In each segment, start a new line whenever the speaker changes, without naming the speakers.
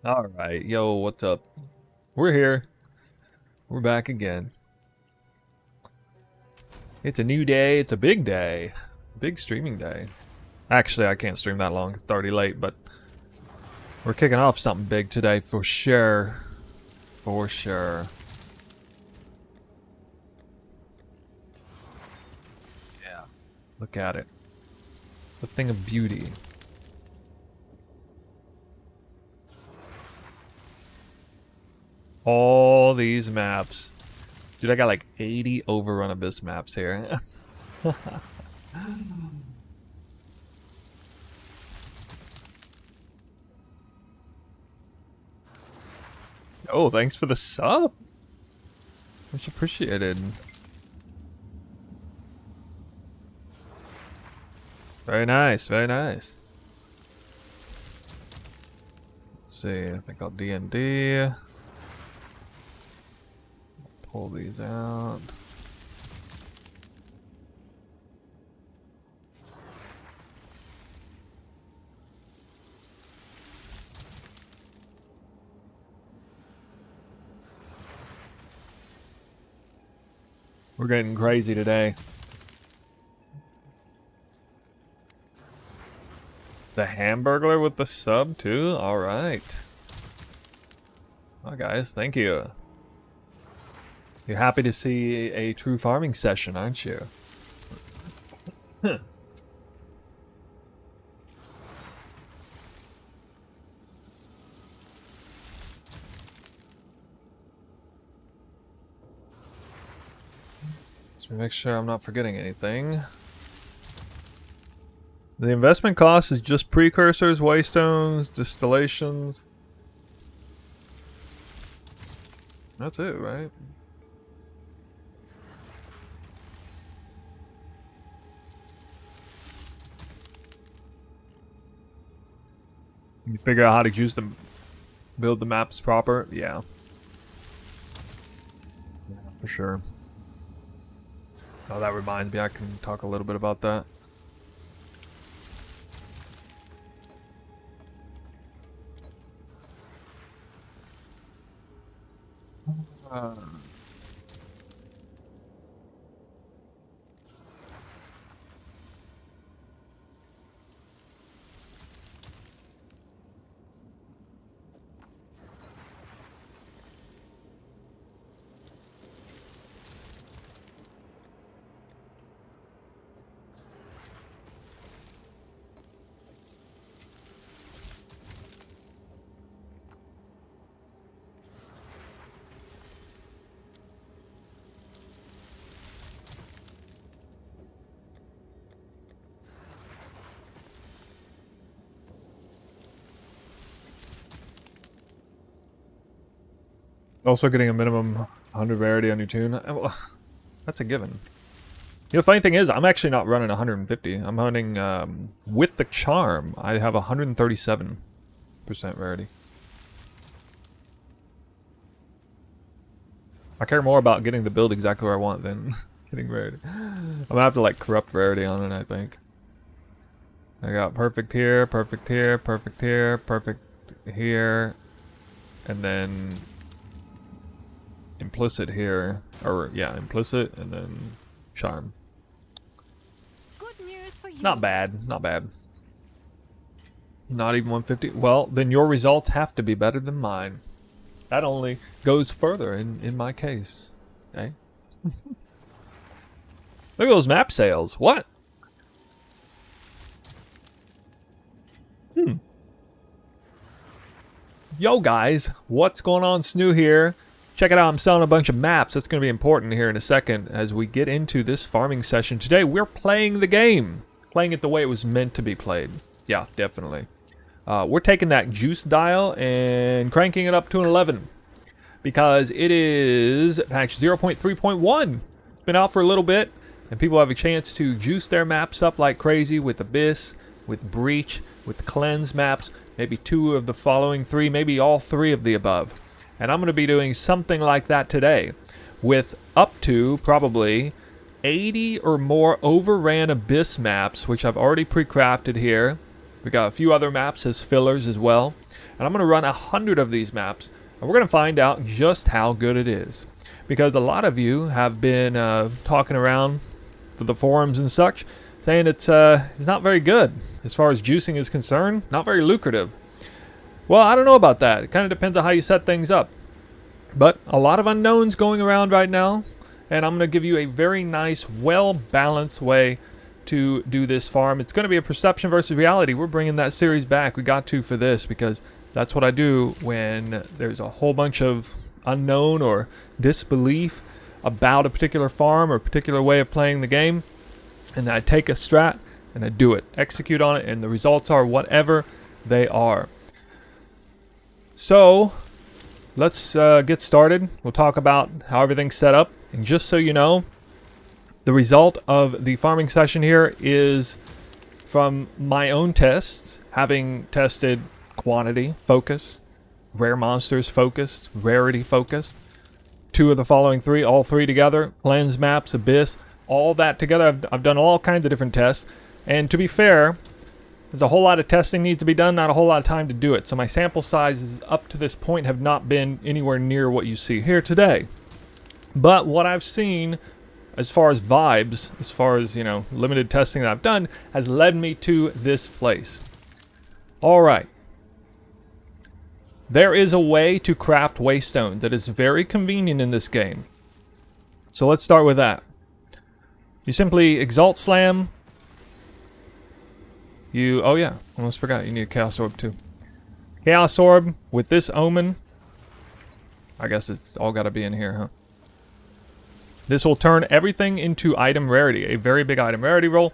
All right, yo, what's up? We're here. We're back again. It's a new day. It's a big day. Big streaming day. Actually, I can't stream that long. It's already late, but we're kicking off something big today for sure. For sure. Yeah. Look at it. The thing of beauty. All these maps. Dude, I got like 80 Overrun Abyss maps here. Oh, thanks for the sub. Much appreciated. Very nice, very nice. Let's see, I think I'll D&D. Pull these out. We're getting crazy today. The Hamburglar with the sub too? Alright. Well guys, thank you. You're happy to see a true farming session, aren't you? Let's make sure I'm not forgetting anything. The investment cost is just precursors, waystones, distillations. That's it, right? You figure out how to use them, build the maps proper. Yeah, for sure. Oh, that reminds me, I can talk a little bit about that. Uh, Also getting a minimum 100 rarity on your tune. Well, that's a given. You know, funny thing is, I'm actually not running 150. I'm running, with the charm, I have 137% rarity. I care more about getting the build exactly where I want than getting rarity. I'm gonna have to, like, corrupt rarity on it, I think. I got perfect here, perfect here, perfect here, perfect here, and then implicit here, or yeah, implicit, and then charm.
Good news for you.
Not bad, not bad. Not even 150. Well, then your results have to be better than mine. That only goes further in my case. Okay? Look at those map sales. What? Yo guys, what's going on? Snoo here. Check it out, I'm selling a bunch of maps. That's going to be important here in a second as we get into this farming session. Today we're playing the game. Playing it the way it was meant to be played. Yeah, definitely. We're taking that juice dial and cranking it up to an 11. Because it is patch 0.3.1. It's been out for a little bit. And people have a chance to juice their maps up like crazy with Abyss, with Breach, with Cleanse maps. Maybe 2 of the following 3, maybe all 3 of the above. And I'm going to be doing something like that today, with up to probably 80 or more overran Abyss maps, which I've already pre-crafted here. We got a few other maps as fillers as well. And I'm going to run 100 of these maps. And we're going to find out just how good it is. Because a lot of you have been talking around to the forums and such, saying it's not very good. As far as juicing is concerned, not very lucrative. Well, I don't know about that. It kind of depends on how you set things up. But a lot of unknowns going around right now. And I'm going to give you a very nice, well-balanced way to do this farm. It's going to be a perception versus reality. We're bringing that series back. We got to for this because that's what I do when there's a whole bunch of unknown or disbelief about a particular farm or a particular way of playing the game. And I take a strat and I do it. Execute on it, and the results are whatever they are. So let's get started. We'll talk about how everything's set up. And just so you know, the result of the farming session here is from my own tests, having tested quantity focus, rare monsters focused, rarity focused, 2 of the following 3, all 3 together, cleanse maps, abyss, all that together. I've done all kinds of different tests. And to be fair, there's a whole lot of testing needs to be done, not a whole lot of time to do it. So my sample sizes up to this point have not been anywhere near what you see here today. But what I've seen as far as vibes, as far as, you know, limited testing that I've done, has led me to this place. All right. There is a way to craft waystones that is very convenient in this game. So let's start with that. You simply exalt slam. Oh yeah, almost forgot, you need a Chaos Orb too. Chaos Orb with this Omen. I guess it's all got to be in here, huh? This will turn everything into item rarity, a very big item rarity roll.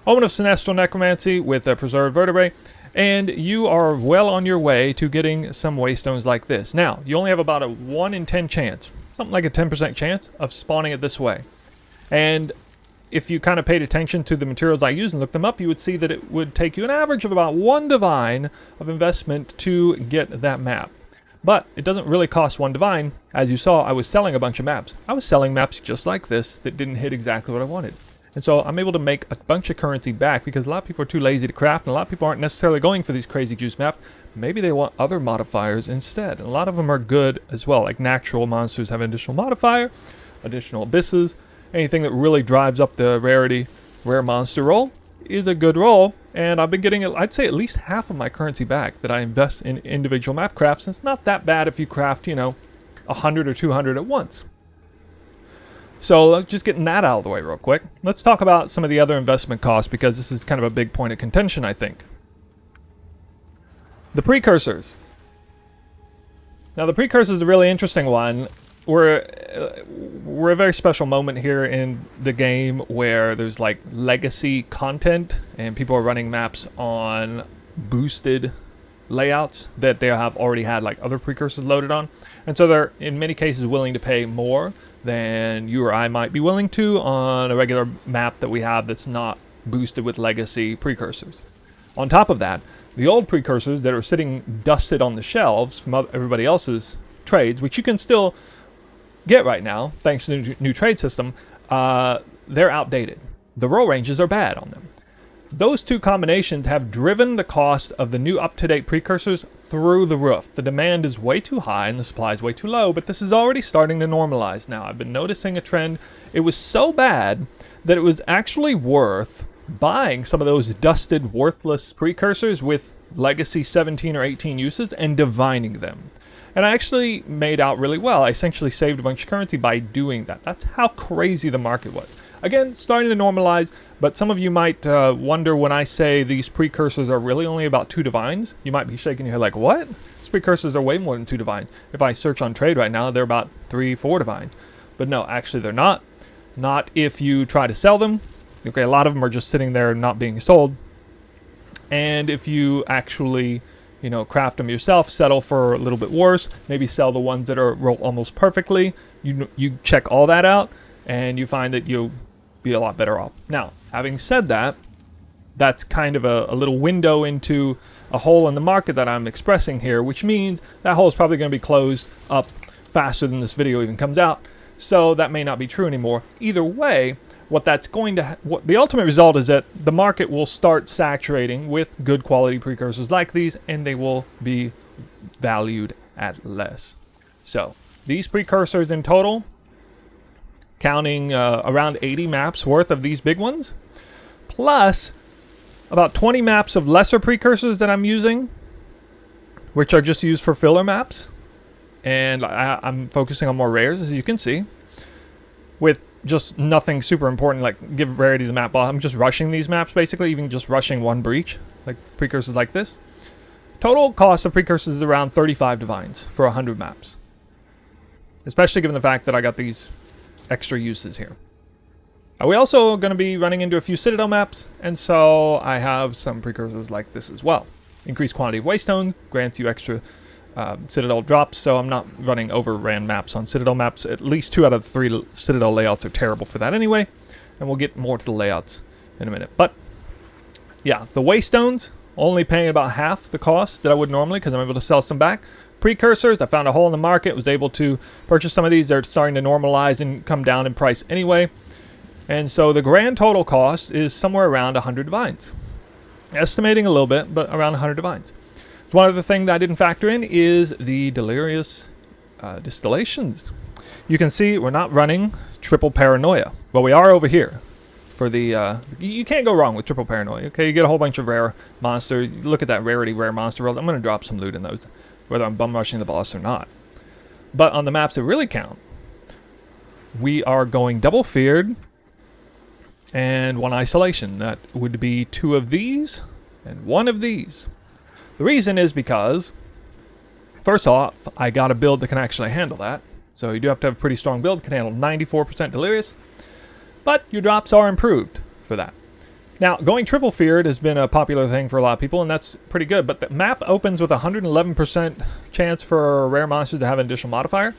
Omen of Sinestral Necromancy with a Preserved Vertebrae, and you are well on your way to getting some waystones like this. Now, you only have about a 1 in 10 chance, something like a 10% chance of spawning it this way. And if you kind of paid attention to the materials I use and looked them up, you would see that it would take you an average of about 1 divine of investment to get that map. But it doesn't really cost 1 divine. As you saw, I was selling a bunch of maps. I was selling maps just like this that didn't hit exactly what I wanted. And so I'm able to make a bunch of currency back because a lot of people are too lazy to craft, and a lot of people aren't necessarily going for these crazy juice maps. Maybe they want other modifiers instead. And a lot of them are good as well, like natural monsters have an additional modifier, additional abysses. Anything that really drives up the rarity, rare monster roll is a good roll. And I've been getting, I'd say, at least half of my currency back that I invest in individual map crafts. And it's not that bad if you craft, you know, 100 or 200 at once. So let's just getting that out of the way real quick. Let's talk about some of the other investment costs, because this is kind of a big point of contention, I think. The precursors. Now the precursors is a really interesting one. We're a very special moment here in the game where there's like legacy content and people are running maps on boosted layouts that they have already had like other precursors loaded on, and so they're in many cases willing to pay more than you or I might be willing to on a regular map that we have that's not boosted with legacy precursors. On top of that, the old precursors that are sitting dusted on the shelves from everybody else's trades, which you can still get right now thanks to the new trade system, they're outdated. The roll ranges are bad on them. Those two combinations have driven the cost of the new up-to-date precursors through the roof. The demand is way too high and the supply is way too low, but this is already starting to normalize now. I've been noticing a trend. It was so bad that it was actually worth buying some of those dusted, worthless precursors with legacy 17 or 18 uses and divining them. And I actually made out really well. I essentially saved a bunch of currency by doing that. That's how crazy the market was. Again, starting to normalize, but some of you might wonder when I say these precursors are really only about 2 divines. You might be shaking your head like, what? These precursors are way more than 2 divines. If I search on trade right now, they're about 3, 4 divines. But no, actually they're not. Not if you try to sell them. Okay, a lot of them are just sitting there not being sold. And if you actually, you know, craft them yourself, settle for a little bit worse, maybe sell the ones that are roll almost perfectly, you check all that out, and you find that you'll be a lot better off. Now, having said that, that's kind of a little window into a hole in the market that I'm expressing here, which means that hole is probably going to be closed up faster than this video even comes out, so that may not be true anymore. Either way, what that's going to what the ultimate result is that the market will start saturating with good quality precursors like these, and they will be valued at less. So these precursors in total, counting around 80 maps worth of these big ones, plus about 20 maps of lesser precursors that I'm using, which are just used for filler maps. And I'm focusing on more rares, as you can see, with just nothing super important like give rarity to the map. I'm just rushing these maps, basically, even just rushing one breach, like precursors like this. Total cost of precursors is around 35 divines for 100 maps, especially given the fact that I got these extra uses here. We also going to be running into a few Citadel maps, and so I have some precursors like this as well. Increased quantity of Waystone grants you extra Citadel drops, so I'm not running overran maps on Citadel maps. At least 2 out of 3 Citadel layouts are terrible for that anyway, and we'll get more to the layouts in a minute. But yeah, the Waystones only paying about half the cost that I would normally because I'm able to sell some back. Precursors, I found a hole in the market, was able to purchase some of these. They're starting to normalize and come down in price anyway. And so the grand total cost is somewhere around 100 divines. Estimating a little bit, but around 100 divines. One other thing that I didn't factor in is the Delirious distillations. You can see we're not running triple paranoia, but we are over here. For the you can't go wrong with triple paranoia. Okay, you get a whole bunch of rare monster. Look at that rarity rare monster world. I'm going to drop some loot in those, whether I'm bum rushing the boss or not. But on the maps that really count, we are going double feared and 1 isolation. That would be 2 of these and 1 of these. The reason is because, first off, I got a build that can actually handle that. So you do have to have a pretty strong build, can handle 94% Delirious. But your drops are improved for that. Now, going triple feared has been a popular thing for a lot of people, and that's pretty good. But the map opens with a 111% chance for a rare monster to have an additional modifier.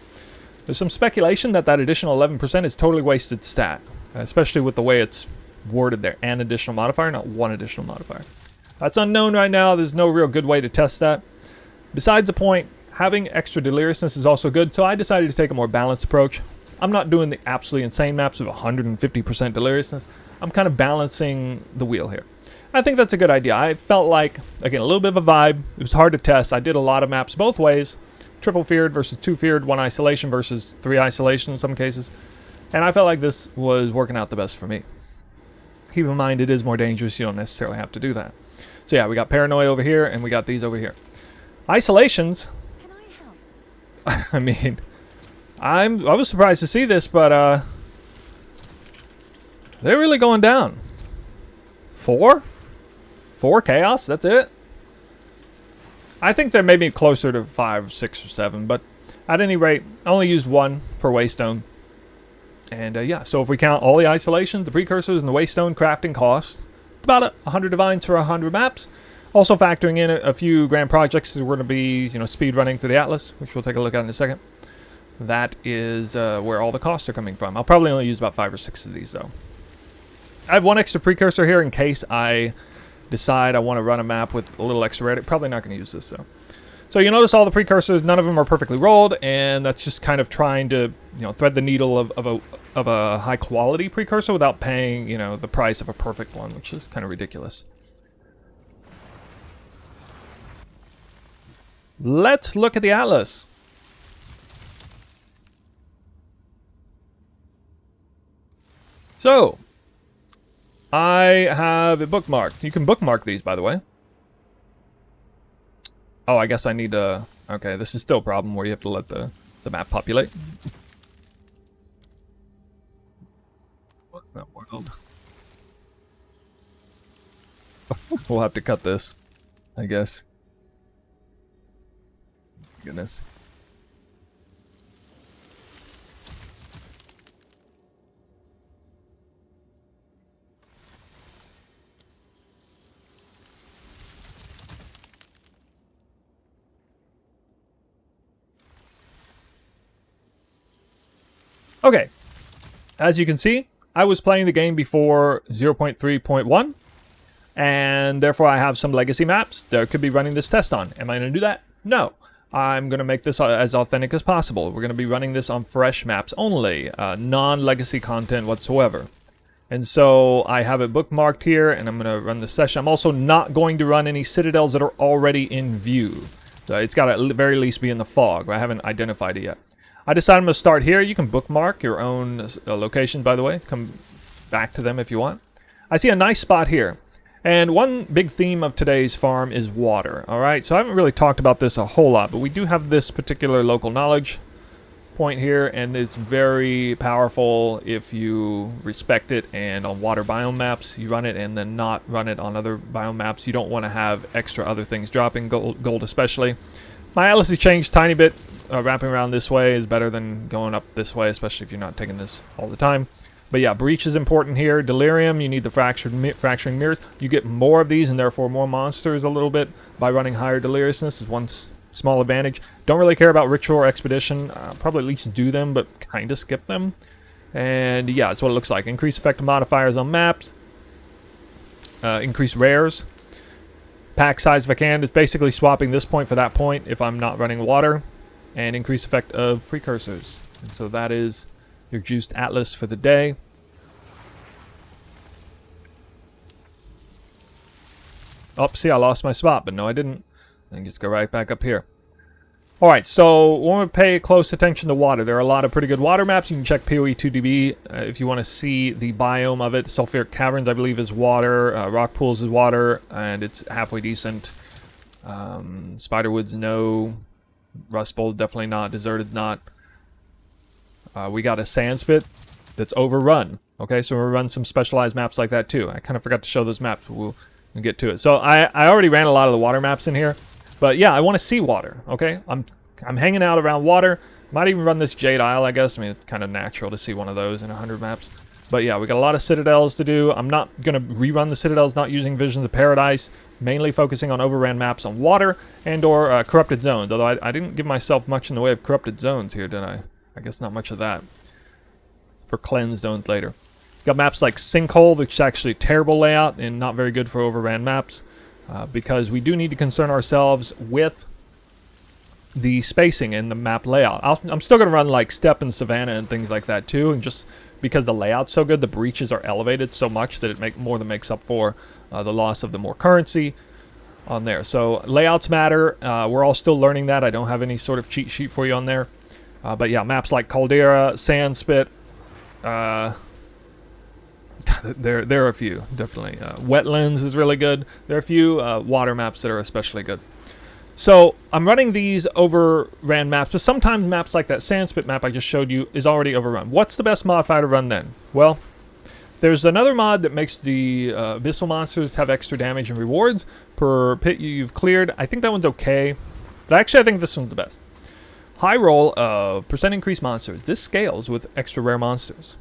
There's some speculation that that additional 11% is totally wasted stat, especially with the way it's worded there. An additional modifier, not 1 additional modifier. That's unknown right now. There's no real good way to test that. Besides the point, having extra deliriousness is also good, so I decided to take a more balanced approach. I'm not doing the absolutely insane maps of 150% deliriousness. I'm kind of balancing the wheel here. I think that's a good idea. I felt like, again, a little bit of a vibe. It was hard to test. I did a lot of maps both ways. Triple feared versus 2 feared, 1 isolation versus 3 isolation in some cases. And I felt like this was working out the best for me. Keep in mind, it is more dangerous. You don't necessarily have to do that. So yeah, we got paranoia over here, and we got these over here. Isolations.
Can I help?
I mean, I was surprised to see this, but they're really going down. 4 chaos. That's it. I think they're maybe closer to 5, 6, or 7, but at any rate, I only used 1 per waystone. And yeah, so if we count all the isolations, the precursors, and the waystone crafting cost, about 100 divines for 100 maps. Also factoring in a few grand projects, we're going to be, speed running through the Atlas, which we'll take a look at in a second. That is where all the costs are coming from. I'll probably only use about 5 or 6 of these, though. I have 1 extra precursor here in case I decide I want to run a map with a little extra rarity. Probably not going to use this, though. So you notice all the precursors, none of them are perfectly rolled, and that's just kind of trying to, thread the needle of a high quality precursor without paying, the price of a perfect one, which is kind of ridiculous. Let's look at the Atlas. So, I have it bookmarked. You can bookmark these, by the way. Oh, I guess I need to... Okay, this is still a problem where you have to let the map populate. What in the world? We'll have to cut this, I guess. Goodness. Okay, as you can see, I was playing the game before 0.3.1, and therefore I have some legacy maps that I could be running this test on. Am I going to do that? No. I'm going to make this as authentic as possible. We're going to be running this on fresh maps only, non-legacy content whatsoever. And so I have it bookmarked here, and I'm going to run the session. I'm also not going to run any citadels that are already in view. So it's got to at the very least be in the fog. I haven't identified it yet. I decided I'm going to start here. You can bookmark your own locations, by the way. Come back to them if you want. I see a nice spot here. And one big theme of today's farm is water. All right, so I haven't really talked about this a whole lot, but we do have this particular local knowledge point here, and it's very powerful if you respect it. And on water biome maps you run it, and then not run it on other biome maps. You don't want to have extra other things dropping, gold especially. My atlas has changed a tiny bit. Wrapping around this way is better than going up this way, especially if you're not taking this all the time. But yeah, breach is important here. Delirium, you need the fracturing mirrors. You get more of these and therefore more monsters a little bit by running higher deliriousness is one small advantage. Don't really care about ritual or expedition. Probably at least do them, but kind of skip them. And yeah, that's what it looks like. Increase effective modifiers on maps. Increase rares. Pack size if I can. It's basically swapping this point for that point if I'm not running water. And increase effect of precursors. And so that is your juiced atlas for the day. Oh, see, I lost my spot, but no, I didn't. I can just go right back up here. Alright, so we want to pay close attention to water. There are a lot of pretty good water maps. You can check PoE2DB if you want to see the biome of it. Sulfuric Caverns, I believe, is water. Rock Pools is water, and it's halfway decent. Spiderwoods, no. Rust Bowl, definitely not. Deserted, not. We got a Sandspit that's overrun. Okay, so we'll run some specialized maps like that too. I kind of forgot to show those maps. We'll get to it. So I already ran a lot of the water maps in here. But yeah, I want to see water, okay? I'm hanging out around water. Might even run this Jade Isle, I guess. I mean, it's kind of natural to see one of those in 100 maps. But yeah, we got a lot of citadels to do. I'm not going to rerun the citadels, not using Visions of Paradise. Mainly focusing on overran maps on water and or corrupted zones. Although I didn't give myself much in the way of corrupted zones here, did I? I guess not much of that. For cleansed zones later. Got maps like Sinkhole, which is actually a terrible layout and not very good for overran maps. Because we do need to concern ourselves with the spacing in the map layout. I'm still going to run like Steppe and Savannah and things like that too, and just because the layout's so good, the breaches are elevated so much that it more than makes up for the loss of the more currency on there. So layouts matter. We're all still learning that. I don't have any sort of cheat sheet for you on there. But yeah, maps like Caldera, Sandspit, there are a few, definitely. Wetlands is really good. There are a few water maps that are especially good. So I'm running these overran maps, but sometimes maps like that Sandspit map I just showed you is already overrun. What's the best modifier to run then? Well, there's another mod that makes the abyssal monsters have extra damage and rewards per pit you've cleared. I think that one's okay, but actually I think this one's the best. High roll of percent increased monsters. This scales with extra rare monsters.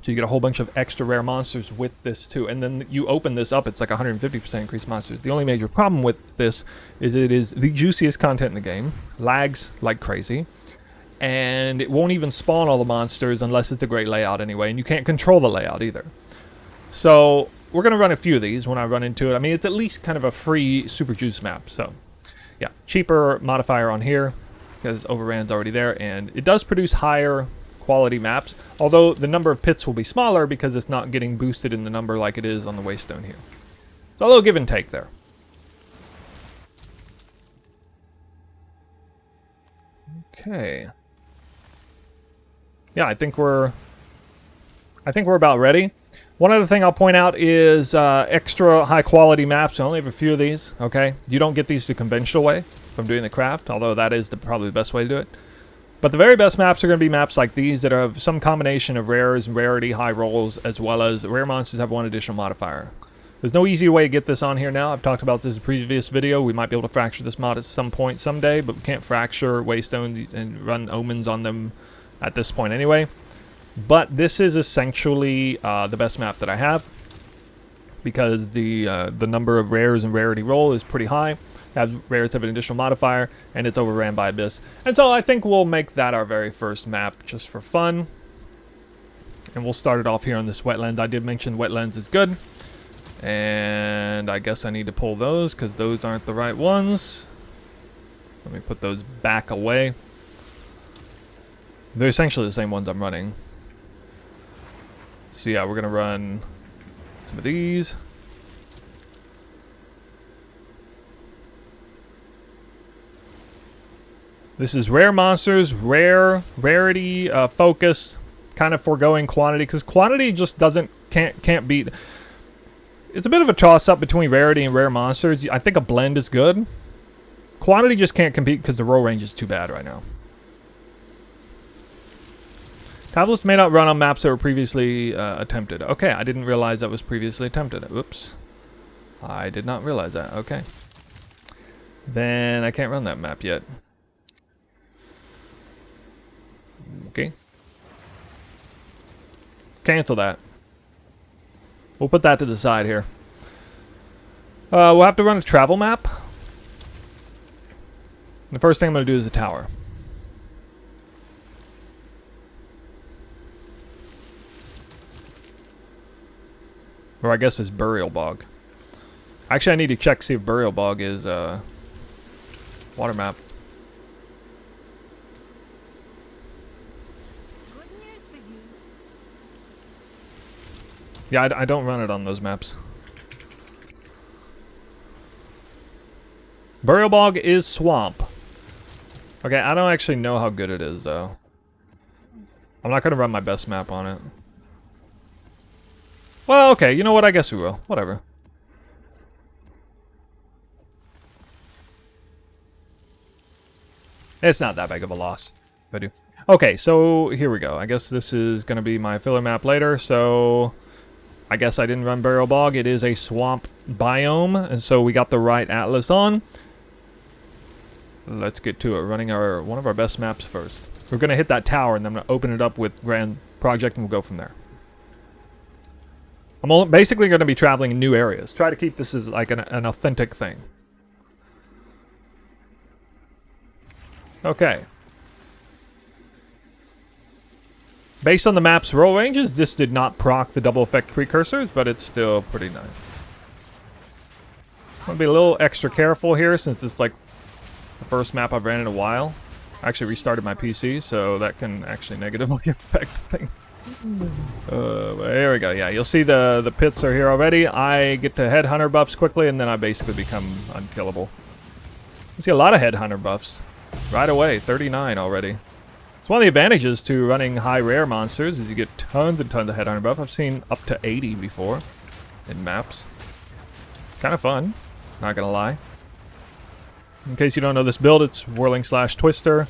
So you get a whole bunch of extra rare monsters with this too. And then you open this up, it's like 150% increased monsters. The only major problem with this is it is the juiciest content in the game. Lags like crazy. And it won't even spawn all the monsters unless it's a great layout anyway. And you can't control the layout either. So we're going to run a few of these when I run into it. I mean, it's at least kind of a free super juice map. So yeah, cheaper modifier on here because overran's already there. And it does produce higher quality maps, although the number of pits will be smaller because it's not getting boosted in the number like it is on the Waystone here. So a little give and take there. Okay. Yeah, I think we're about ready. One other thing I'll point out is extra high quality maps. I only have a few of these, okay? You don't get these the conventional way from doing the craft, although that is probably the best way to do it. But the very best maps are going to be maps like these that have some combination of rares, rarity, high rolls, as well as rare monsters have one additional modifier. There's no easy way to get this on here now. I've talked about this in a previous video. We might be able to fracture this mod at some point someday, but we can't fracture Waystones and run omens on them at this point anyway. But this is essentially the best map that I have because the number of rares and rarity roll is pretty high. Rares have an additional modifier, and it's overran by Abyss. And so I think we'll make that our very first map just for fun. And we'll start it off here on this wetlands. I did mention wetlands is good. And I guess I need to pull those because those aren't the right ones. Let me put those back away. They're essentially the same ones I'm running. So yeah, we're gonna run some of these. This is rare monsters, rarity, focus, kind of foregoing quantity, because quantity just can't beat. It's a bit of a toss-up between rarity and rare monsters. I think a blend is good. Quantity just can't compete because the roll range is too bad right now. Conflux may not run on maps that were previously attempted. Okay, I didn't realize that was previously attempted. Oops. I did not realize that. Okay. Then I can't run that map yet. Okay. Cancel that. We'll put that to the side here. We'll have to run a travel map. The first thing I'm going to do is a tower. Or I guess it's Burial Bog. Actually, I need to check see if Burial Bog is water map.
Good news for you.
Yeah, I don't run it on those maps. Burial Bog is swamp. Okay, I don't actually know how good it is, though. I'm not going to run my best map on it. Well, okay, you know what? I guess we will. Whatever. It's not that big of a loss. If I do. Okay, so here we go. I guess this is going to be my filler map later, so I guess I didn't run Burial Bog. It is a swamp biome, and so we got the right atlas on. Let's get to it. Running one of our best maps first. We're going to hit that tower, and then I'm going to open it up with Grand Project, and we'll go from there. I'm basically going to be traveling in new areas. Try to keep this as like an authentic thing. Okay. Based on the map's roll ranges, this did not proc the double effect precursors, but it's still pretty nice. I'm going to be a little extra careful here since it's like the first map I've ran in a while. I actually restarted my PC, so that can actually negatively affect things. Here we go. Yeah, you'll see the pits are here already. I get to headhunter buffs quickly, and then I basically become unkillable. You see a lot of headhunter buffs right away. 39 already. It's one of the advantages to running high rare monsters is you get tons and tons of headhunter buff. I've seen up to 80 before in maps. Kind of fun, not gonna lie. In case you don't know this build, it's whirling/twister.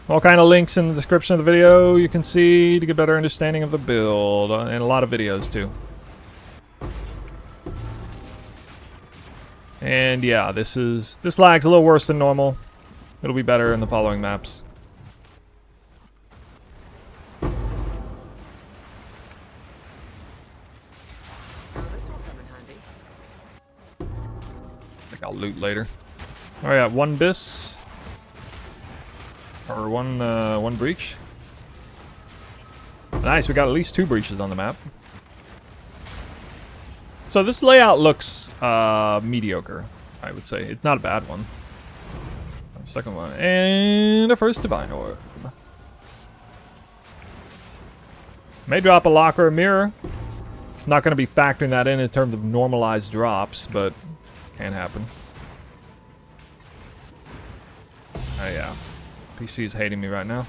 All kind of links in the description of the video you can see to get a better understanding of the build, and a lot of videos too. And yeah, this lag's a little worse than normal. It'll be better in the following maps.
Oh, this will come in handy.
I think I'll loot later. Alright, one bis. Or one breach. Nice, we got at least 2 breaches on the map. So this layout looks mediocre, I would say. It's not a bad one. Second one. And a first divine orb. May drop a lock or a mirror. Not going to be factoring that in terms of normalized drops, but can happen. Oh yeah. PC is hating me right now.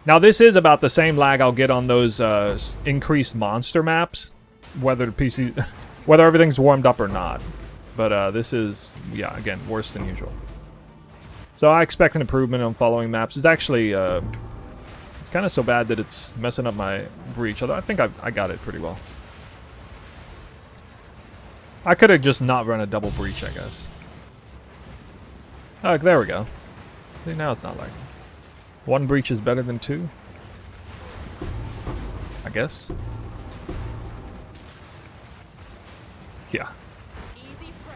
Now this is about the same lag I'll get on those increased monster maps, whether everything's warmed up or not. But this is, yeah, again, worse than usual. So I expect an improvement on following maps. It's actually, it's kind of so bad that it's messing up my breach, although I think I got it pretty well. I could have just not run a double breach, I guess. Oh, there we go. See, now it's not like 1 breach is better than 2. I guess. Yeah.
Easy prey.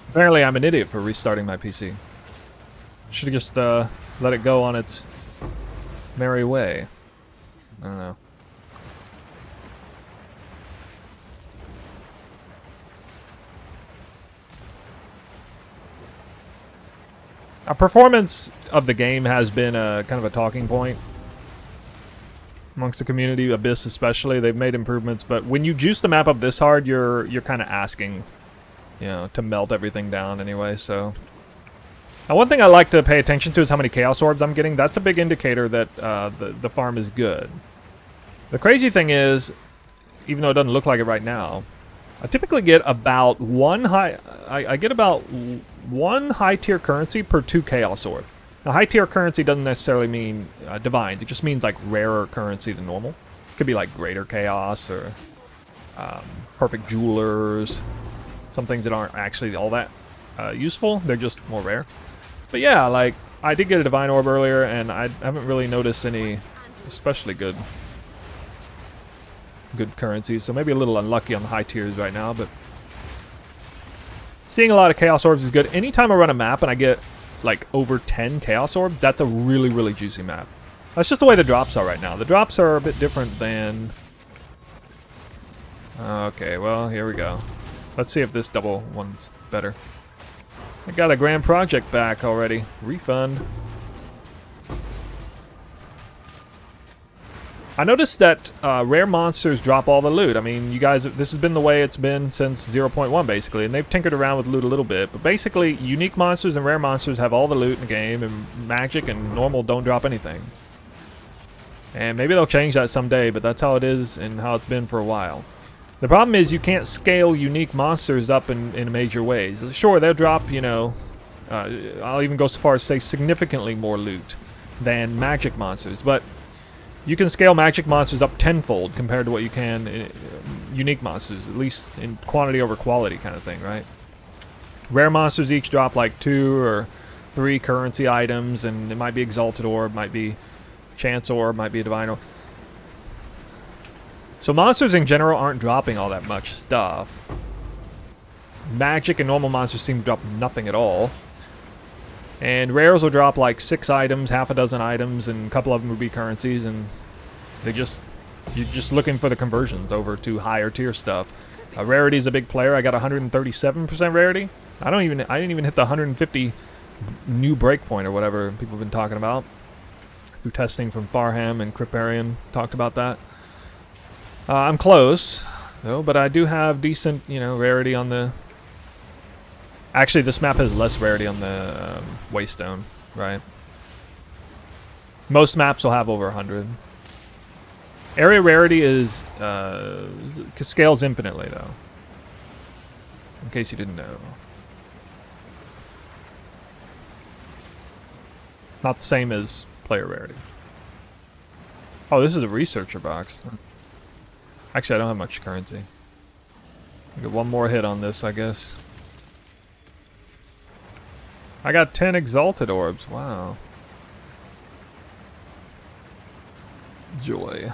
Apparently I'm an idiot for restarting my PC. Should have just let it go on its merry way. I don't know. Performance of the game has been a kind of a talking point amongst the community, Abyss especially. They've made improvements, but when you juice the map up this hard, you're kind of asking, you know, to melt everything down anyway. So, now one thing I like to pay attention to is how many Chaos Orbs I'm getting. That's a big indicator that the farm is good. The crazy thing is, even though it doesn't look like it right now, I typically get about one high. I get about one high tier currency per 2 Chaos Orb. Now, high tier currency doesn't necessarily mean divines. It just means like rarer currency than normal. It could be like greater chaos or perfect jewelers. Some things that aren't actually all that useful. They're just more rare. But yeah, like I did get a divine orb earlier, and I haven't really noticed any especially good currencies. So maybe a little unlucky on the high tiers right now, but seeing a lot of Chaos Orbs is good. Anytime I run a map and I get like over 10 Chaos Orbs, that's a really, really juicy map. That's just the way the drops are right now. The drops are a bit different than... Okay, well, here we go. Let's see if this double one's better. I got a grand project back already. Refund. I noticed that rare monsters drop all the loot. I mean, you guys, this has been the way it's been since 0.1 basically, and they've tinkered around with loot a little bit. But basically, unique monsters and rare monsters have all the loot in the game, and magic and normal don't drop anything. And maybe they'll change that someday, but that's how it is and how it's been for a while. The problem is you can't scale unique monsters up in major ways. Sure, they'll drop, you know, I'll even go so far as to say significantly more loot than magic monsters, but you can scale magic monsters up tenfold compared to what you can in unique monsters, at least in quantity over quality kind of thing, right? Rare monsters each drop like 2 or 3 currency items, and it might be Exalted Orb, might be Chance Orb, might be a Divine Orb. So monsters in general aren't dropping all that much stuff. Magic and normal monsters seem to drop nothing at all. And rares will drop like 6 items, half a dozen items, and a couple of them would be currencies, and you're just looking for the conversions over to higher tier stuff. Rarity is a big player. I got 137% rarity. I didn't even hit the 150 new breakpoint or whatever people have been talking about. Through testing from Farham and Criparian talked about that. I'm close though, but I do have decent, you know, rarity on the... Actually, this map has less rarity on the Waystone, right? Most maps will have over 100. Area rarity is scales infinitely, though. In case you didn't know. Not the same as player rarity. Oh, this is a researcher box. Actually, I don't have much currency. I'll get one more hit on this, I guess. I got 10 Exalted Orbs. Wow. Joy.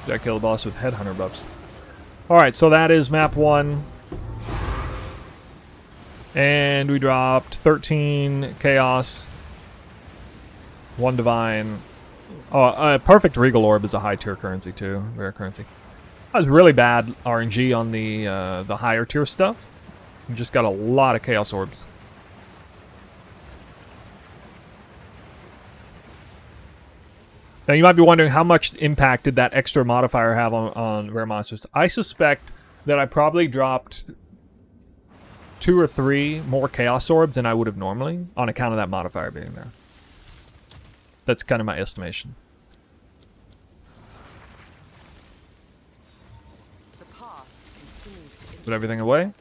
Did I kill the boss with Headhunter buffs? Alright, so that is map 1. And we dropped 13 Chaos, 1 Divine. Oh, Perfect Regal Orb is a high tier currency too, rare currency. That was really bad RNG on the higher tier stuff. We just got a lot of Chaos Orbs. Now you might be wondering how much impact did that extra modifier have on rare monsters. I suspect that I probably dropped 2 or 3 more Chaos Orbs than I would have normally on account of that modifier being there. That's kind of my estimation.
The past continues to
Put everything away.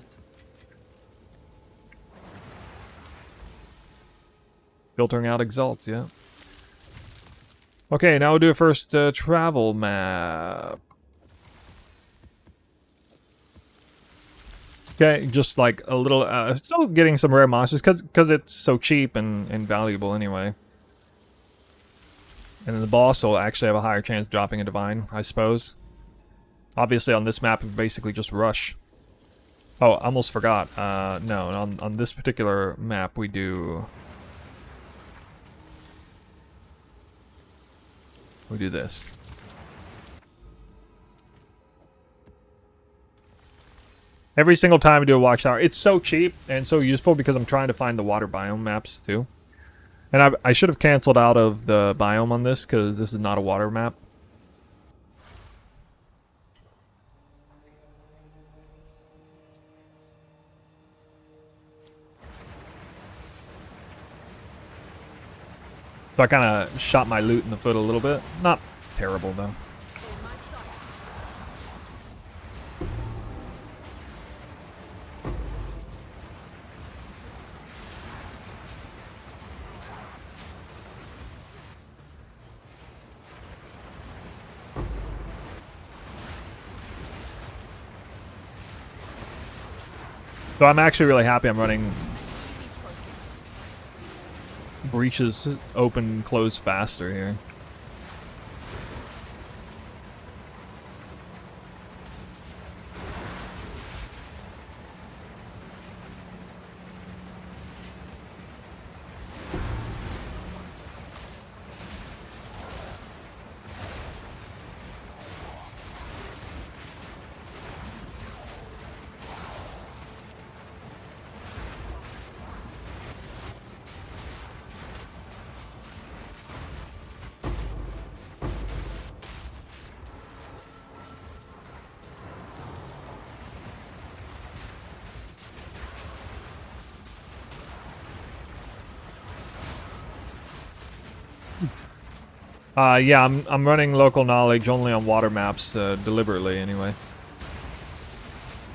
Filtering out exalts, yeah. Okay, now we'll do a first travel map. Okay, just like a little... still getting some rare monsters because it's so cheap and valuable anyway. And then the boss will actually have a higher chance of dropping a divine, I suppose. Obviously on this map, we basically just rush. Oh, I almost forgot. No, on this particular map, we do this. Every single time I do a watchtower, it's so cheap and so useful because I'm trying to find the water biome maps too. And I should have canceled out of the biome on this because this is not a water map. So I kind of shot my loot in the foot a little bit. Not terrible though. So I'm actually really happy I'm running breaches open, close faster here. Yeah, I'm running local knowledge only on water maps, deliberately anyway.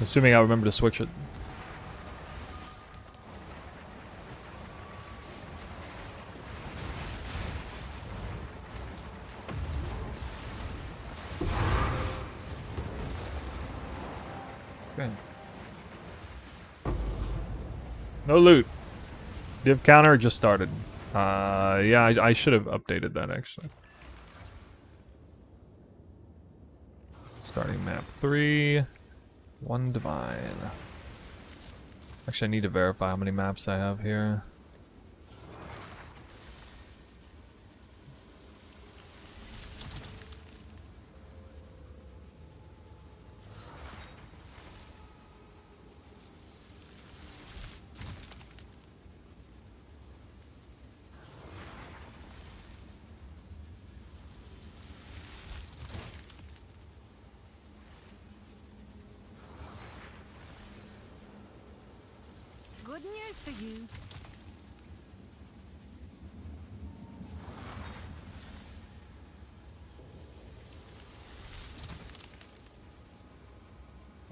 Assuming I remember to switch it. Okay. No loot. Div counter just started. Yeah, I should have updated that actually. Starting map 3. 1 divine. Actually, I need to verify how many maps I have here.
Good news for you.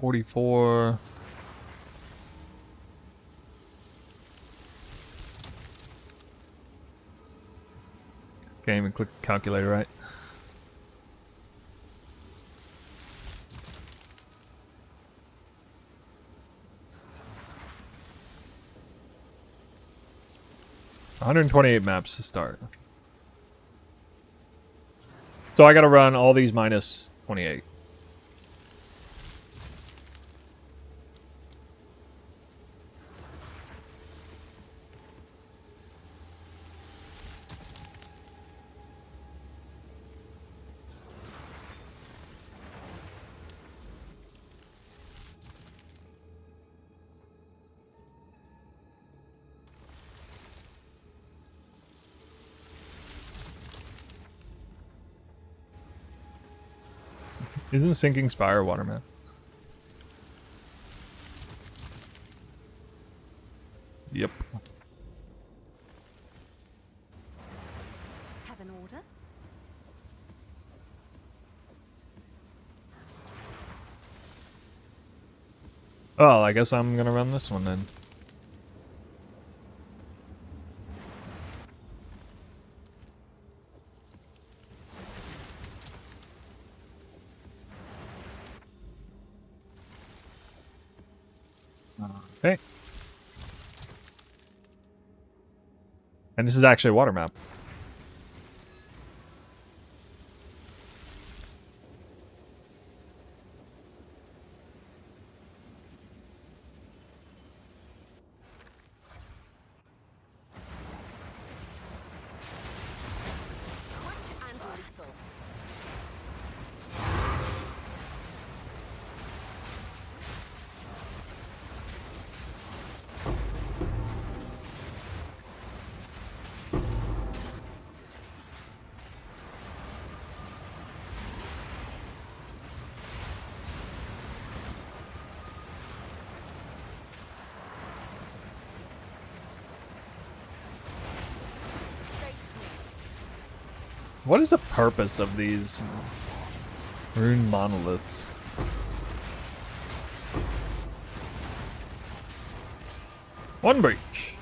$44. Can't even click the calculator, right? $128 maps to start. So I gotta run all these minus 28. Isn't Sinking Spire a water map? Yep.
Have an order?
Well, I guess I'm gonna run this one then. Okay. And this is actually a water map.
Quick and lethal.
What is the purpose of these rune monoliths? One breach.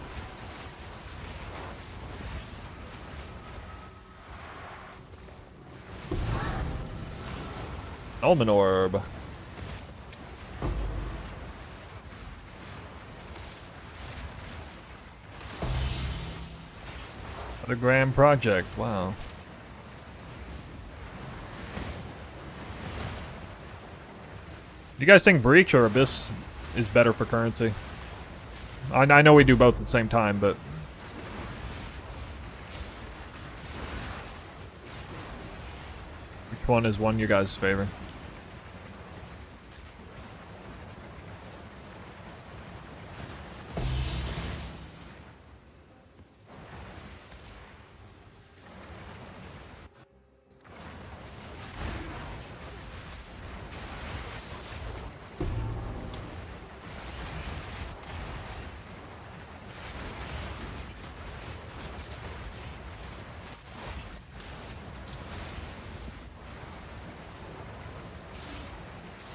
Almond orb. What a grand project, wow. Do you guys think Breach or Abyss is better for currency? I know we do both at the same time, but... which one is one you guys favor?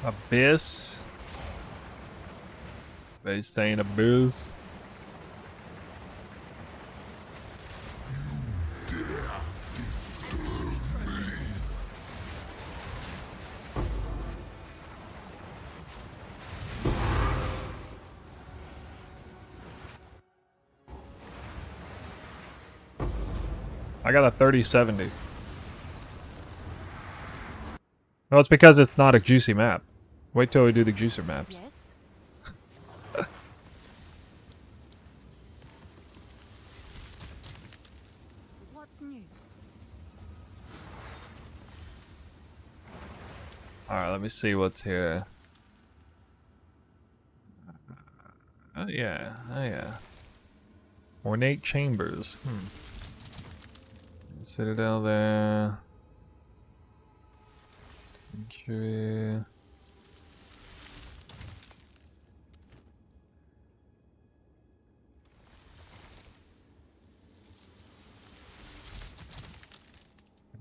Abyss. They saying Abyss. I got a 3070. Well, it's because it's not a juicy map. Wait till we do the juicer maps.
Yes. What's new?
Alright, let me see what's here. Oh yeah, oh yeah. Ornate chambers. Citadel there. Entry.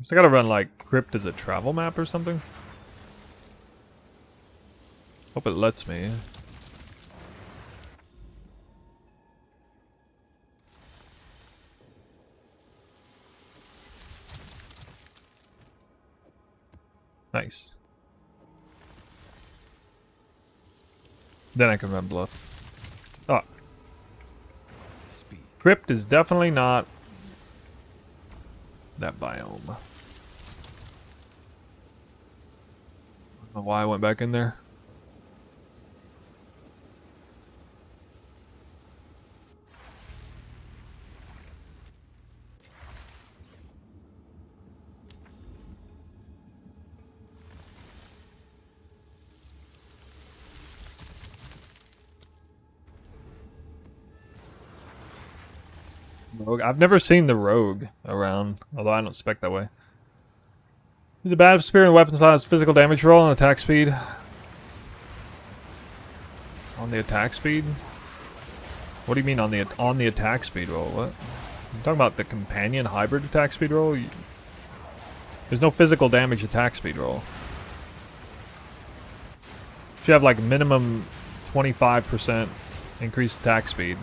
So I gotta run like Crypt as a travel map or something. Hope it lets me. Nice. Then I can run Bluff. Oh. Crypt is definitely not that biome. I don't know why I went back in there. Rogue. I've never seen the Rogue around, although I don't expect that way. Is it bad if Spirit and Weapon has physical damage roll and attack speed? On the attack speed? What do you mean on the attack speed roll? What? You talking about the companion hybrid attack speed roll? There's no physical damage attack speed roll. You have like minimum 25% increased attack speed.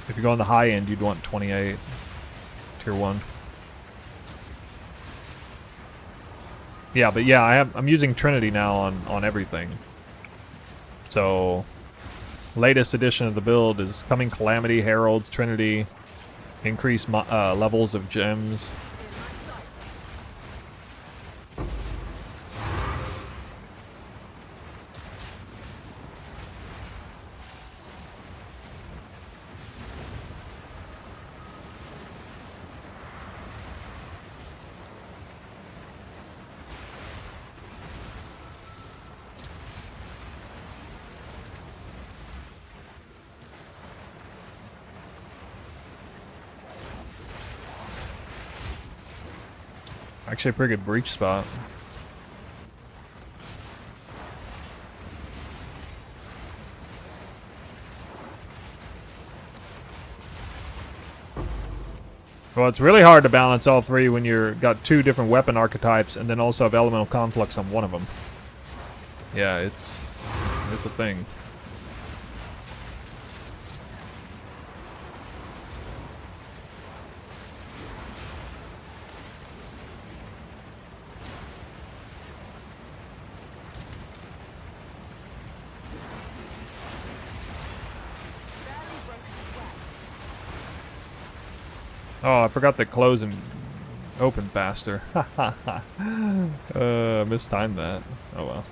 If you go on the high end, you'd want 28. Tier 1. Yeah, but yeah, I'm using Trinity now on everything. So, latest edition of the build is Coming Calamity, Heralds, Trinity, increased levels of gems. Actually a pretty good breach spot. Well, it's really hard to balance all three when you're got two different weapon archetypes and then also have elemental conflux on one of them. Yeah, it's a thing. Oh, I forgot to close and open faster. Mistimed that. Oh well.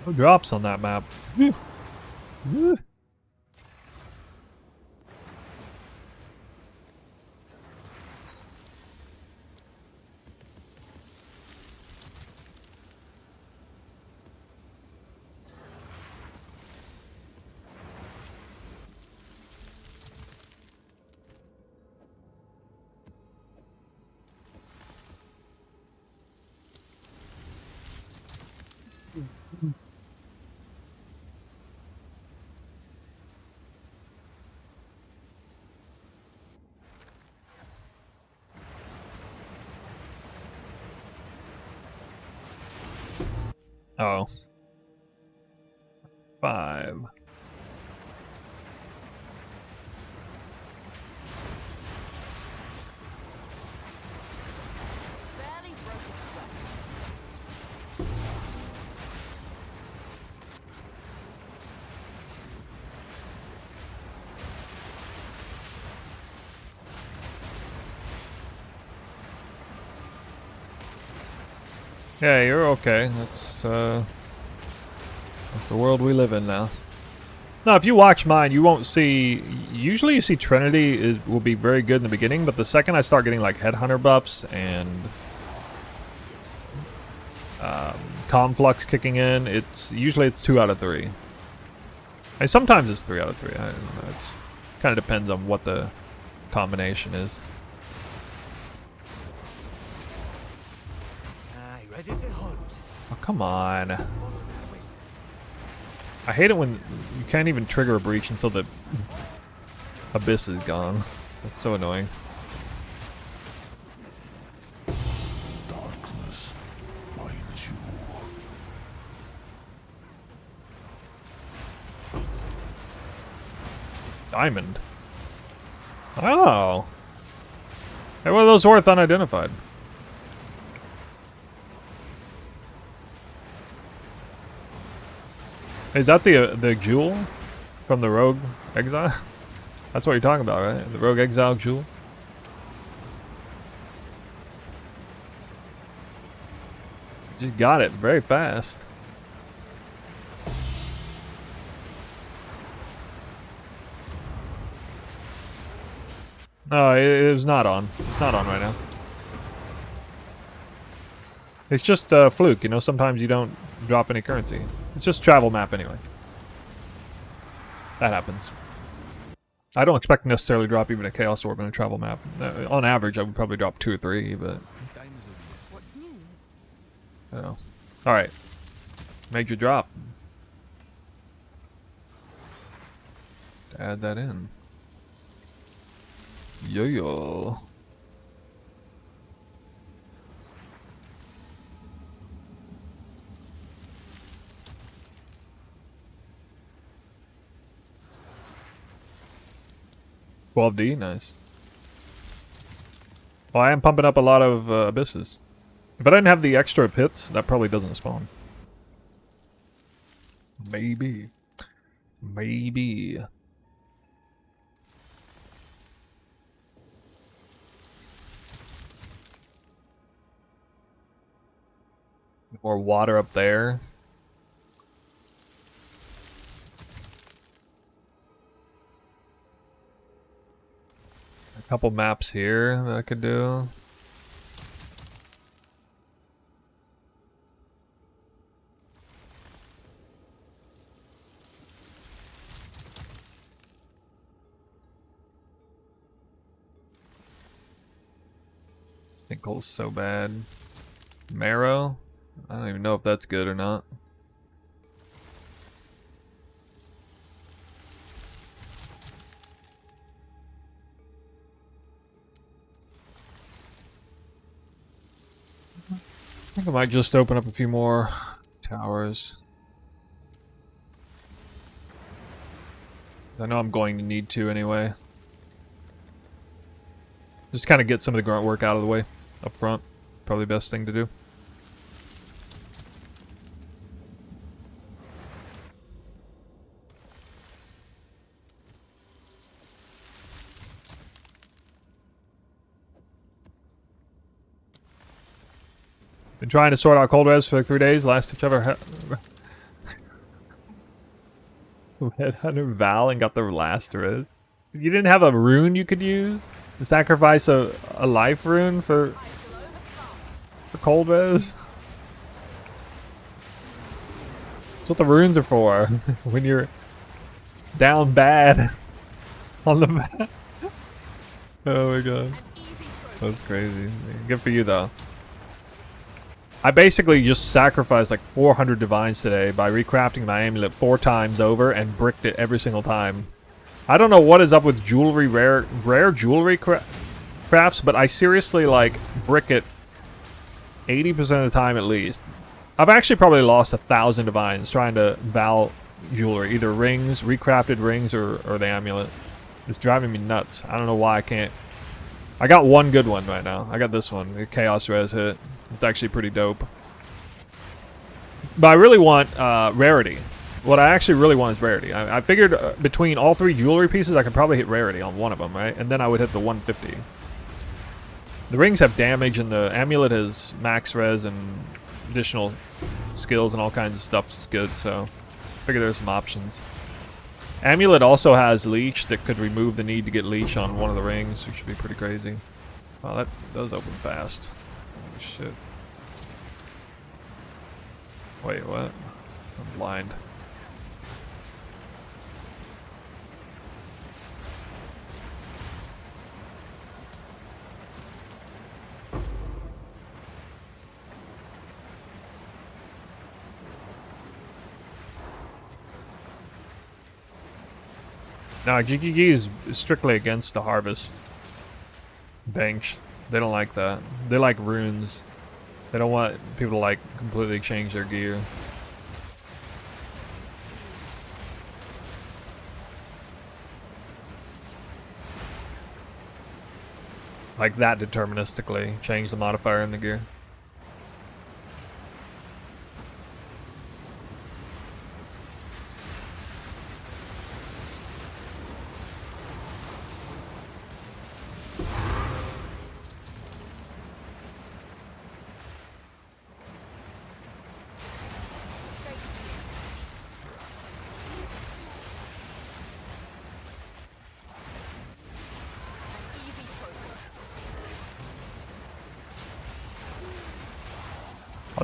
No drops on that map. Oh. 5.
Barely broke a sweat.
Yeah, you're okay. That's the world we live in now. Now, if you watch mine, you won't see. Usually, you see Trinity will be very good in the beginning, but the second I start getting like headhunter buffs and Conflux kicking in, it's 2 out of 3. And sometimes it's 3 out of 3. I don't know. It's kind of depends on what the combination is.
Ready to hunt.
Oh, come on. I hate it when you can't even trigger a breach until the abyss is gone. That's so annoying.
Darkness binds you.
Diamond. Oh. Hey, what are those worth unidentified? Is that the jewel from the Rogue Exile? That's what you're talking about, right? The Rogue Exile jewel? Just got it very fast. No, it was not on. It's not on right now. It's just a fluke, you know, sometimes you don't drop any currency. It's just travel map anyway. That happens. I don't expect to necessarily drop even a Chaos Orb in a travel map. On average, I would probably drop 2 or 3, but...
What's new?
I don't know. Alright. Major drop. Add that in. Yo-yo. $12D, nice. Well, I am pumping up a lot of abysses. If I didn't have the extra pits, that probably doesn't spawn. Maybe. Maybe. More water up there. A couple maps here that I could do. Sinkhole's so bad. Marrow? I don't even know if that's good or not. I think I might just open up a few more towers. I know I'm going to need to anyway. Just kind of get some of the grunt work out of the way up front. Probably the best thing to do. Been trying to sort out cold res for like 3 days. Last ditch ever Headhunter Val and got the last res. You didn't have a rune you could use? To sacrifice a life rune for cold res? That's what the runes are for. When you're down bad on the map. Oh my god. That's crazy. Good for you though. I basically just sacrificed like 400 divines today by recrafting my amulet 4 times over and bricked it every single time. I don't know what is up with jewelry, rare jewelry crafts, but I seriously like brick it 80% of the time at least. I've actually probably lost 1,000 divines trying to val jewelry, either rings, recrafted rings, or the amulet. It's driving me nuts. I don't know why I can't. I got one good one right now. I got this one, the Chaos Res hit. It's actually pretty dope. But I really want rarity. What I actually really want is rarity. I figured between all 3 jewelry pieces, I could probably hit rarity on one of them, right? And then I would hit the 150. The rings have damage, and the amulet has max res and additional skills and all kinds of stuff is good, so I figure there's some options. Amulet also has leech that could remove the need to get leech on one of the rings, which would be pretty crazy. Wow, that does open fast. Holy shit. Wait, what? I'm blind. No, GGG is strictly against the harvest bench. They don't like that. They like runes. They don't want people to like completely change their gear. Like that deterministically change the modifier in the gear.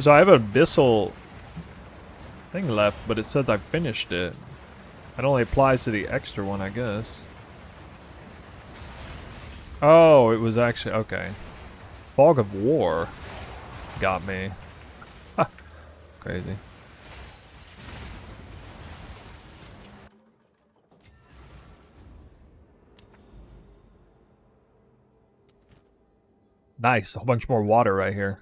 So I have an abyssal thing left, but it says I finished it. It only applies to the extra one, I guess. Oh, it was actually okay. Fog of War got me. Crazy. Nice, a whole bunch more water right here.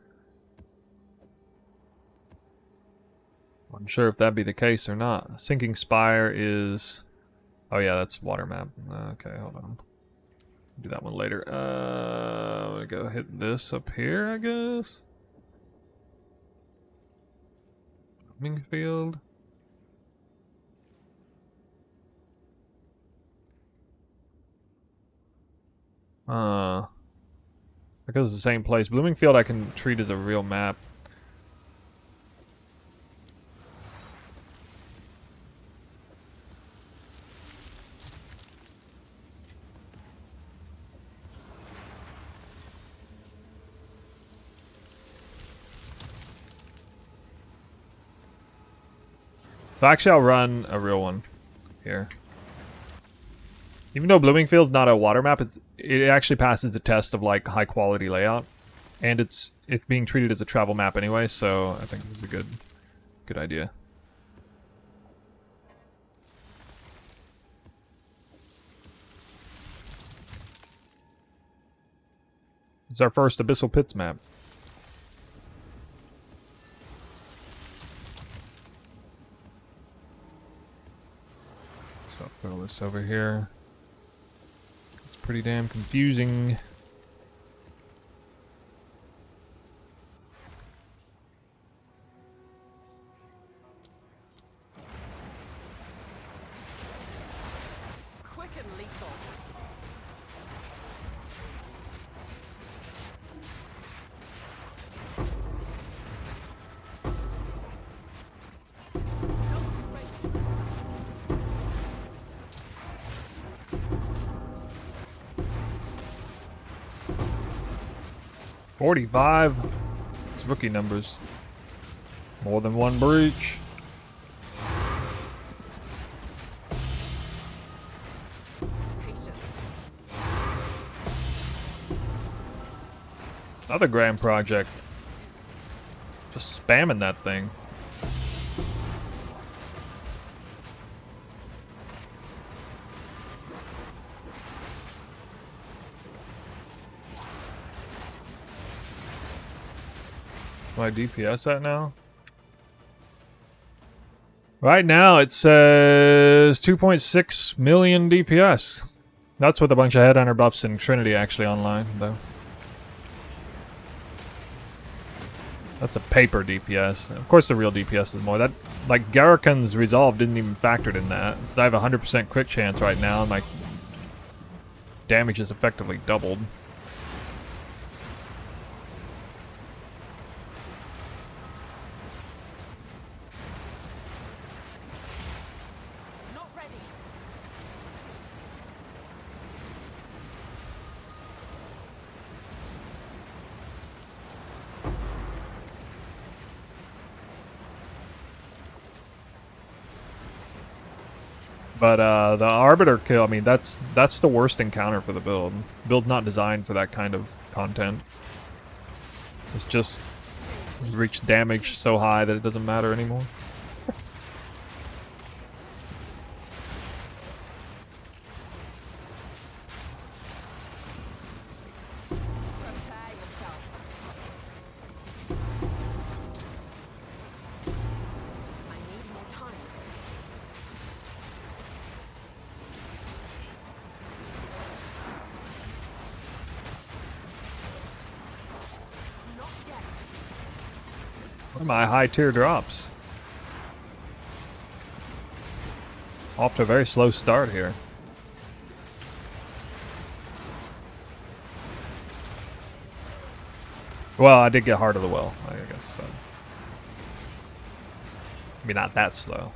I'm sure if that'd be the case or not. Sinking Spire is... Oh yeah, that's water map. Okay, hold on. Do that one later. I'm gonna go hit this up here, I guess. Field. Because it's the same place. Bloomingfield I can treat as a real map. So actually, I'll run a real one here. Even though Bloomingfield's not a water map, it actually passes the test of like high quality layout, and it's being treated as a travel map anyway. So I think this is a good idea. It's our first Abyssal Pits map. So put all this over here. It's pretty damn confusing.
Quick and lethal.
$45. It's rookie numbers. More than one breach.
Patience.
Another grand project. Just spamming that thing. My DPS at now? Right now it says 2.6 million DPS. That's with a bunch of headhunter buffs and Trinity actually online, though. That's a paper DPS. Of course the real DPS is more. That, like, Garakan's Resolve didn't even factor in that. So I have a 100% crit chance right now, and my damage is effectively doubled.
Not ready.
But the Arbiter kill, I mean, that's the worst encounter for the build. Build not designed for that kind of content. It's just reached damage so high that it doesn't matter anymore.
Prepare yourself. I need more time. Not yet.
What are my high tier drops? Off to a very slow start here. Well, I did get Heart of the Well, I guess. So. Maybe not that slow.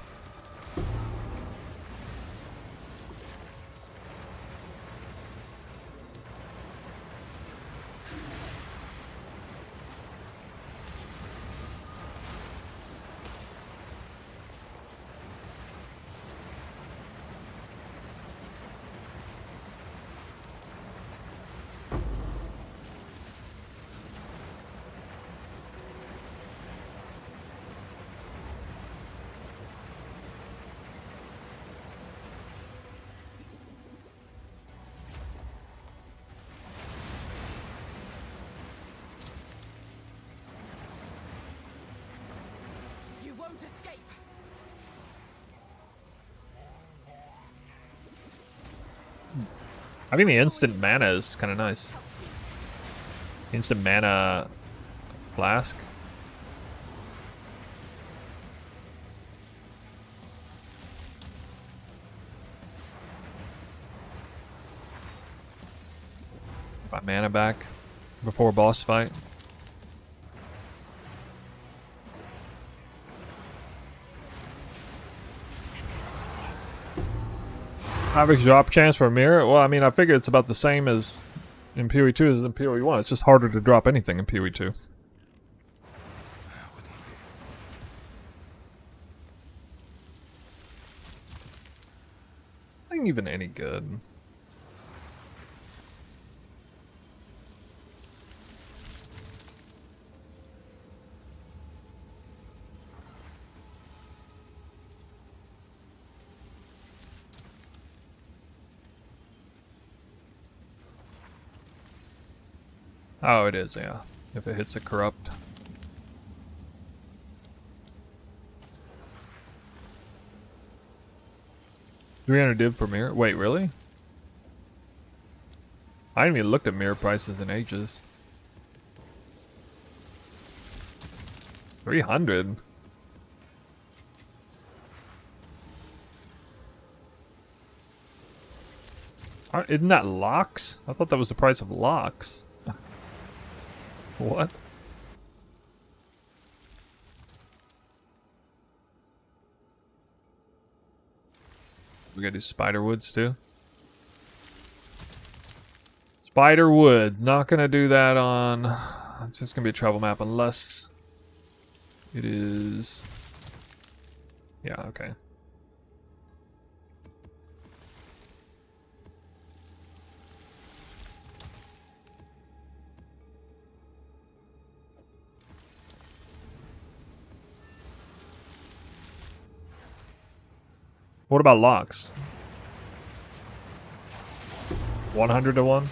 You won't escape.
I think the instant mana is kind of nice. Instant mana flask. My mana back before boss fight. Average drop chance for a mirror? Well, I mean, I figure it's about the same as in PoE 2 as in PoE 1. It's just harder to drop anything in PoE 2. nothing even any good. Oh, it is, yeah. If it hits a corrupt. $300 div per mirror? Wait, really? I haven't even looked at mirror prices in ages. 300? Isn't that locks? I thought that was the price of locks. What? We gotta do Spiderwoods too? Spiderwood. Not gonna do that on... It's just gonna be a travel map unless... It is... Yeah, okay. What about locks? 100 to 1?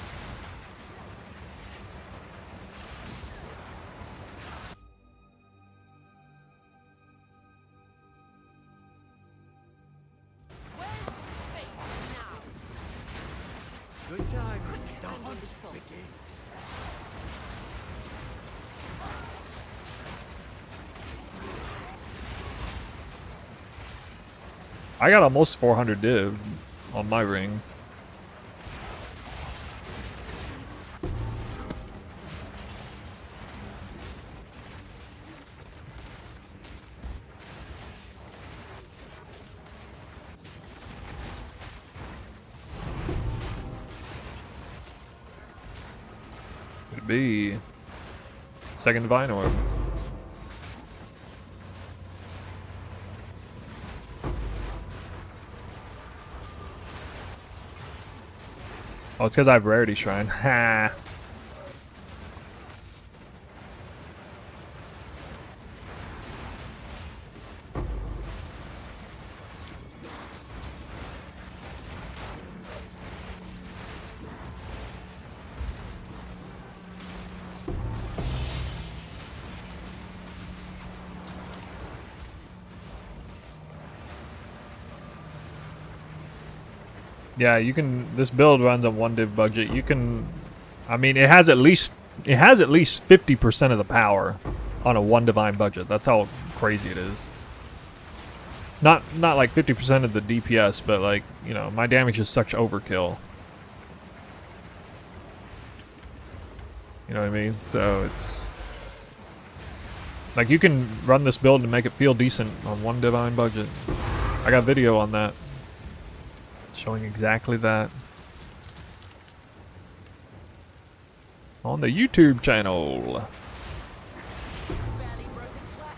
Good time. The hunt begins.
I got almost 400 div on my ring. Could be second divine orb. Oh, it's because I have Rarity Shrine. Ha! Yeah, you can. This build runs on 1 div budget. You can. I mean, it has at least 50% of the power on a 1 divine budget. That's how crazy it is. Not like 50% of the DPS, but like, you know, my damage is such overkill. You know what I mean? So it's like you can run this build and make it feel decent on 1 divine budget. I got video on that. Showing exactly that on the YouTube channel.
Barely broke a sweat.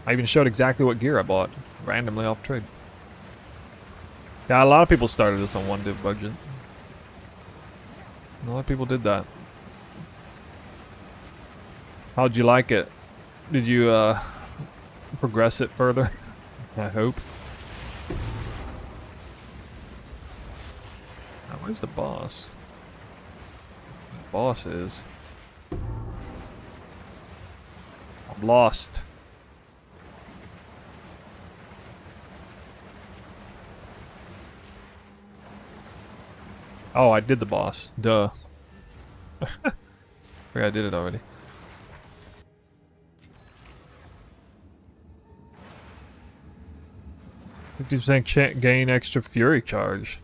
I even showed exactly what gear I bought randomly off trade. Yeah, a lot of people started this on 1 div budget. A lot of people did that. How'd you like it? Did you progress it further? I hope. Now, where's the boss? The boss is. I'm lost. Oh, I did the boss. Duh. Forgot I did it already. 50% gain extra fury charge.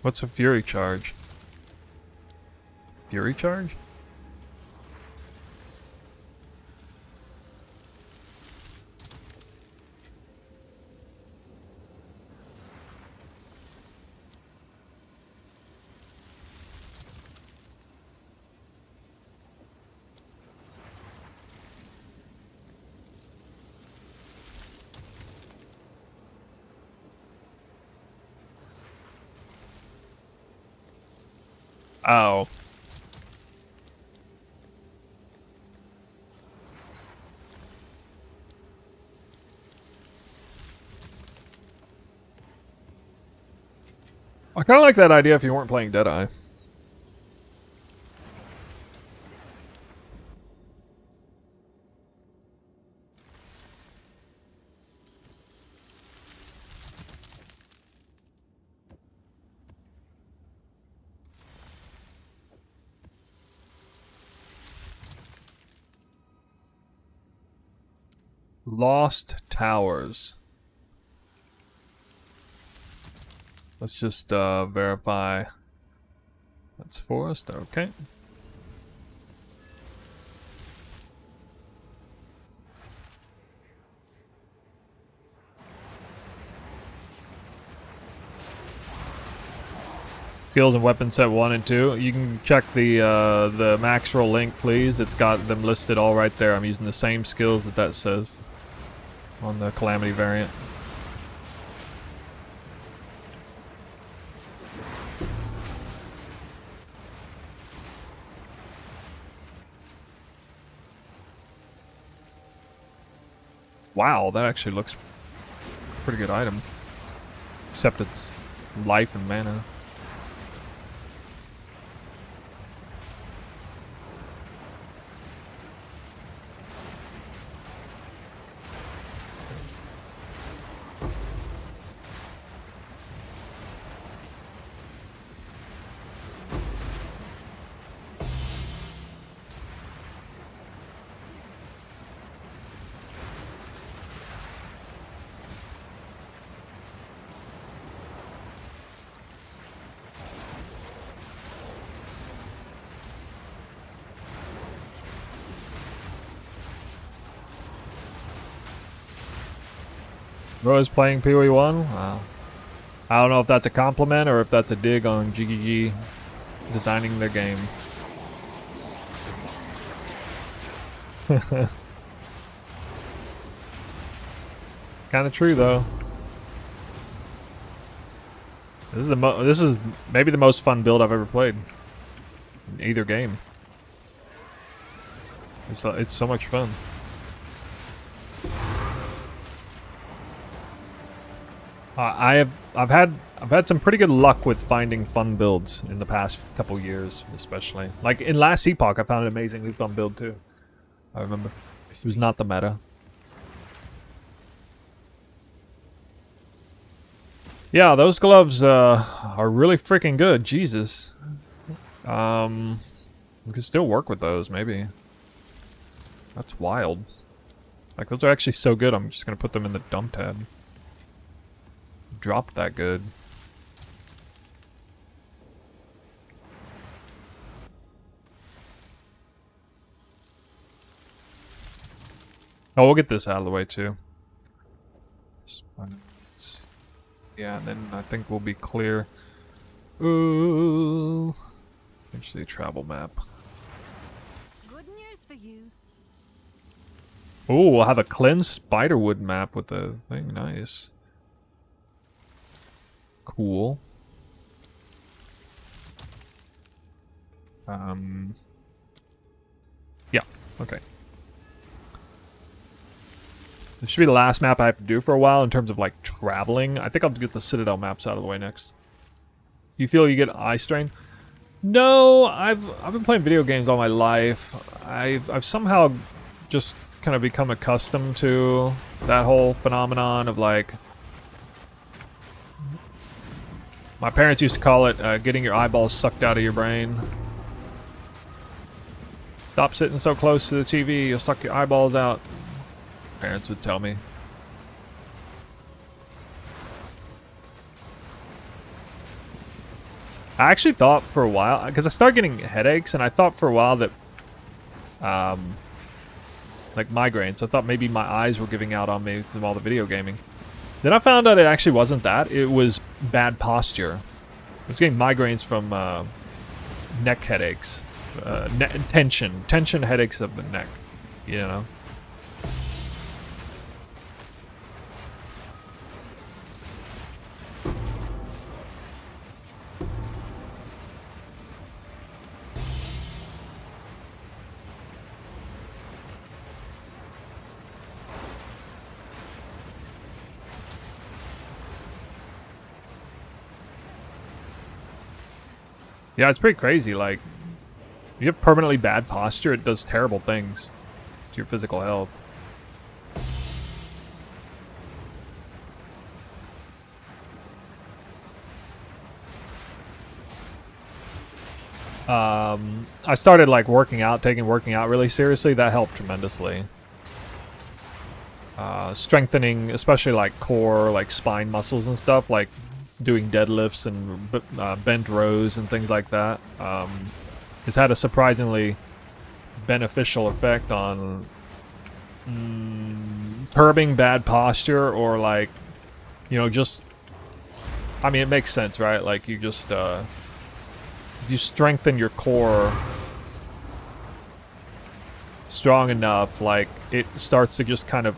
What's a fury charge? Fury charge? Oh. I kind of like that idea if you weren't playing Deadeye. Lost Towers. Let's just verify. That's forest, okay. Skills and weapon set 1 and 2. You can check the max roll link, please. It's got them listed all right there. I'm using the same skills that says on the Calamity variant. Wow, that actually looks pretty good item. Except it's life and mana. Rose playing PoE1? Wow. I don't know if that's a compliment or if that's a dig on GGG designing their game. Kind of true though. This is maybe the most fun build I've ever played in either game. It's so much fun. I've had some pretty good luck with finding fun builds in the past couple years, especially. Like in last Epoch, I found an amazingly fun build too. I remember it was not the meta. Yeah, those gloves are really freaking good. Jesus, we can still work with those maybe. That's wild. Like those are actually so good. I'm just gonna put them in the dump tab. Dropped that good. Oh, we'll get this out of the way too. Yeah, and then I think we'll be clear. Ooh, eventually travel map.
Good news for you.
Ooh, we'll have a cleansed spiderwood map with a thing. Nice. Cool. Yeah, okay. This should be the last map I have to do for a while in terms of like traveling. I think I'll get the Citadel maps out of the way next. You feel you get eye strain? No, I've been playing video games all my life. I've somehow just kind of become accustomed to that whole phenomenon of like, my parents used to call it getting your eyeballs sucked out of your brain. Stop sitting so close to the TV, you'll suck your eyeballs out. Parents would tell me. I actually thought for a while, because I started getting headaches, and I thought for a while that, like migraines, I thought maybe my eyes were giving out on me from all the video gaming. Then I found out it actually wasn't that. It was bad posture. I was getting migraines from neck headaches. Tension headaches of the neck, you know? Yeah, it's pretty crazy. Like, if you have permanently bad posture, it does terrible things to your physical health. I started like taking working out really seriously. That helped tremendously. Strengthening, especially like core, like spine muscles and stuff, like doing deadlifts and bent rows and things like that, has had a surprisingly beneficial effect on curbing bad posture, or like, you know, just, I mean, it makes sense, right? Like you just, if you strengthen your core strong enough, like it starts to just kind of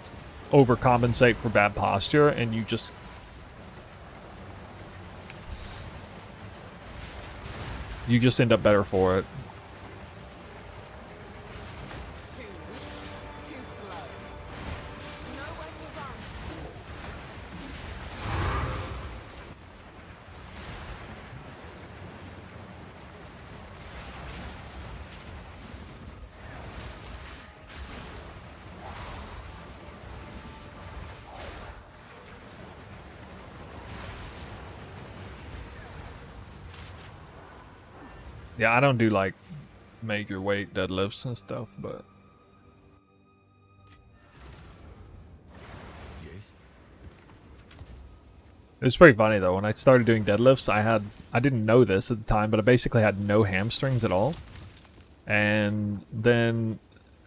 overcompensate for bad posture, and you just end up better for it.
Too weak, too slow. Nowhere to run.
Yeah, I don't do like major weight deadlifts and stuff, but
Yes.
it's pretty funny though. When I started doing deadlifts, I didn't know this at the time, but I basically had no hamstrings at all. And then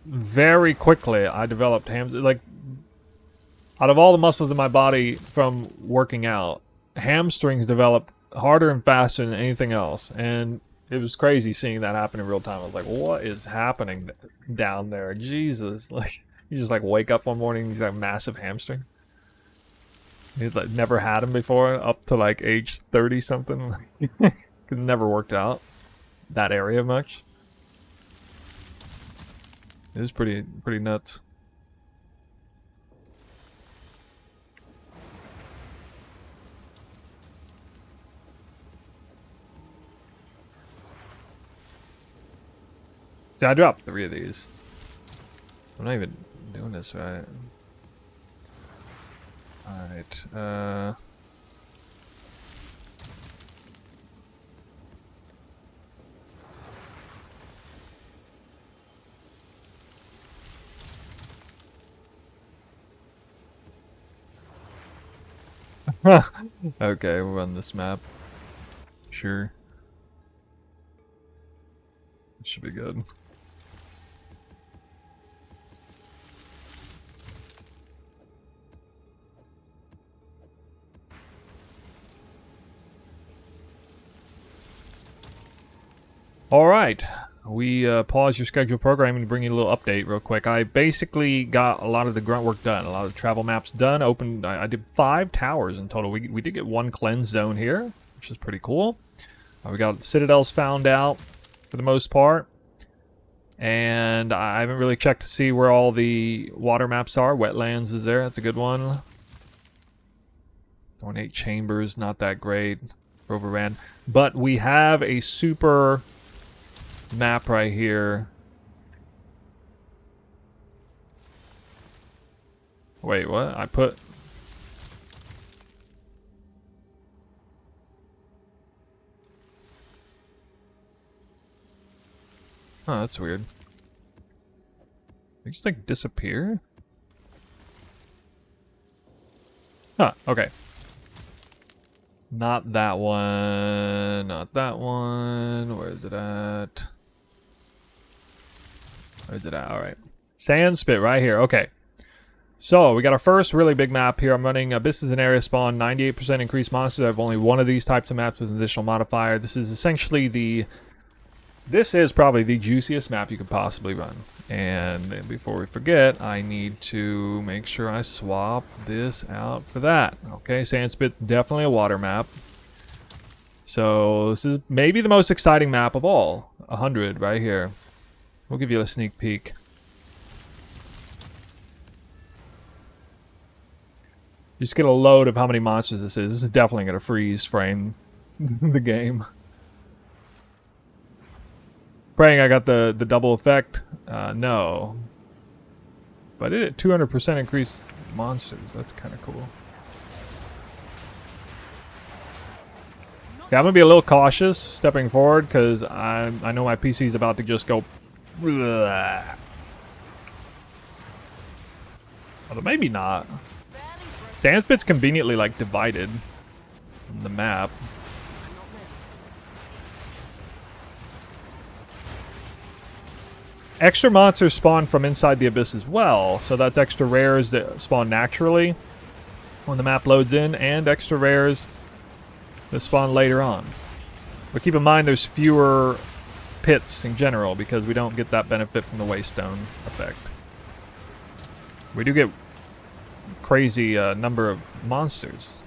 very quickly I developed like, out of all the muscles in my body from working out, hamstrings developed harder and faster than anything else. And it was crazy seeing that happen in real time. I was like, what is happening down there? Jesus. Like, you just like wake up one morning and he's got massive hamstrings. He'd like never had them before, up to like age 30 something. It never worked out that area much. It was pretty nuts. See, I dropped 3 of these. I'm not even doing this right. Alright, okay, we'll run this map. Sure. It should be good. Alright, we paused your scheduled programming to bring you a little update real quick. I basically got a lot of the grunt work done, a lot of the travel maps done. I did 5 towers in total. We did get 1 cleanse zone here, which is pretty cool. We got citadels found out for the most part. And I haven't really checked to see where all the water maps are. Wetlands is there, that's a good one. Ornate Chambers, not that great. Overran. But we have a super map right here. Wait, what? I put... Oh, that's weird. They just like disappear? Huh, okay. Not that one. Not that one. Where is it at? Where's it at? Alright. Sandspit right here. Okay. So, we got our first really big map here. I'm running Abyss is an area spawn, 98% increased monsters. I have only one of these types of maps with an additional modifier. This is essentially the... This is probably the juiciest map you could possibly run. And before we forget, I need to make sure I swap this out for that. Okay, Sandspit, definitely a water map. So this is maybe the most exciting map of all. 100 right here. We'll give you a sneak peek. Just get a load of how many monsters this is. This is definitely going to freeze frame the game. Praying I got the double effect. No. But I did it 200% increase monsters. That's kind of cool. Yeah, I'm gonna be a little cautious stepping forward because I know my PC is about to just go. Bleh. Although maybe not. Sandspit's conveniently like divided from the map. Extra monsters spawn from inside the abyss as well, so that's extra rares that spawn naturally when the map loads in, and extra rares that spawn later on. But keep in mind there's fewer pits in general because we don't get that benefit from the Waystone effect. We do get crazy number of monsters.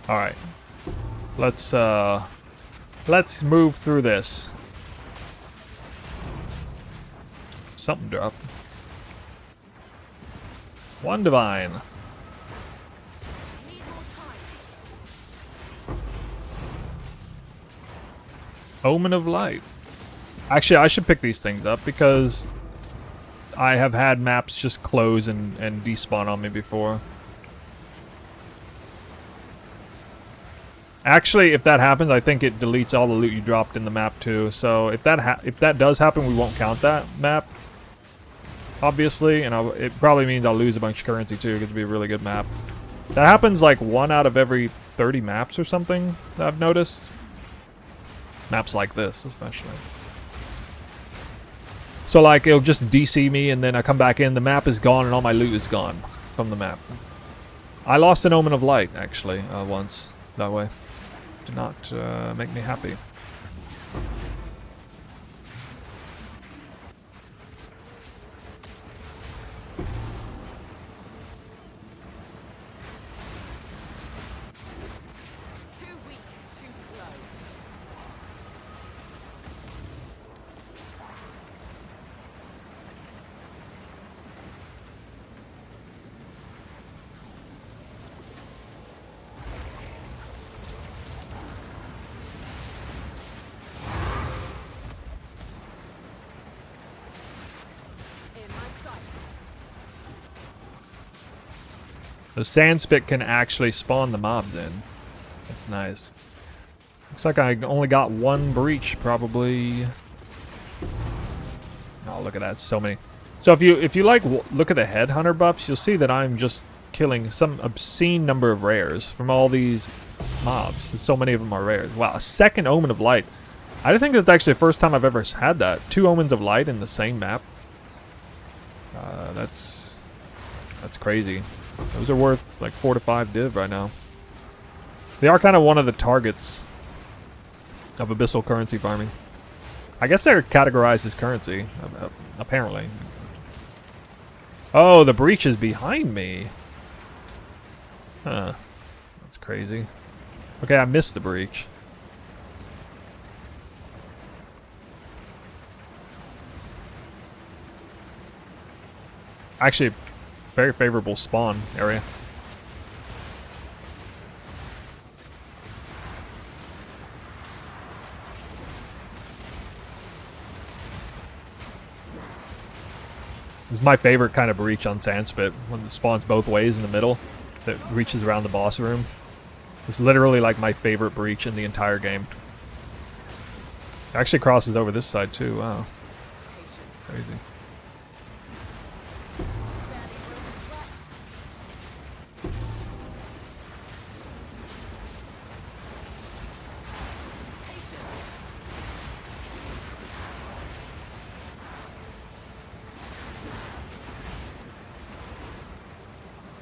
All right, let's move through this. Something dropped. One divine. Omen of Light. Actually, I should pick these things up because I have had maps just close and despawn on me before. Actually, if that happens, I think it deletes all the loot you dropped in the map too. So if that does happen, we won't count that map, obviously, and it probably means I'll lose a bunch of currency too because it'd be a really good map. That happens like 1 out of every 30 maps or something that I've noticed. Maps like this, especially. So like it'll just DC me, and then I come back in, the map is gone, and all my loot is gone from the map. I lost an Omen of Light actually once that way. Did not make me happy.
Too weak, too slow. In my sights.
The Sandspit can actually spawn the mobs in. That's nice. Looks like I only got 1 breach, probably. Oh, look at that, so many. So if you like look at the headhunter buffs, you'll see that I'm just killing some obscene number of rares from all these mobs. So many of them are rares. Wow, a second Omen of Light. I think that's actually the first time I've ever had that. 2 Omens of Light in the same map. That's crazy. Those are worth like 4 to 5 div right now. They are kind of one of the targets of abyssal currency farming. I guess they're categorized as currency, apparently. Oh, the breach is behind me. Huh. That's crazy. Okay, I missed the breach. Actually, very favorable spawn area. This is my favorite kind of breach on Sandspit, when it spawns both ways in the middle, that reaches around the boss room. It's literally like my favorite breach in the entire game. It actually crosses over this side too, wow. Crazy.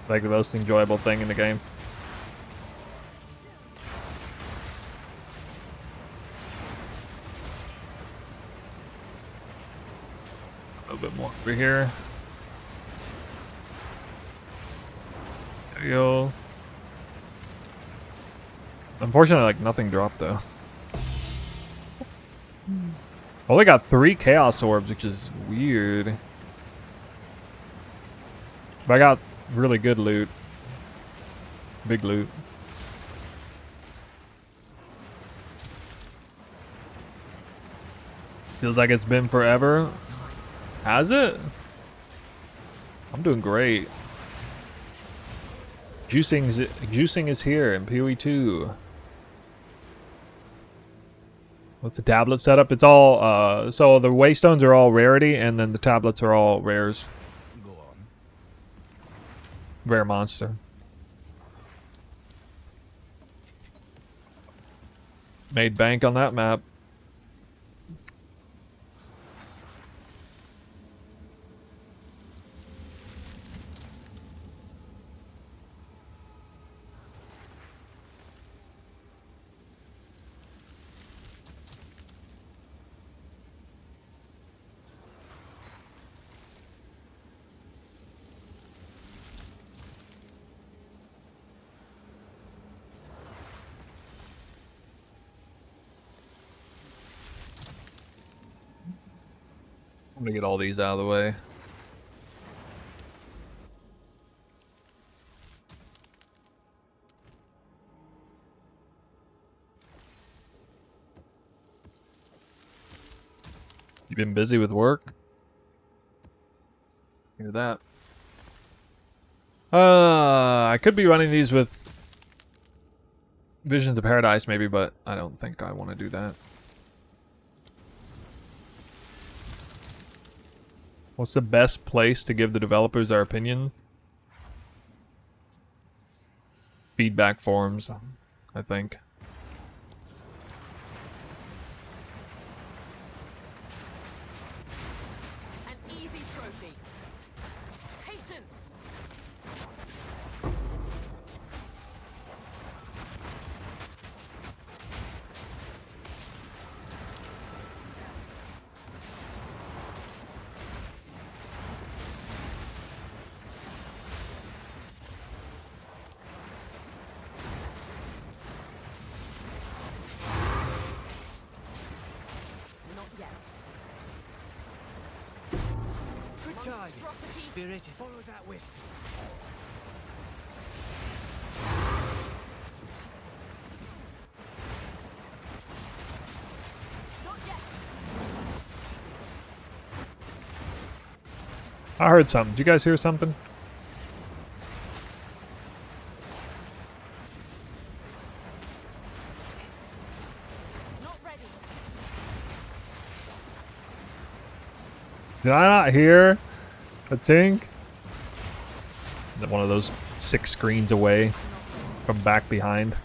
Like the most enjoyable thing in the game. A little bit more over here. There you go. Unfortunately, like nothing dropped though. Only got 3 Chaos Orbs, which is weird. But I got really good loot. Big loot. Feels like it's been forever. Has it? I'm doing great. Juicing is here in PoE 2. What's the tablet setup? It's all so the waystones are all rarity, and then the tablets are all rares.
Go on.
Rare monster. Made bank on that map. I'm gonna get all these out of the way. You been busy with work? Hear that? I could be running these with Visions of Paradise maybe, but I don't think I want to do that. What's the best place to give the developers our opinion? Feedback forums, I think.
An easy trophy. Patience. Not yet.
Good target.
Monstrosity.
Spirit, follow that wisp.
Not yet.
I heard something. Did you guys hear something?
Not ready.
Did I not hear a tink? Is it one of those 6 screens away from back behind?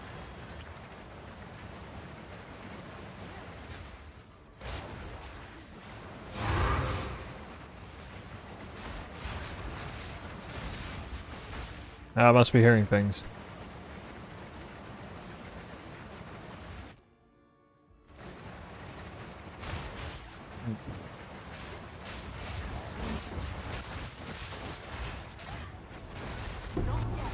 I must be hearing things.
Not yet.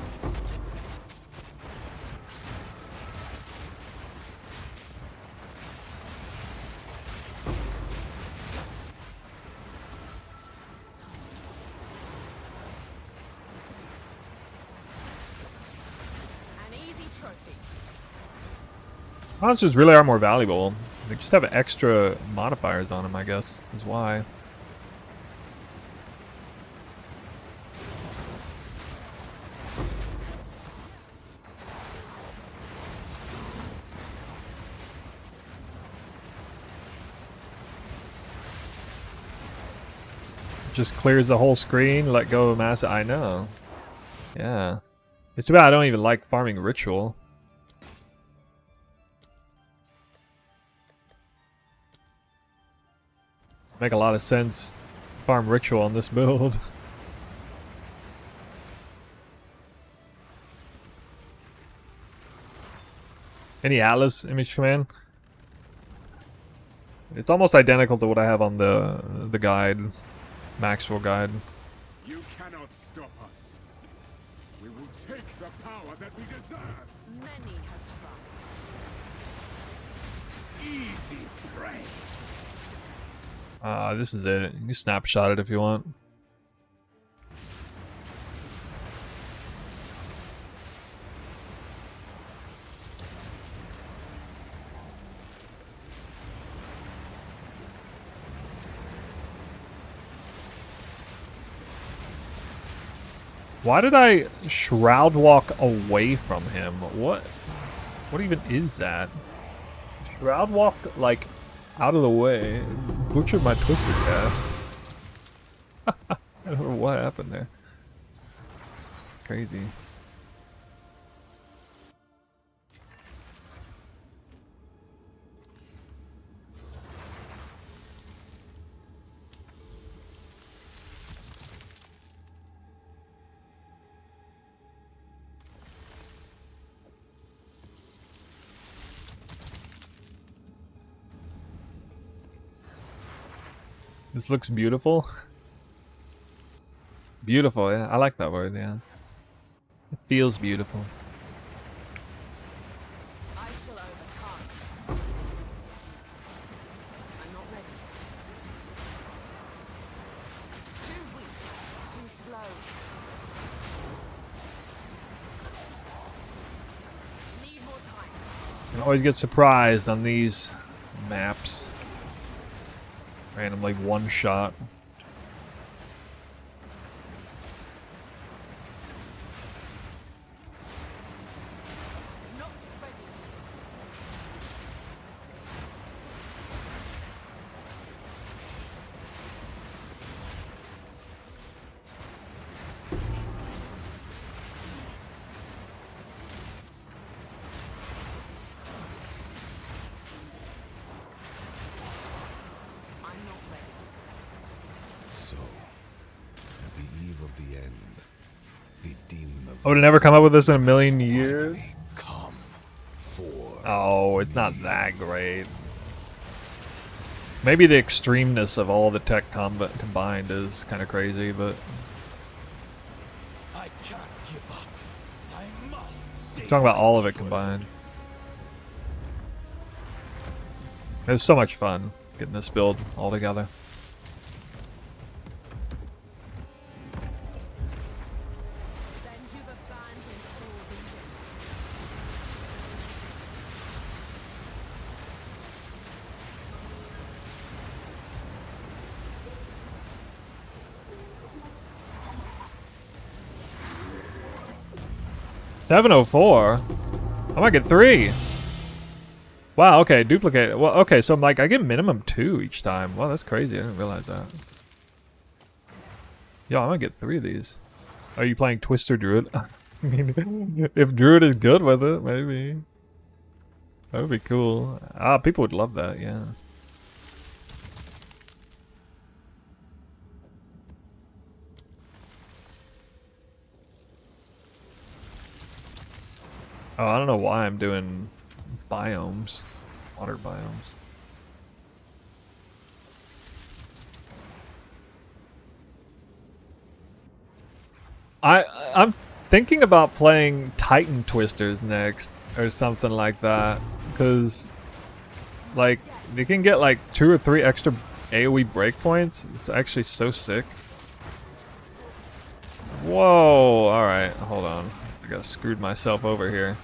An easy trophy.
Monsters really are more valuable. They just have extra modifiers on them, I guess, is why. Just clears the whole screen, let go of mass. I know. Yeah. It's too bad I don't even like farming ritual. Make a lot of sense. Farm ritual on this build. Any Atlas image command? It's almost identical to what I have on the guide, Maxwell guide.
You cannot stop us. We will take the power that we deserve.
Many have tried.
Easy prey.
This is it. You can snapshot it if you want. Why did I shroud walk away from him? What even is that? Shroud walk like out of the way. Butchered my twister cast. I don't know what happened there. Crazy. This looks beautiful. Beautiful, yeah. I like that word, yeah. It feels beautiful.
I shall overcome. I'm not ready. Too weak, too slow. Need more time.
You can always get surprised on these maps. Random, like, one shot.
Not ready. I'm not ready.
So, at the eve of the end, the demon of
I would have never come up with this in a million years.
finally come for
Oh, it's not that great. Maybe the extremeness of all the tech combat combined is kind of crazy, but
I can't give up. I must save
I'm talking about
my
all of it
people.
combined. It was so much fun getting this build all together.
Then you've abandoned all reason.
704? I might get 3. Wow, okay, duplicate. Well, okay, so I'm like, I get minimum 2 each time. Wow, that's crazy. I didn't realize that. Yo, I might get 3 of these. Are you playing Twister Druid? I mean, if Druid is good with it, maybe. That would be cool. Ah, people would love that, yeah. Oh, I don't know why I'm doing biomes. Water biomes. I'm thinking about playing Titan Twisters next or something like that, because like you can get like 2 or 3 extra AoE breakpoints. It's actually so sick. Whoa! All right, hold on. I got screwed myself over here.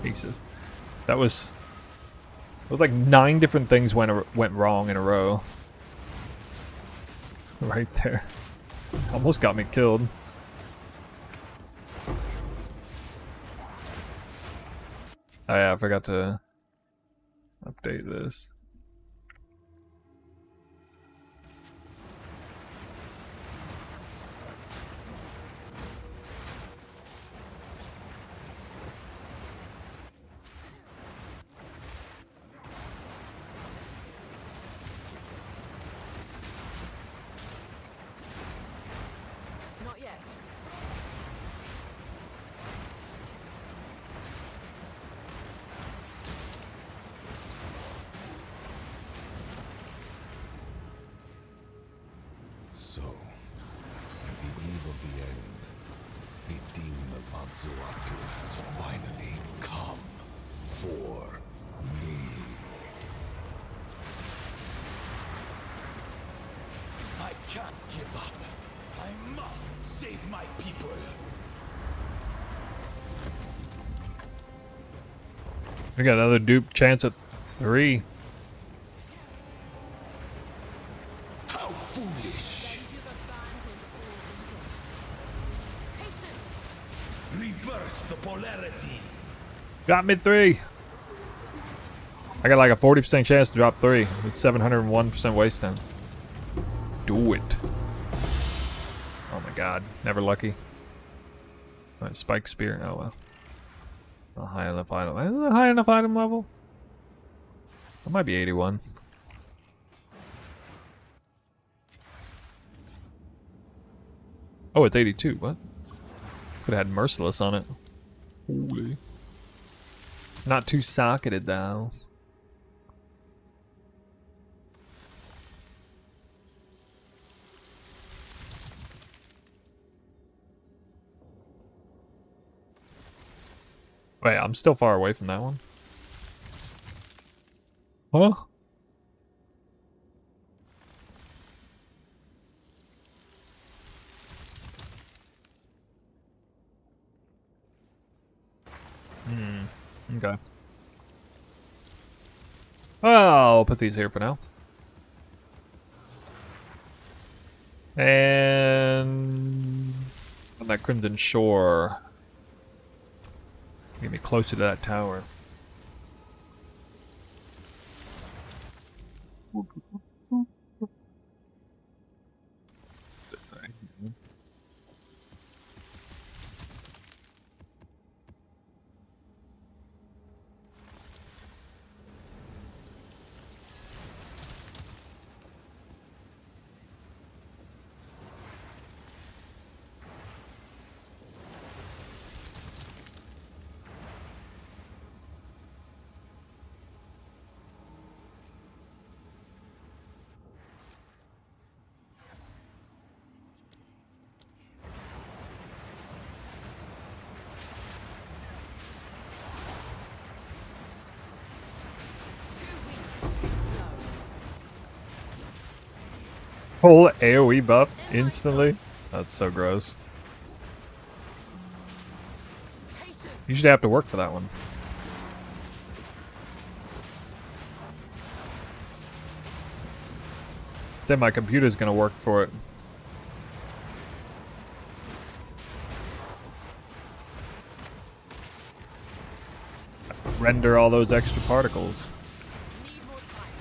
Pieces. That was. It was like 9 different things went wrong in a row. Right there. Almost got me killed. Oh yeah, I forgot to update this.
Not yet.
So, at the eve of the end, the demon of Anzuatu has finally come for me. I can't give up. I must save my people.
We got another dupe chance at 3. Got me 3. I got like a 40% chance to drop 3 with 701% waste times. Do it. Oh my god. Never lucky. Alright, spike spear. Oh well. Not high enough item. Is it a high enough item level? That might be 81. Oh, it's 82. What? Could have had Merciless on it. Holy. Not too socketed though. Wait, I'm still far away from that one. Huh? Okay. Well, I'll put these here for now. And on that Crimson Shore. Get me closer to that tower. Whole AoE buff instantly? That's so gross. You should have to work for that one. Then my computer's gonna work for it. Render all those extra particles.
Need more time.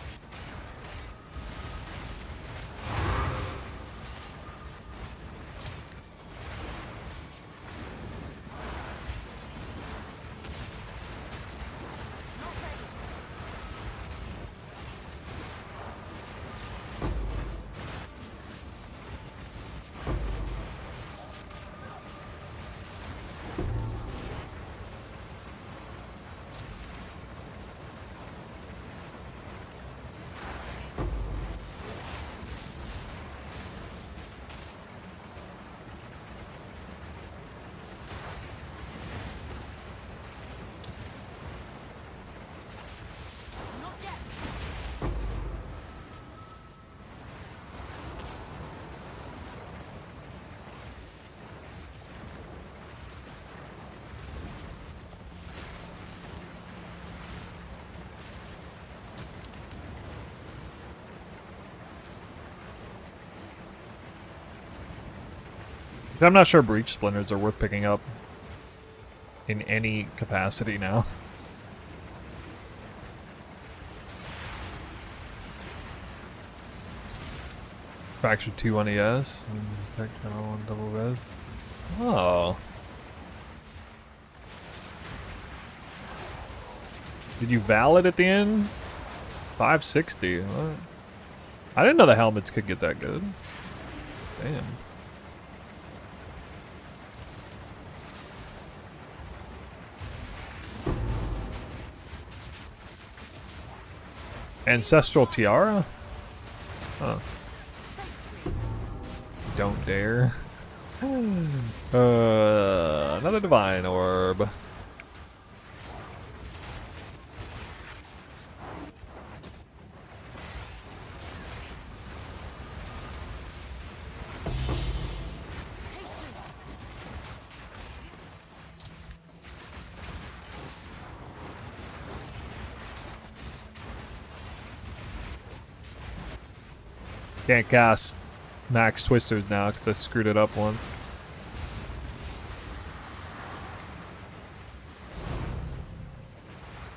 Not ready. Not yet.
I'm not sure breach splinters are worth picking up in any capacity now. Fracture 2 on ES. Fracture on double res. Oh. Did you valid at the end? 560. What? I didn't know the helmets could get that good. Damn. Ancestral Tiara? Huh. Don't dare. Another Divine Orb. Can't cast Max Twisters now because I screwed it up once.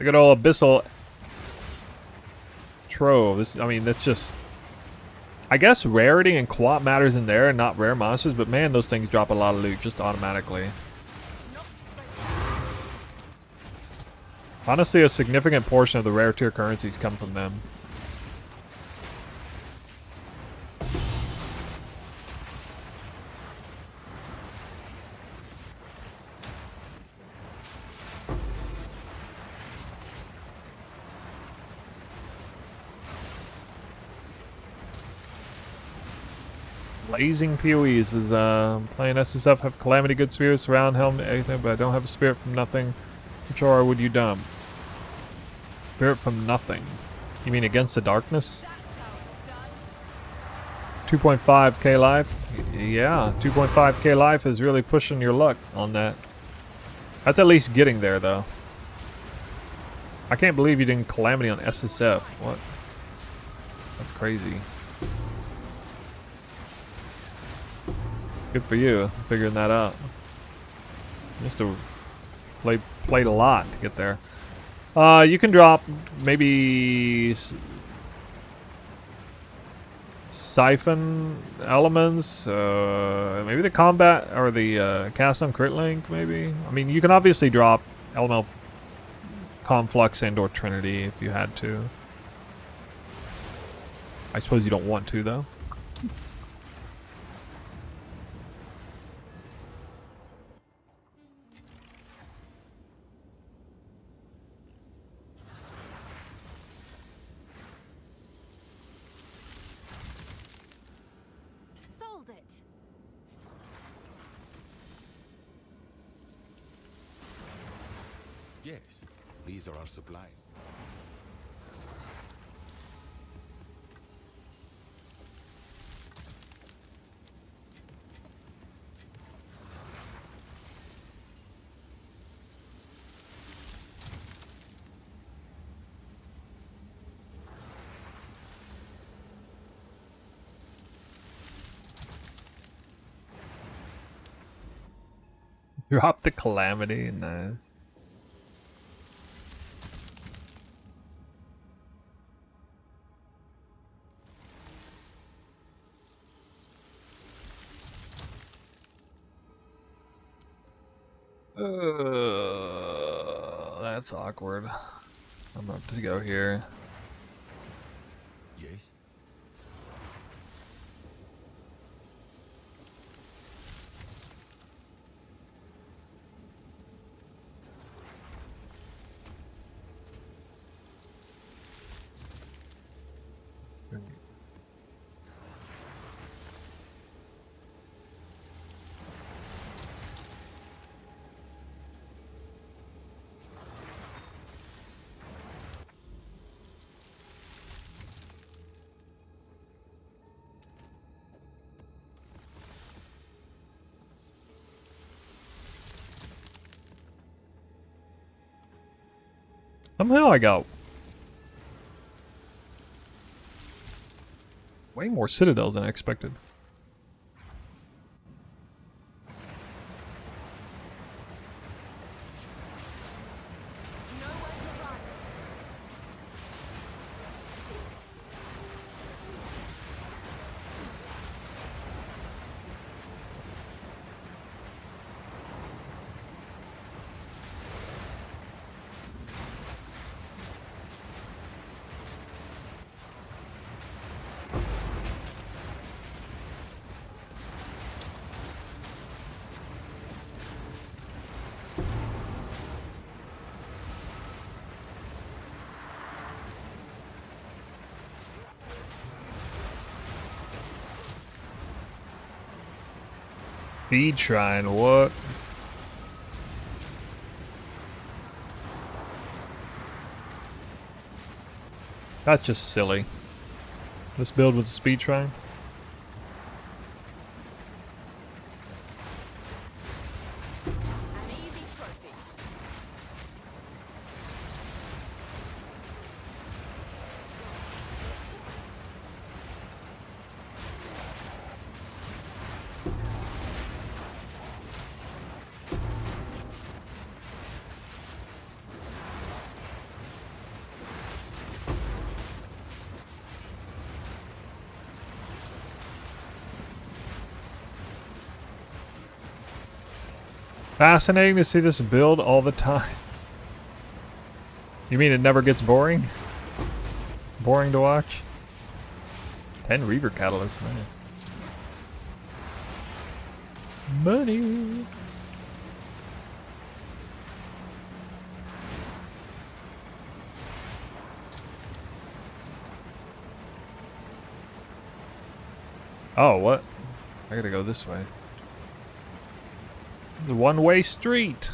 Look at all Abyssal Trove. This, I mean, that's just... I guess rarity and quant matters in there and not rare monsters, but man, those things drop a lot of loot just automatically.
Not ready.
Honestly, a significant portion of the rare tier currencies come from them. Blazing PoEs is playing SSF, have Calamity, good spirits, surround, helmet, anything, but I don't have a spirit from nothing. Which aura would you dump? Spirit from nothing. You mean against the darkness?
That's how it's done.
2.5k life? Yeah, 2.5k life is really pushing your luck on that. That's at least getting there though. I can't believe you didn't Calamity on SSF. What? That's crazy. Good for you, figuring that out. Just to played a lot to get there. You can drop maybe siphon elements, maybe the combat or the cast on crit link. Maybe. I mean, you can obviously drop elemental Conflux and/or Trinity if you had to. I suppose you don't want to though.
Sold it.
Yes, these are our supplies.
Drop the Calamity, nice. That's awkward. I'm about to go here.
Yes.
Somehow I got way more citadels than I expected.
Nowhere to run.
Speed Shrine, what? That's just silly. This build with the Speed Shrine?
An easy trophy.
Fascinating to see this build all the time. You mean it never gets boring? Boring to watch? 10 Reaver Catalysts, nice. Money! Oh, what? I gotta go this way. The one-way street!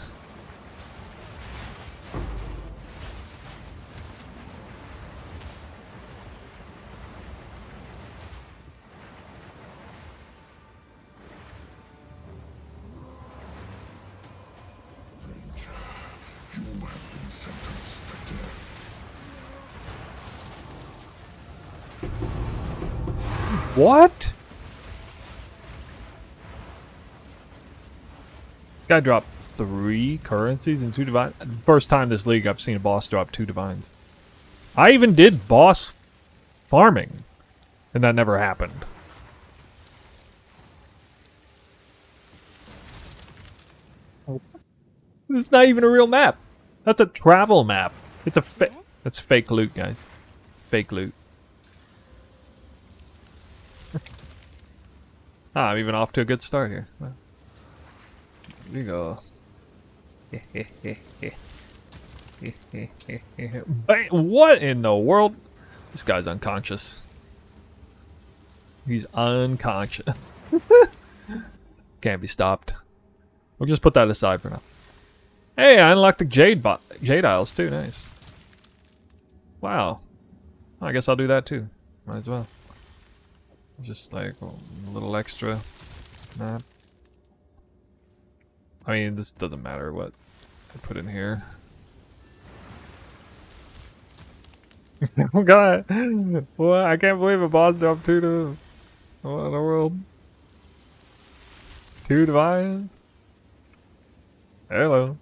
You have been sentenced to death.
What? This guy dropped 3 currencies and 2 divines. First time this league I've seen a boss drop 2 divines. I even did boss farming, and that never happened. It's not even a real map. That's a travel map. It's a that's fake loot, guys. Fake loot. I'm even off to a good start here. Well, here we go. Bang! What in the world? This guy's unconscious. He's unconscious. Can't be stopped. We'll just put that aside for now. Hey, I unlocked the Jade Isles too. Nice. Wow. I guess I'll do that too. Might as well. Just like a little extra map. I mean, this doesn't matter what I put in here. Oh god. What? I can't believe a boss dropped 2 to... What in the world? 2 divines? Hello.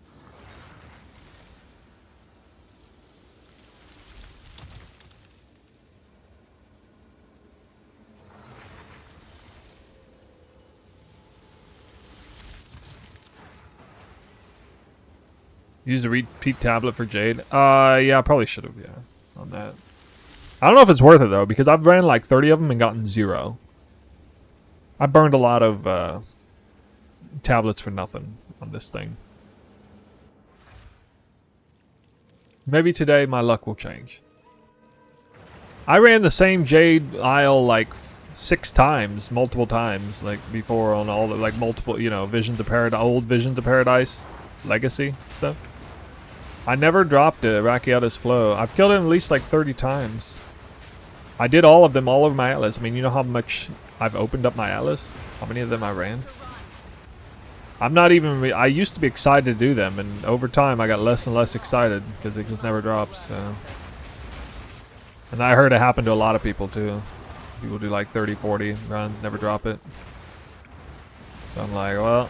Use the repeat tablet for Jade. Yeah, I probably should have, yeah, on that. I don't know if it's worth it, though, because I've ran like 30 of them and gotten 0. I burned a lot of tablets for nothing on this thing. Maybe today my luck will change. I ran the same Jade Isle like 6 times, multiple times, like before on all the, like multiple, you know, Visions of Paradise, old Visions of Paradise Legacy stuff. I never dropped a Rakiata's Flow. I've killed him at least like 30 times. I did all of them all over my Atlas. I mean, you know how much I've opened up my Atlas? How many of them I ran? I'm not even... I used to be excited to do them, and over time I got less and less excited because it just never drops. So. And I heard it happen to a lot of people too. People do like 30, 40 runs, never drop it. So I'm like, well...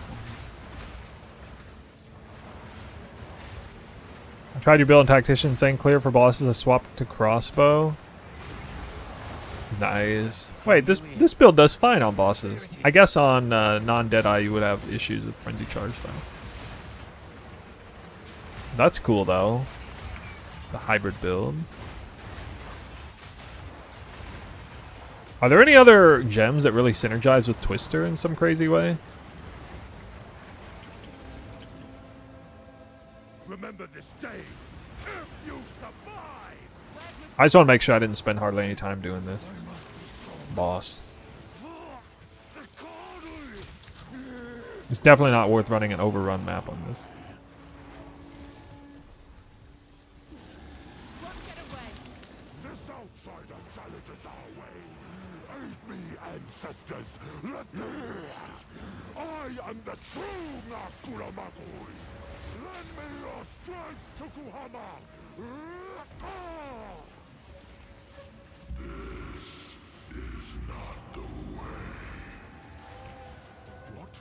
I tried your build on Tactician, saying clear for bosses. I swapped to crossbow. Nice. Wait, this build does fine on bosses. I guess on non-Deadeye you would have issues with Frenzy Charge though. That's cool though. The hybrid build. Are there any other gems that really synergize with Twister in some crazy way?
Remember this day, if you survive.
I just want to make sure I didn't spend hardly any time doing this. Boss. It's definitely not worth running an overrun map on this.
This outsider challenges our way. Aid me, ancestors. Let me. I am the true Nakuramakui. Lend me your strength, Tokuhama. This is not the way. What?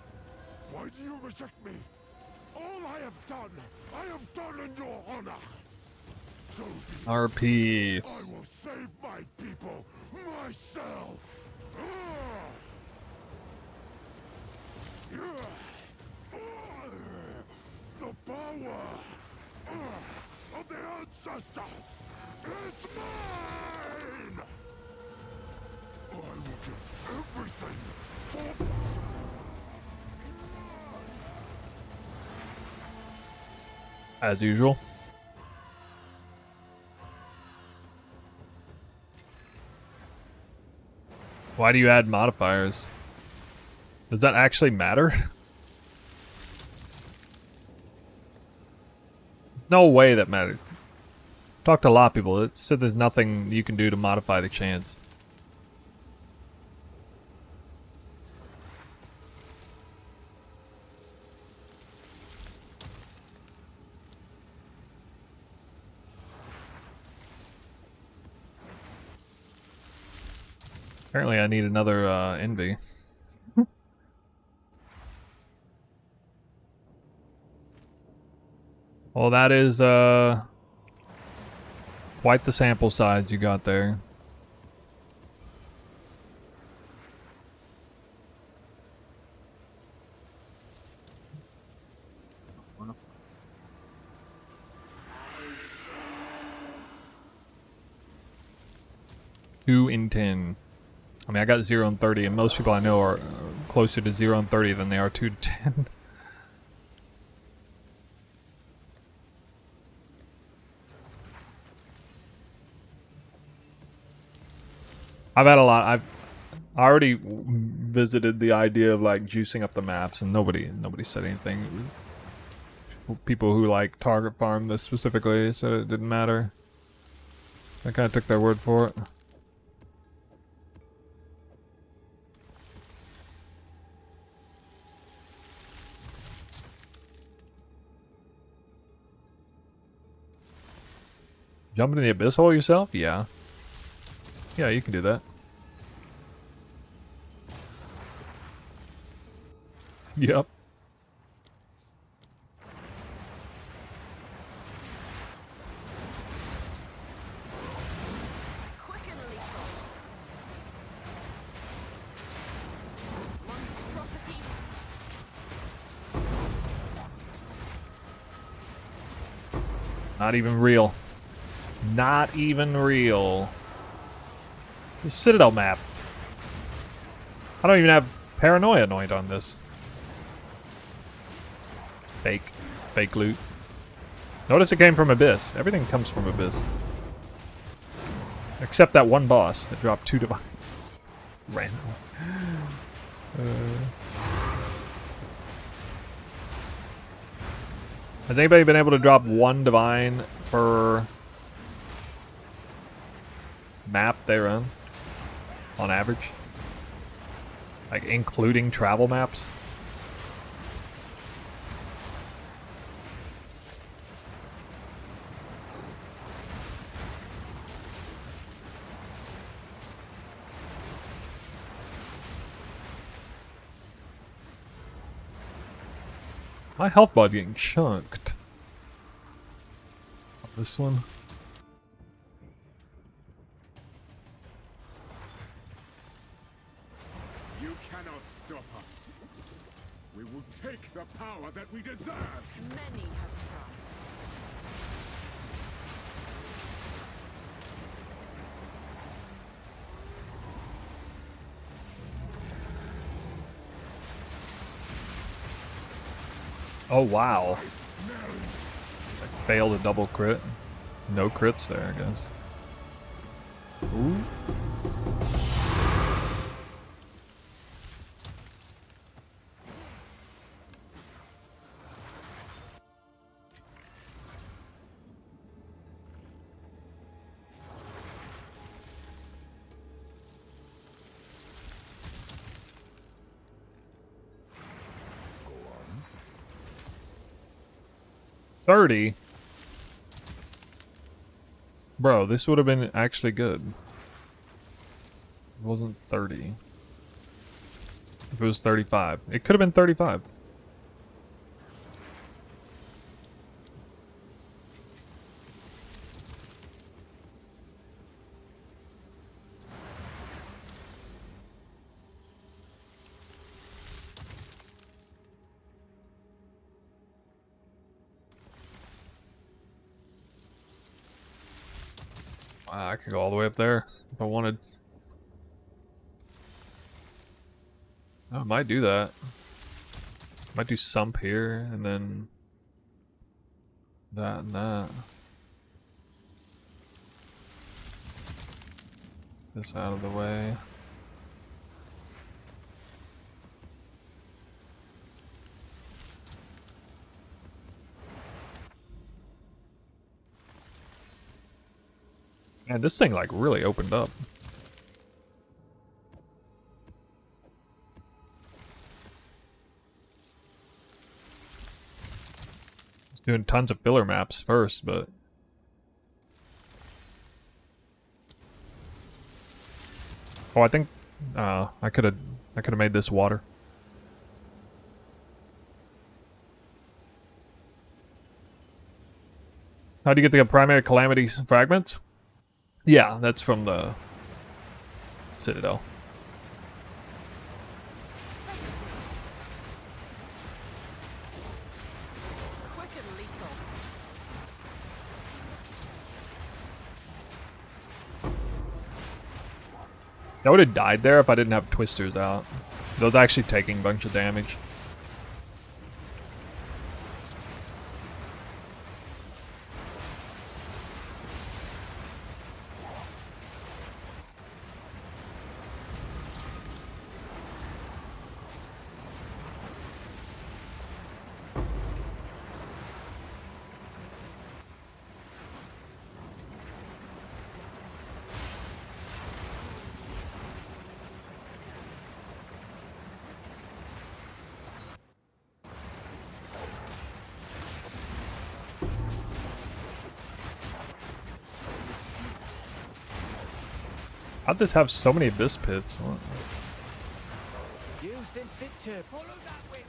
Why do you reject me? All I have done in your honor. So
RP.
I will save my people myself. Justice is mine! I will give everything for...
As usual. Why do you add modifiers? Does that actually matter? No way that matters. Talked to a lot of people. It said there's nothing you can do to modify the chance. Apparently I need another envy. Well, that is quite the sample size you got there. Two in 10. I mean, I got 0 and 30, and most people I know are closer to 0 and 30 than they are 2 to 10. I've had a lot. I already visited the idea of like juicing up the maps, and nobody said anything. It was people who like target farm this specifically said it didn't matter. I kind of took their word for it. Jump into the abyss hole yourself? Yeah. Yeah, you can do that. Yep.
Quick and lethal. Monstrosity.
Not even real. Not even real. The Citadel map. I don't even have Paranoia anoint on this. Fake. Fake loot. Notice it came from Abyss. Everything comes from Abyss. Except that one boss that dropped 2 divines. Random. Has anybody been able to drop 1 divine per map they run? On average? Like, including travel maps? My health bar's getting chunked. This one.
You cannot stop us. We will take the power that we deserve.
Many have tried.
Oh wow. Failed a double crit. No crits there, I guess. Ooh. $30? Bro, this would have been actually good. It wasn't 30. If it was 35. It could have been 35. I could go all the way up there if I wanted. I might do that. Might do sump here and then that and that. This out of the way. Man, this thing like really opened up. Just doing tons of filler maps first, but oh, I think I could have made this water. How do you get the primary calamity fragments? Yeah, that's from the Citadel.
Quick and lethal.
I would have died there if I didn't have twisters out. Those actually taking a bunch of damage. How'd this have so many abyss pits? What?
You sensed it too. Follow that way.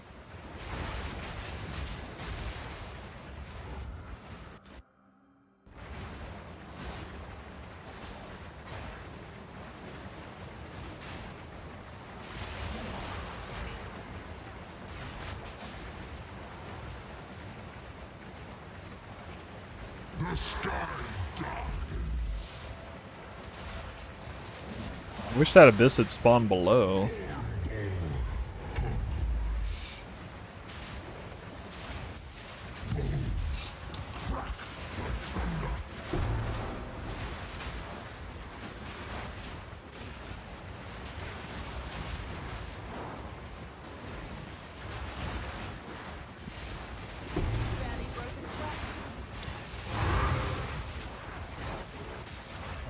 The sky darkens.
I wish that abyss had spawned below.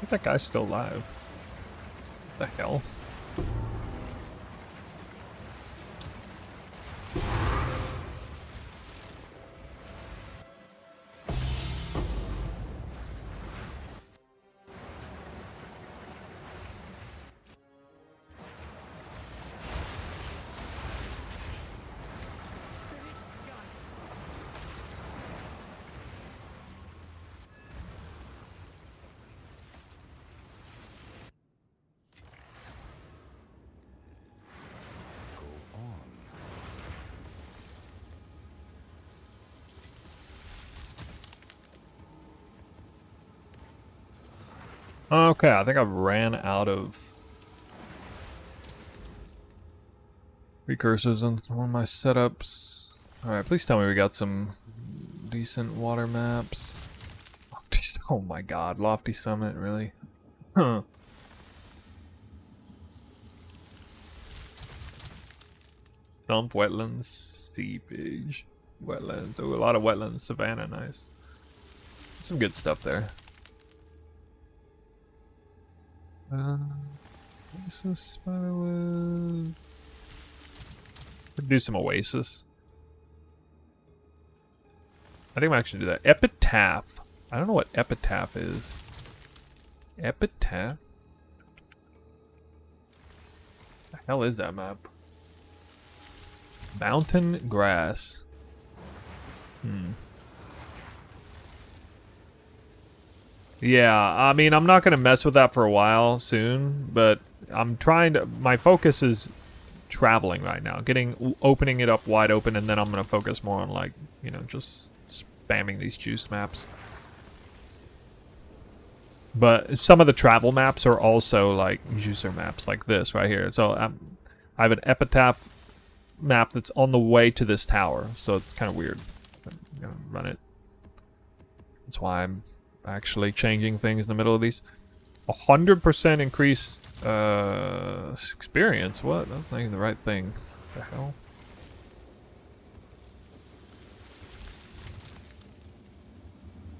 How's that guy still alive? What the hell? Okay, I think I've ran out of precursors on one of my setups. Alright, please tell me we got some decent water maps. Lofty, oh my god, Lofty Summit, really? Huh. Dump wetlands, seepage, wetlands. Oh, a lot of wetlands, savanna, nice. Some good stuff there. Oasis, Spiderweb. Do some Oasis. I think I'm actually do that. Epitaph. I don't know what Epitaph is. Epitaph? What the hell is that map? Mountain grass. Yeah, I mean, I'm not going to mess with that for a while soon, but I'm trying to... My focus is traveling right now. Opening it up wide open, and then I'm going to focus more on, like, you know, just spamming these juice maps. But some of the travel maps are also like user maps like this right here. So I have an epitaph map that's on the way to this tower. So it's kind of weird. I'm gonna run it. That's why I'm actually changing things in the middle of these. 100% increased experience. What? That's not even the right thing. What the hell?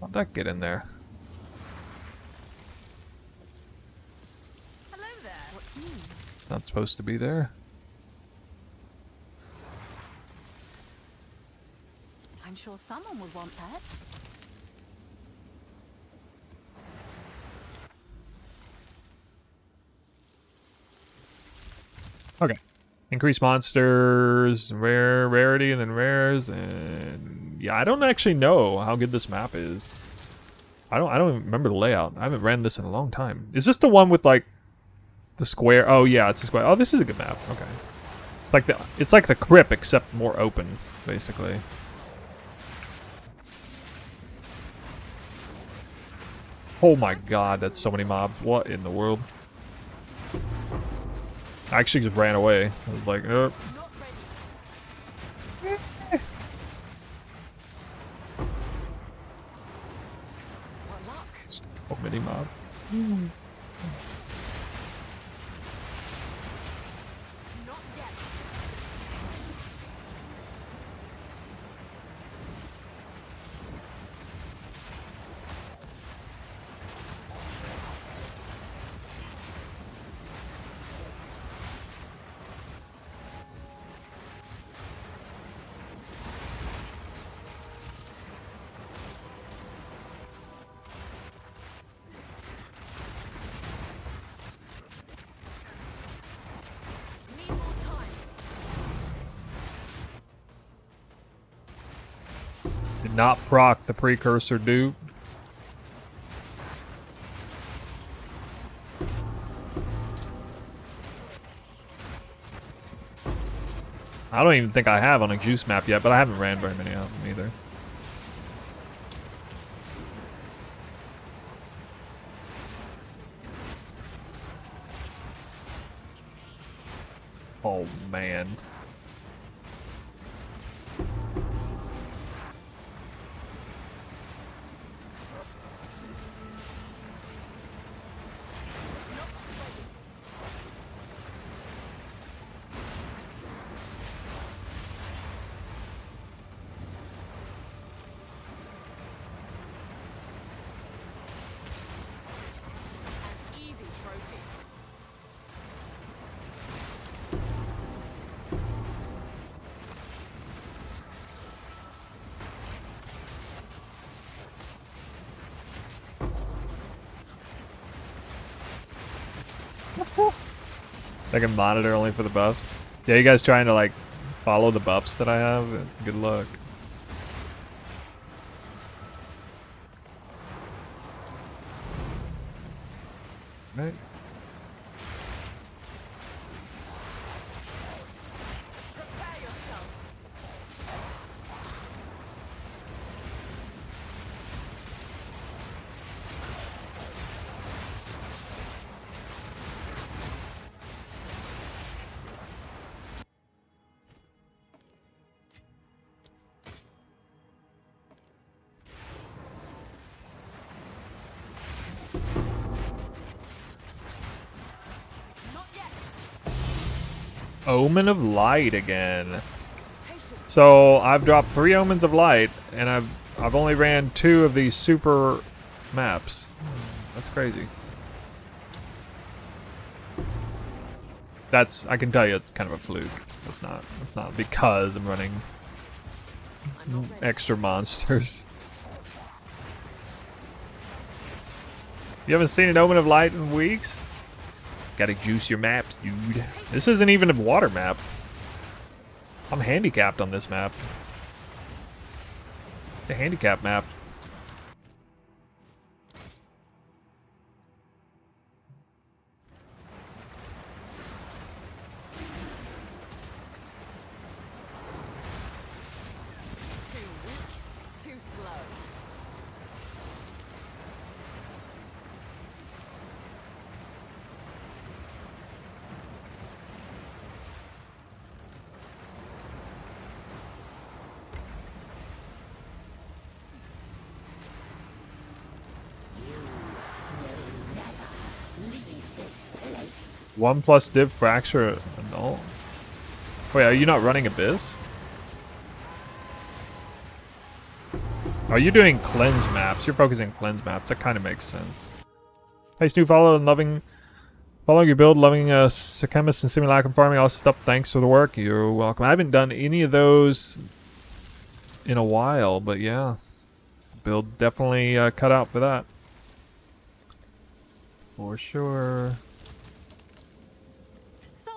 How'd that get in there?
Hello there. What's new?
Not supposed to be there.
I'm sure someone would want that.
Okay. Increase monsters, rarity, and then rares, and yeah, I don't actually know how good this map is. I don't even remember the layout. I haven't ran this in a long time. Is this the one with like the square? Oh yeah, it's a square. Oh, this is a good map. Okay. It's like the Crypt except more open, basically. Oh my god, that's so many mobs. What in the world? I actually just ran away. I was like,
Not ready. What luck?
so many mobs.
Not yet. Need more time.
Did not proc the precursor, dude. I don't even think I have on a juice map yet, but I haven't ran very many of them either. Oh man.
An easy trophy.
I can monitor only for the buffs. Yeah, you guys trying to like follow the buffs that I have? Good luck. Right.
Prepare yourself. Not yet.
Omen of Light again.
Patience.
So I've dropped 3 Omens of Light, and I've only ran 2 of these super maps. That's crazy. I can tell you it's kind of a fluke. It's not because I'm running
I'm not ready.
extra monsters. You haven't seen an Omen of Light in weeks? Gotta juice your maps, dude. This isn't even a water map. I'm handicapped on this map. The handicap map.
Too weak, too slow.
1+ div fracture. No. Wait, are you not running Abyss? Are you doing cleanse maps? You're focusing cleanse maps. That kind of makes sense. Hey, Stu, following your build, loving Sekhemis and Simulacrum farming, all stuff. Thanks for the work. You're welcome. I haven't done any of those in a while, but yeah. Build definitely cut out for that. For sure.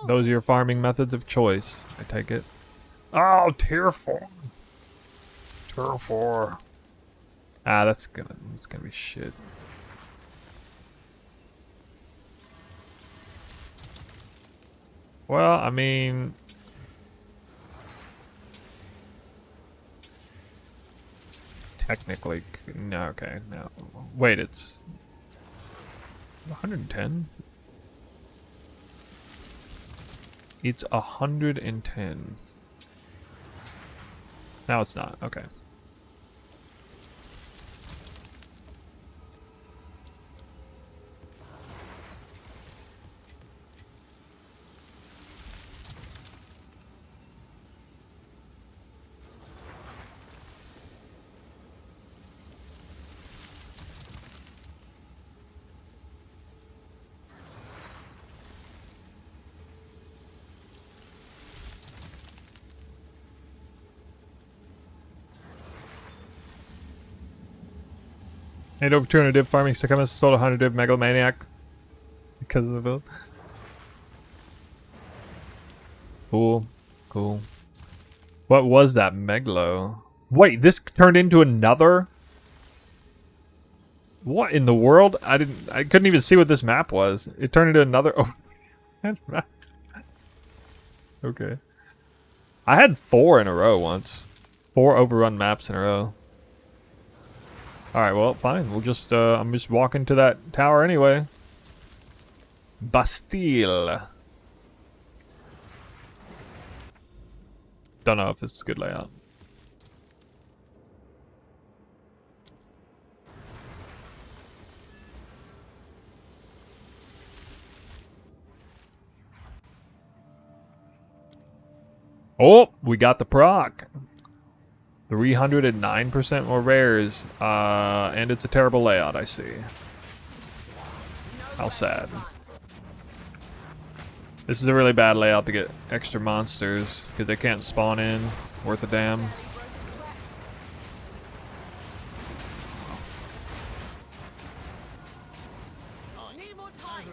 Those are your farming methods of choice, I take it. Oh, tier 4. Tier 4. Ah, that's gonna be shit. Well, I mean, technically, no. Okay, no. Wait, it's 110. It's 110. Now it's not. Okay. Made over 200 div farming Sekhemis, sold 100 div Megalomaniac because of the build. Cool, cool. What was that Megalo? Wait, this turned into another? What in the world? I couldn't even see what this map was. It turned into another. Oh, okay. I had 4 in a row once. 4 overrun maps in a row. Alright, well, fine. We'll just, I'm just walking to that tower anyway. Bastille. Don't know if this is a good layout. Oh, we got the proc. 309% more rares, and it's a terrible layout, I see. How sad. This is a really bad layout to get extra monsters, because they can't spawn in. Worth a damn.
Need more time.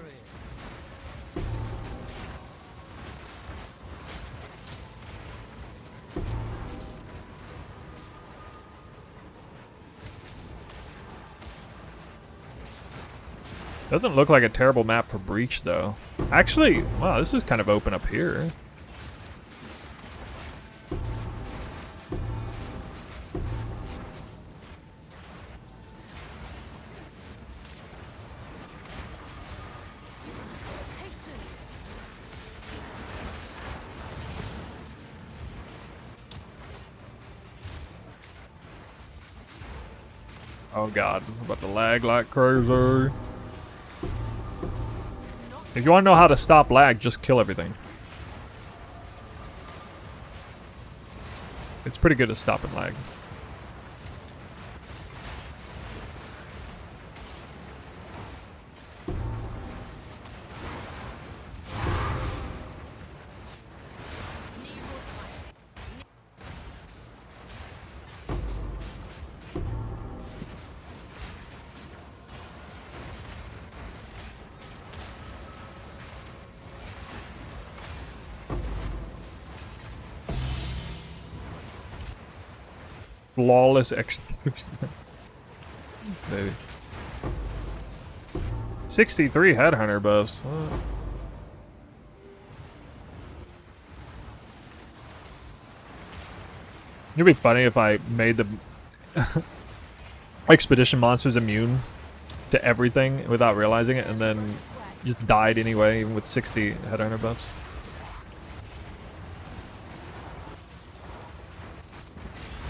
Doesn't look like a terrible map for Breach, though. Actually, wow, this is kind of open up here. Oh god, I'm about to lag like crazy. If you want to know how to stop lag, just kill everything. It's pretty good at stopping lag. Flawless execution. Maybe. 63 headhunter buffs. It'd be funny if I made the expedition monsters immune to everything without realizing it, and then just died anyway, even with 60 headhunter buffs.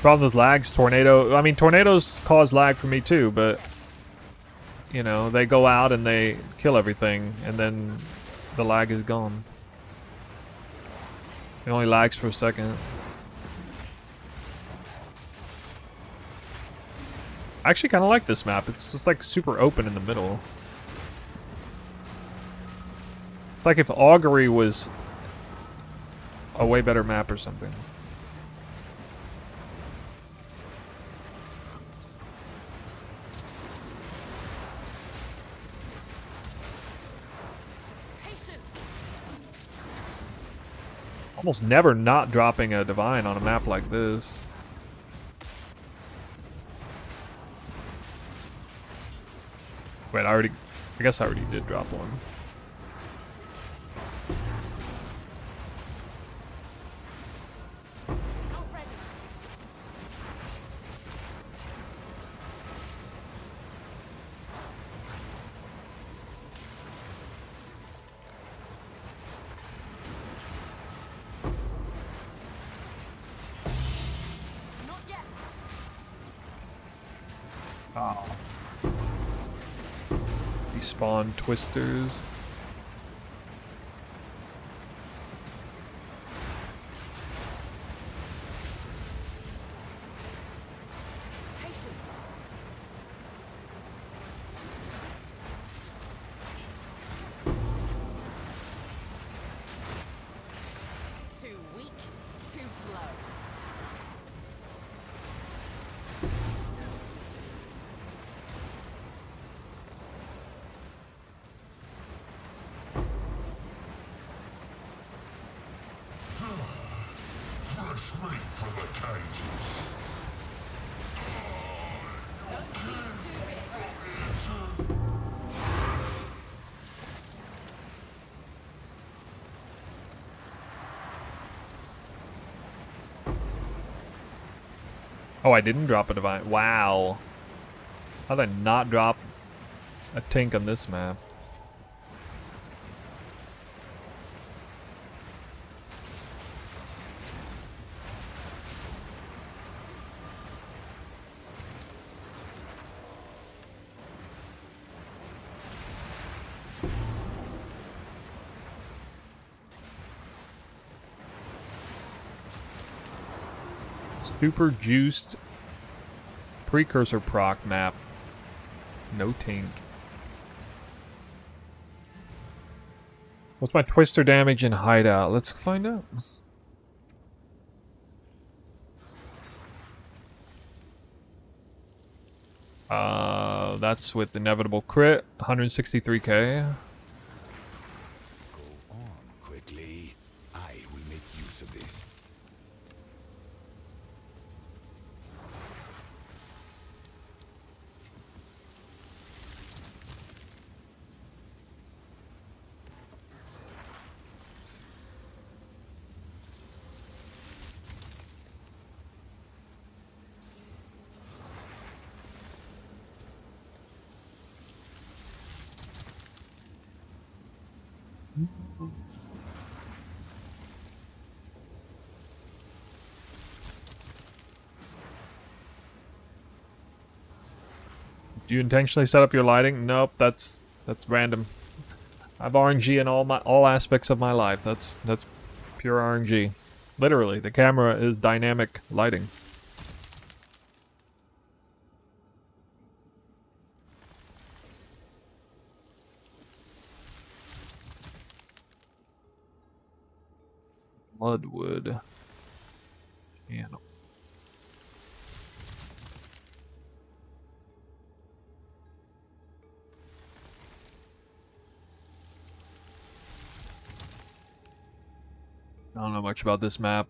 Problem with lags, tornado. I mean, tornadoes cause lag for me too, but you know, they go out and they kill everything, and then the lag is gone. It only lags for a second. I actually kind of like this map. It's just like super open in the middle. It's like if Augury was a way better map or something. Almost never not dropping a divine on a map like this. Wait, I guess I already did drop one. Oh. Despawn twisters.
Too weak, too slow.
Fresh meat for the cages.
Oh, I didn't drop a divine. Wow. How did I not drop a tank on this map? Super juiced precursor proc map. No tank. What's my twister damage in hideout? Let's find out. That's with inevitable crit, 163k.
Go on quickly. I will make use of this.
Do you intentionally set up your lighting? Nope, that's random. I've RNG in all aspects of my life. That's pure RNG. Literally, the camera is dynamic lighting. Bloodwood. Channel. I don't know much about this map.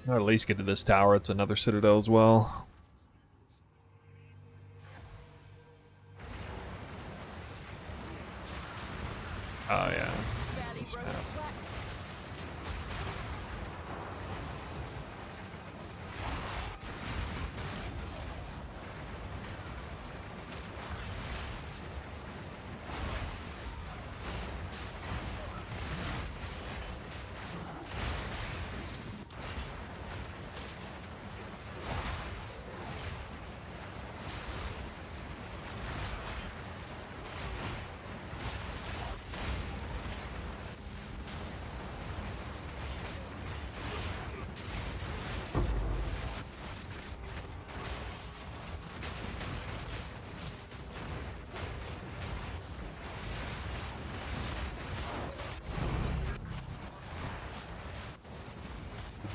I'll at least get to this tower. It's another citadel as well. Oh yeah, this map.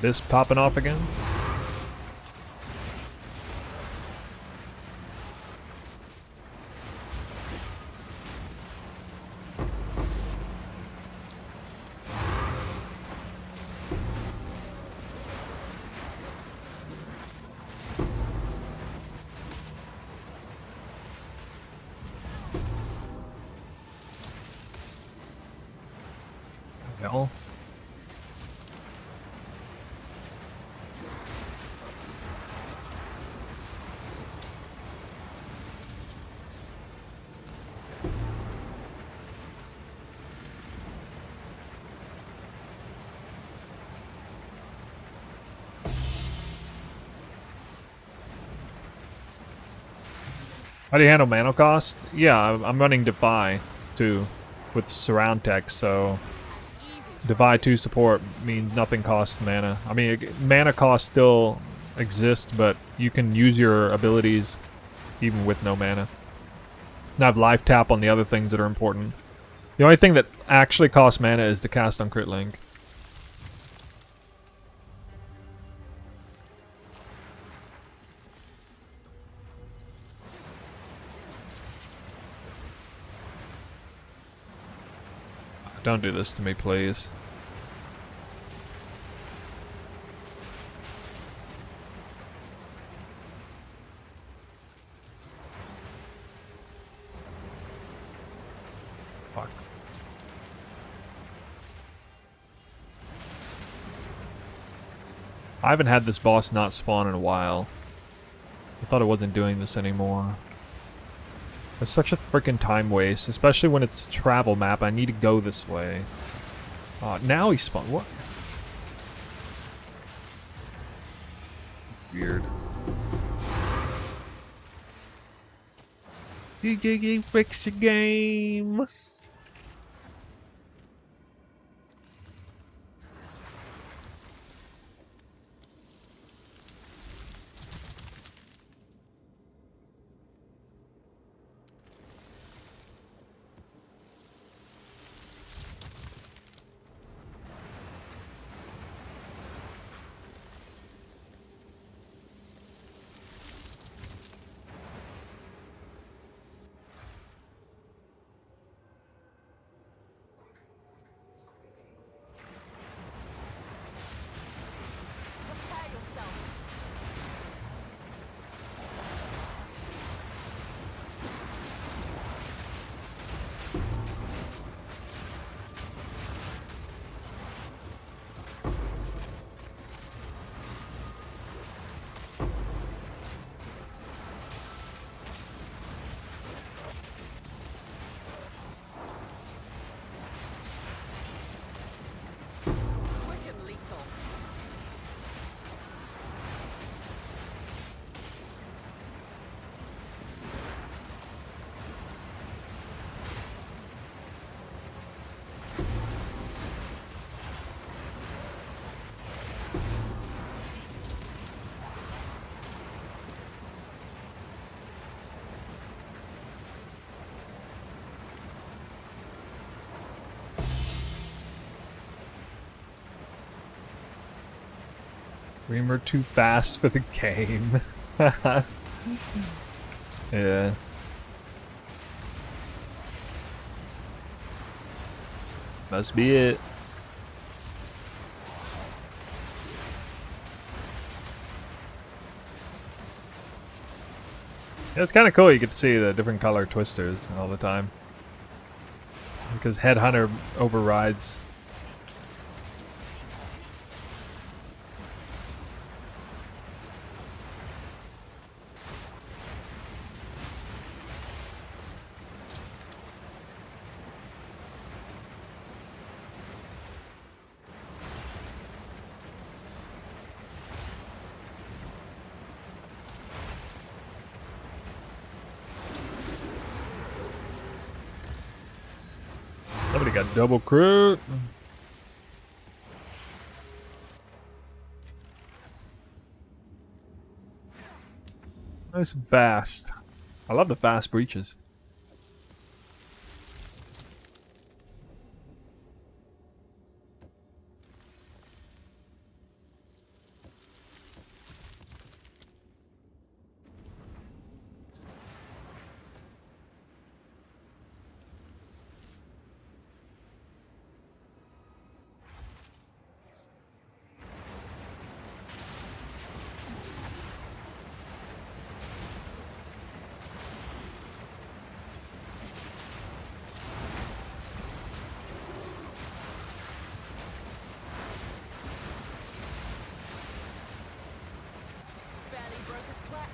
this popping off again. Hell. How do you handle mana cost? Yeah, I'm running Defy too with surround tech, so Defy 2 support means nothing costs mana. I mean, mana cost still exists, but you can use your abilities even with no mana. And I have life tap on the other things that are important. The only thing that actually costs mana is to cast on Crit Link. Don't do this to me, please. Fuck. I haven't had this boss not spawn in a while. I thought it wasn't doing this anymore. It's such a freaking time waste, especially when it's a travel map. I need to go this way. Now he spawned. What? Weird. You fix your game.
Prepare yourself. Quick and lethal.
Reamer too fast for the game. Yeah. Must be it. Yeah, it's kind of cool. You get to see the different color twisters all the time. Because Headhunter overrides. Somebody got double crit. Nice and fast. I love the fast breaches.
broke a sweat.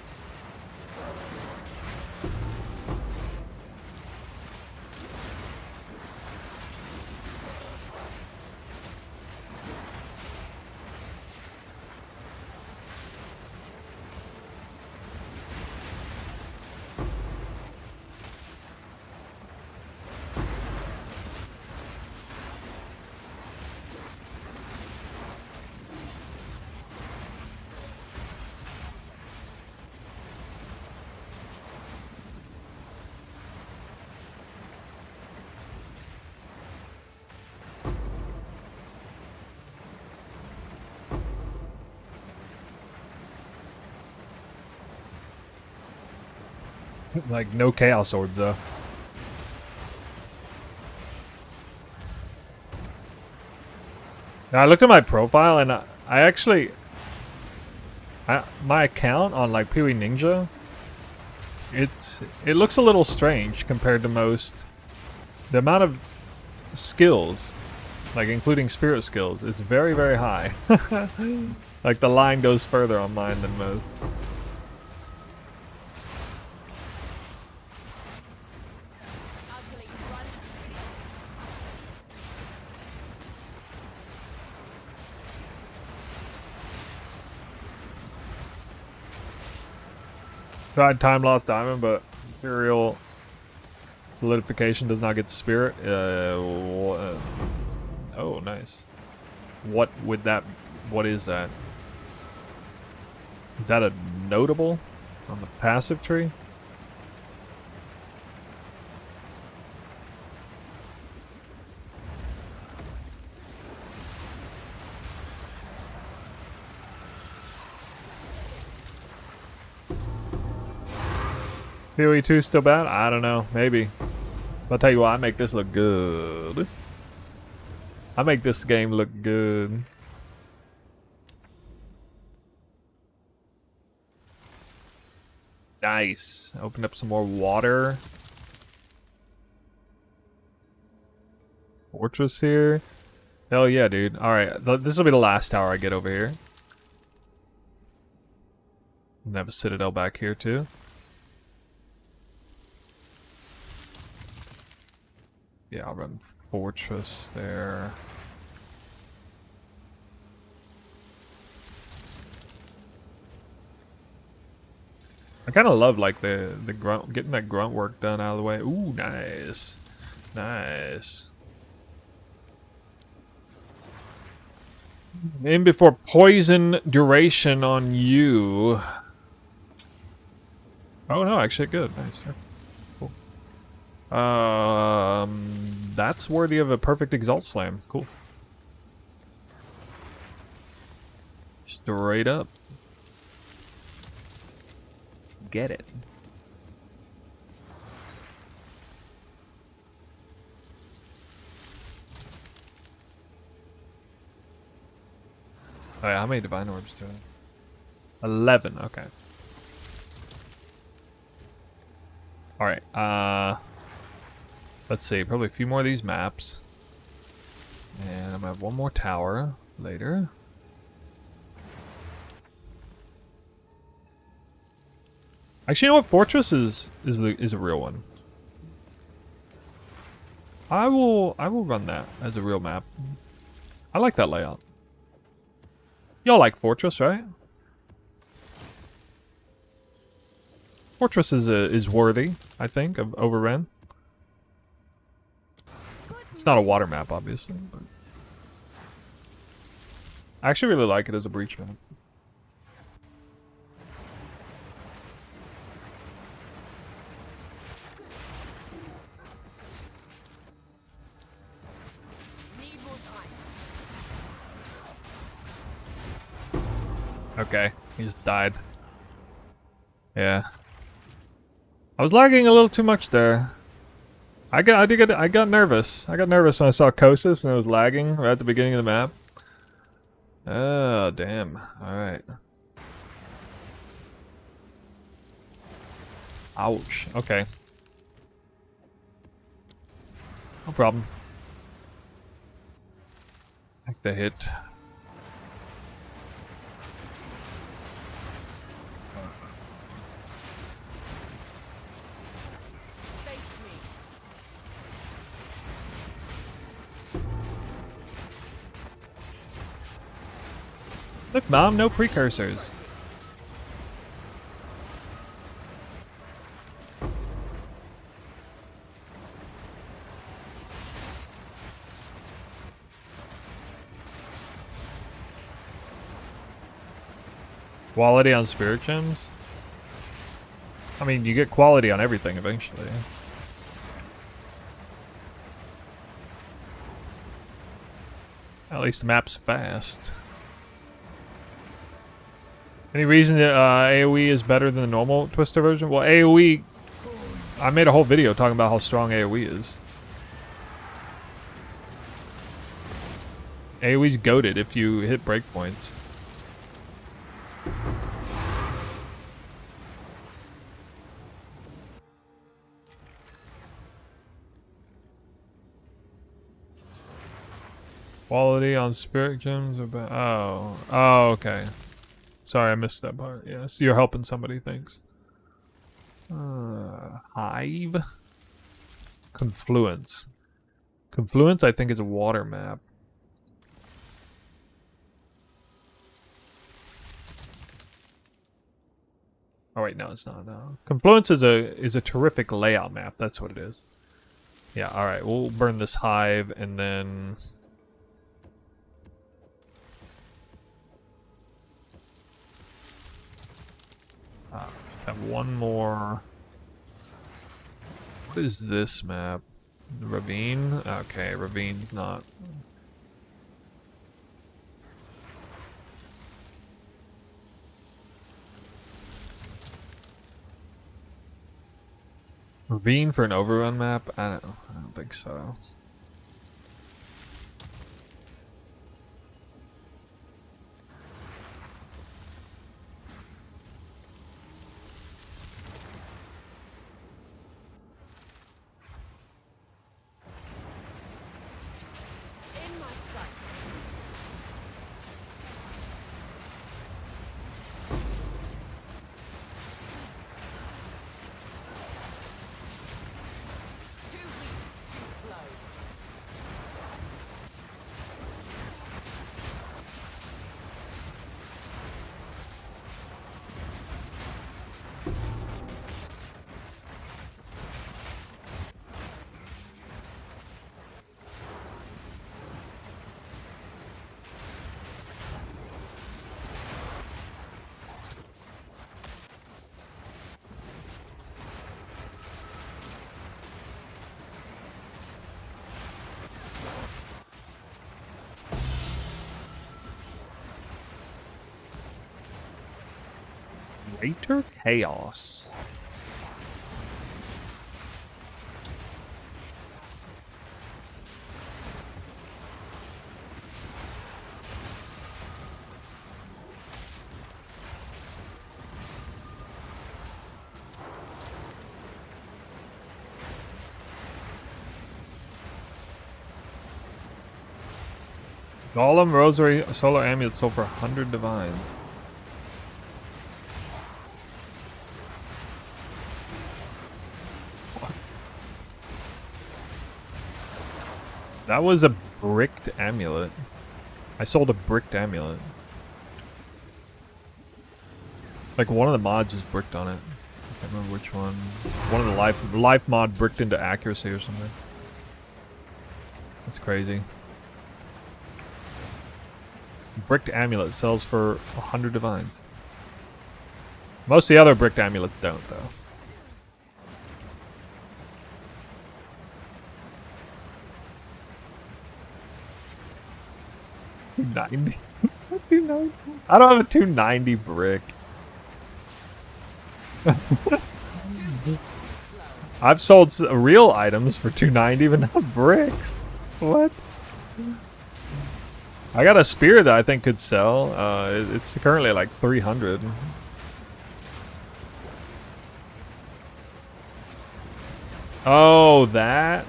Like, no Chaos Swords, though. Now, I looked at my profile, and I actually... my account on, like, Pee Wee Ninja... It looks a little strange compared to most... The amount of skills, like, including spirit skills, is very, very high. Like, the line goes further on mine than most.
Ugly runt.
Tried Time Lost Diamond, but Imperial Solidification does not get Spirit. Oh, nice. What would that... What is that? Is that a notable on the passive tree? PoE 2 still bad? I don't know. Maybe. I'll tell you what, I make this look good. I make this game look good. Nice. Open up some more water. Fortress here. Hell yeah, dude. Alright, this will be the last tower I get over here. And have a citadel back here too. Yeah, I'll run fortress there. I kind of love like the grunt, getting that grunt work done out of the way. Ooh, nice, nice. In before poison duration on you. Oh no, actually good, nice. Cool. That's worthy of a perfect exalt slam. Cool. Straight up. Get it. Oh yeah, how many divine orbs do I? 11, okay. Alright, let's see, probably a few more of these maps. And I'm gonna have one more tower later. Actually, you know what? Fortress is a real one. I will run that as a real map. I like that layout. Y'all like Fortress, right? Fortress is worthy, I think, of Overren. It's not a water map, obviously, but I actually really like it as a breach map.
Need more time.
Okay, he just died. Yeah. I was lagging a little too much there. I got nervous. I got nervous when I saw Kosis and it was lagging right at the beginning of the map. Oh, damn. Alright. Ouch. Okay. No problem. Like the hit. Look, Mom, no precursors. Quality on spirit gems? I mean, you get quality on everything eventually. At least the map's fast. Any reason that AoE is better than the normal Twister version? Well, AoE... I made a whole video talking about how strong AoE is. AoE's goated if you hit breakpoints. Quality on spirit gems or oh, okay. Sorry, I missed that part. Yes, you're helping somebody. Thanks. Hive. Confluence. Confluence, I think, is a water map. Oh wait, no, it's not. No. Confluence is a terrific layout map. That's what it is. Yeah. All right, we'll burn this hive and then. Let's have one more. What is this map? Ravine? Okay, Ravine's not. Ravine for an overrun map? I don't think so.
In my sights. Too weak, too slow.
Greater Chaos. Golem, Rosary, Solar Amulet sold for 100 divines. That was a bricked amulet. I sold a bricked amulet. Like one of the mods is bricked on it. I can't remember which one. One of the life mod bricked into accuracy or something. That's crazy. Bricked amulet sells for 100 divines. Most of the other bricked amulets don't, though. $290. $290. I don't have a 290 brick. I've sold real items for 290, but not bricks. What? I got a spear that I think could sell. It's currently like 300. Oh, that.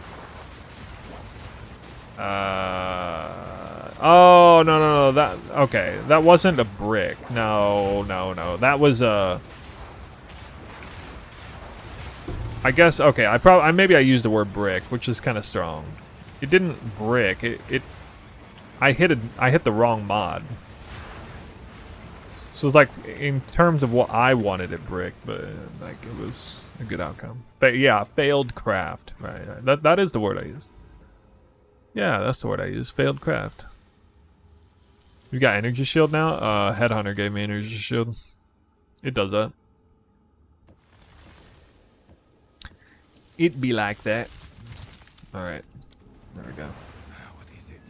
Oh, no. That, okay. That wasn't a brick. No. That was a... I guess, okay, maybe I used the word brick, which is kind of strong. It didn't brick. I hit the wrong mod. So it's like in terms of what I wanted it brick, but like it was a good outcome. But yeah, failed craft. Right. That is the word I used. Yeah, that's the word I used. Failed craft. You got energy shield now? Headhunter gave me energy shield. It does that. It be like that. Alright. There we go.
What is it?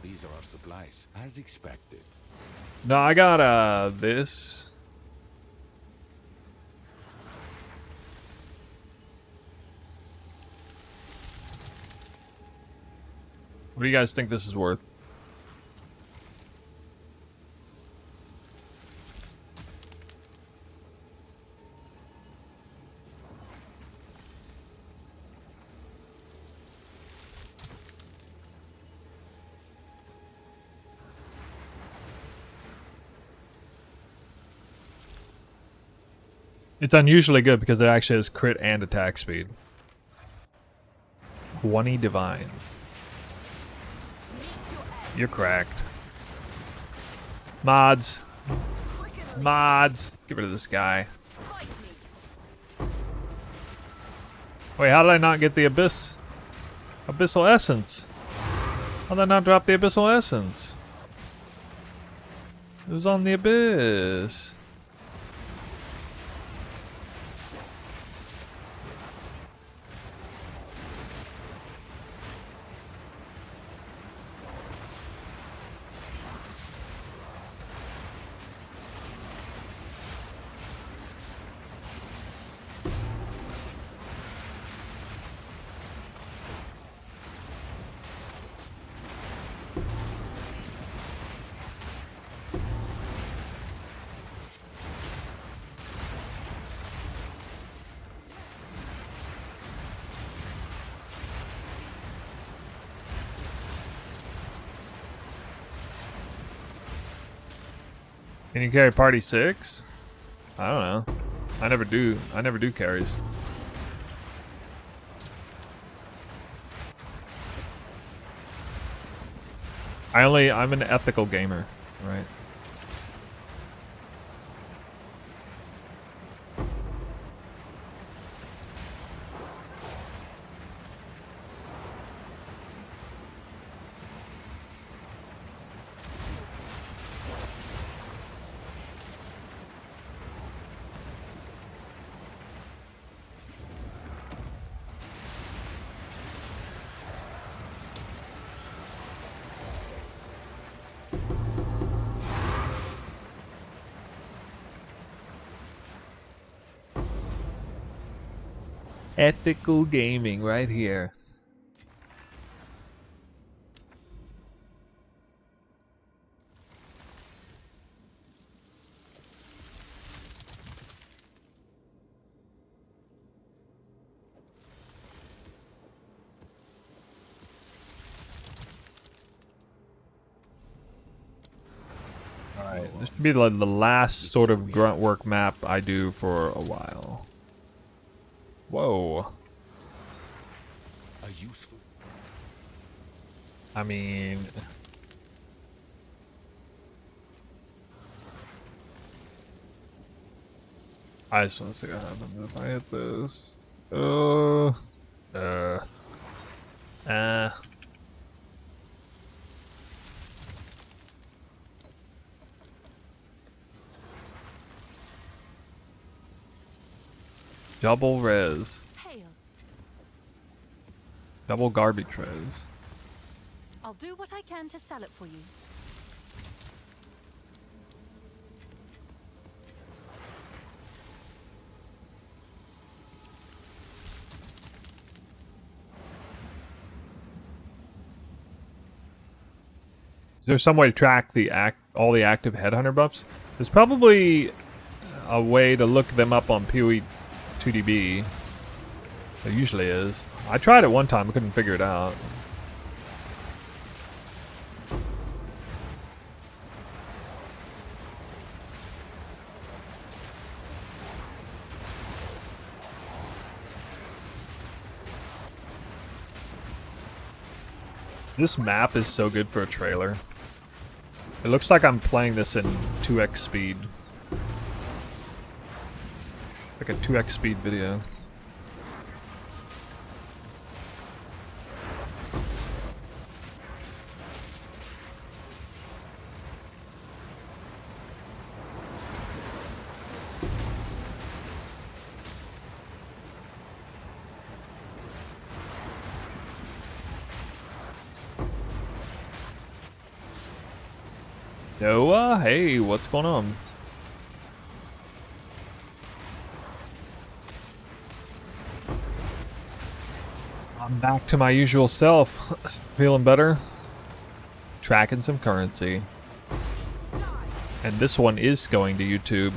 These are our supplies, as expected.
No, I got this. What do you guys think this is worth? It's unusually good because it actually has crit and attack speed. 20 divines. You're cracked. Mods. Mods. Get rid of this guy. Wait, how did I not get the abyss? Abyssal essence? How did I not drop the abyssal essence? It was on the abyss. Can you carry party 6? I don't know. I never do. I never do carries. I'm an ethical gamer, right? Ethical gaming right here. Alright, this should be the last sort of grunt work map I do for a while. Whoa.
A useful.
I mean... I just want to see what happens if I hit this. Double res.
Hail.
Double garbage res.
I'll do what I can to sell it for you.
Is there some way to track all the active headhunter buffs? There's probably a way to look them up on PoE 2DB. There usually is. I tried it one time, I couldn't figure it out. This map is so good for a trailer. It looks like I'm playing this in 2x speed. It's like a 2x speed video. Noah, hey, what's going on? I'm back to my usual self. Feeling better. Tracking some currency. And this one is going to YouTube.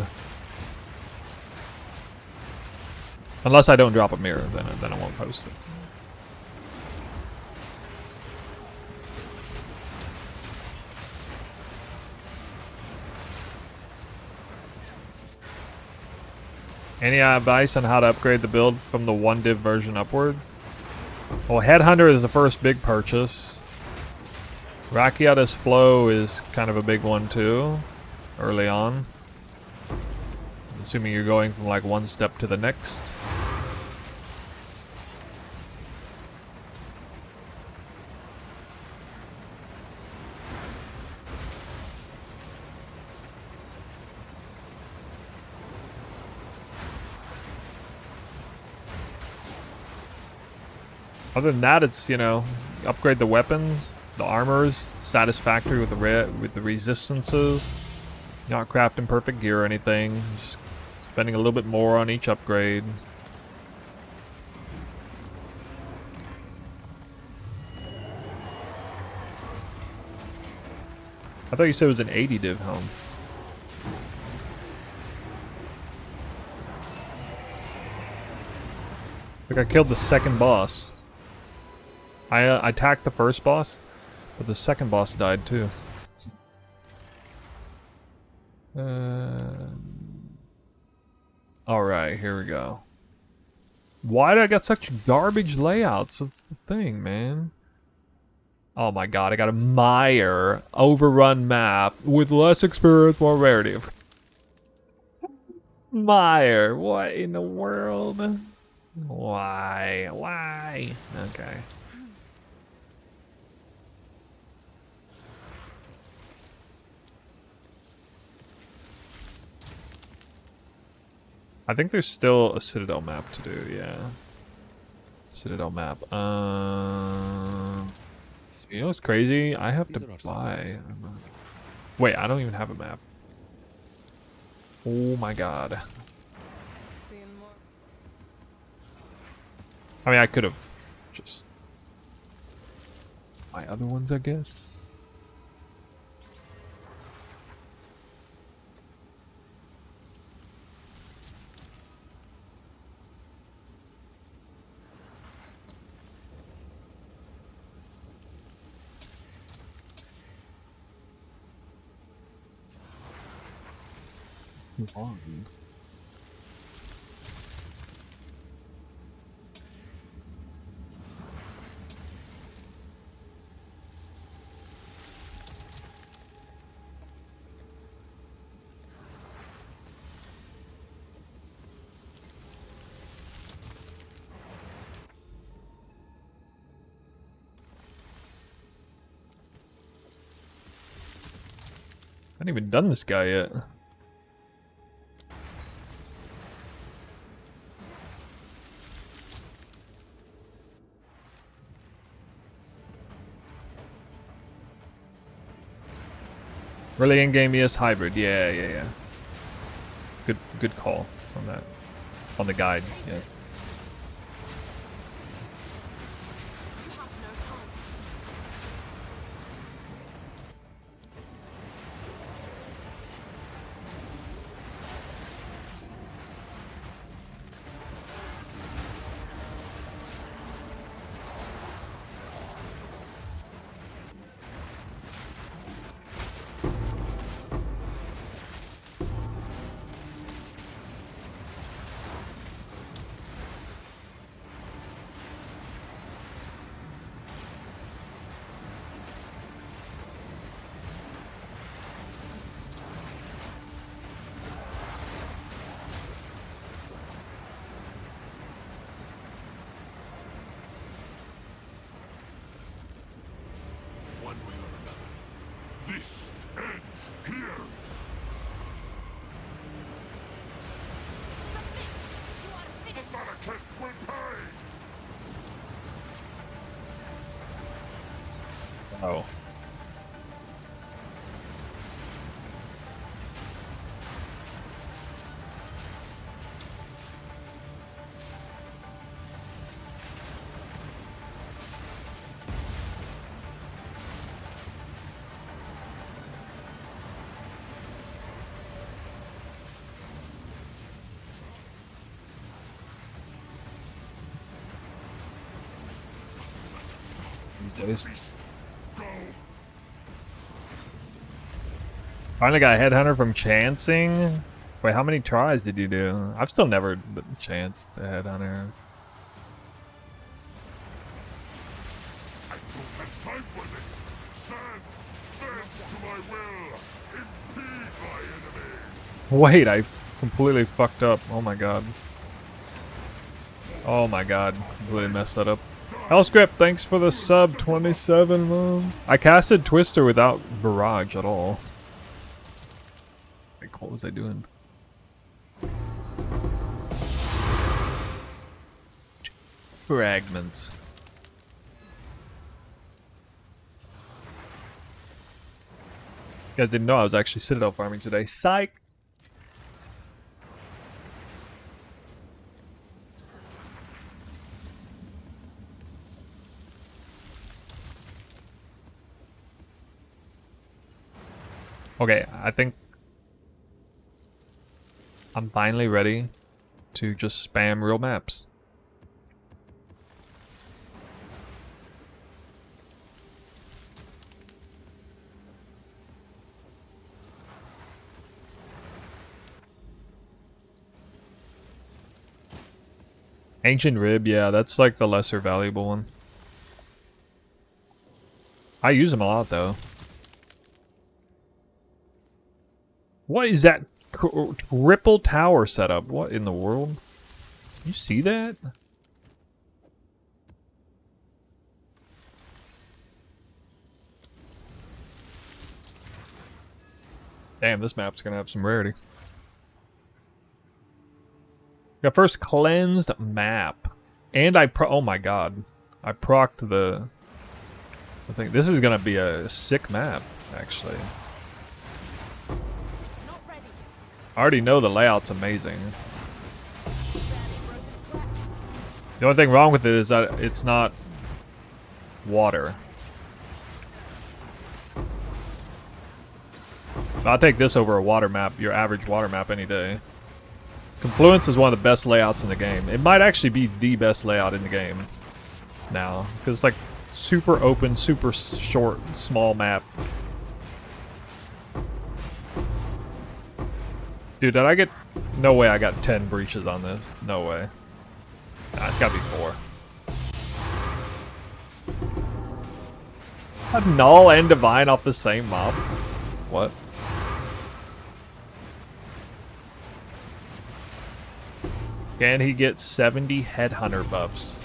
Unless I don't drop a mirror, then I won't post it. Any advice on how to upgrade the build from the 1 div version upward? Well, Headhunter is the first big purchase. Rakiata's Flow is kind of a big one too, early on. Assuming you're going from like one step to the next. Other than that, it's, you know, upgrade the weapon, the armor's satisfactory with the resistances. You're not crafting perfect gear or anything. Just spending a little bit more on each upgrade. I thought you said it was an 80 div home. Like I killed the second boss. I attacked the first boss, but the second boss died too. Alright, here we go. Why did I got such garbage layouts? That's the thing, man. Oh my god, I got a Mire overrun map with less experience, more rarity. Mire, what in the world? Why? Why? Okay. I think there's still a Citadel map to do, yeah. Citadel map. You know what's crazy? I have to buy... Wait, I don't even have a map. Oh my god. I mean, I could have just... my other ones, I guess. Move on. I haven't even done this guy yet. Really in-game, yes, hybrid. Yeah. Good call on that. On the guide, yeah. Oh. These days. Finally got a headhunter from chancing. Wait, how many tries did you do? I've still never chanced a headhunter.
I don't have time for this. Stand, bend to my will. Impede my enemies.
Wait, I completely fucked up. Oh my god. Oh my god. Completely messed that up. Hellscript, thanks for the sub 27, man. I casted Twister without Barrage at all. Like, what was I doing? Fragments. You guys didn't know I was actually Citadel farming today. Psych! Okay, I think I'm finally ready to just spam real maps. Ancient Rib, yeah, that's like the lesser valuable one. I use them a lot though. What is that triple tower setup? What in the world? You see that? Damn, this map's gonna have some rarity. Got first cleansed map. And oh my god. I procced the thing. This is gonna be a sick map, actually. I already know the layout's amazing. The only thing wrong with it is that it's not water. I'll take this over a water map, your average water map, any day. Confluence is one of the best layouts in the game. It might actually be the best layout in the game now, because it's like super open, super short, small map. Dude, did I get... No way I got 10 breaches on this. No way. Nah, it's gotta be 4. A Null and Divine off the same mob? What? Can he get 70 Headhunter buffs?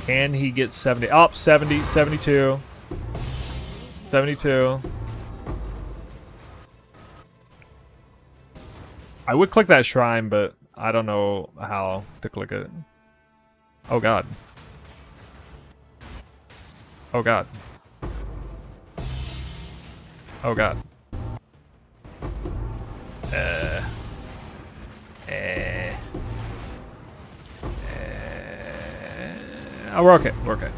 Can he get 70? Oh, 70, 72. 72. I would click that shrine, but I don't know how to click it. Oh god. Oh god. Oh god. Oh, we're okay. We're okay.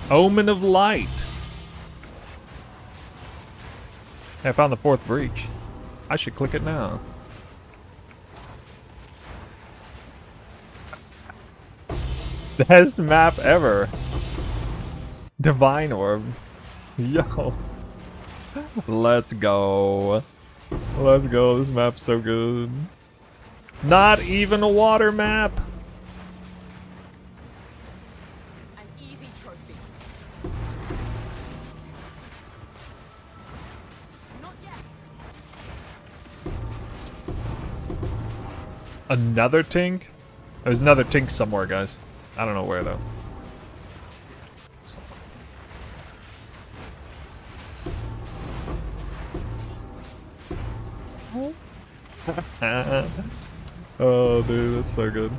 Omen of Light. I found the 4th breach. I should click it now. Best map ever. Divine Orb. Yo. Let's go. Let's go. This map's so good. Not even a water map.
An easy trophy. Not yet.
Another Tink? There's another Tink somewhere, guys. I don't know where, though. Oh, dude, that's so good.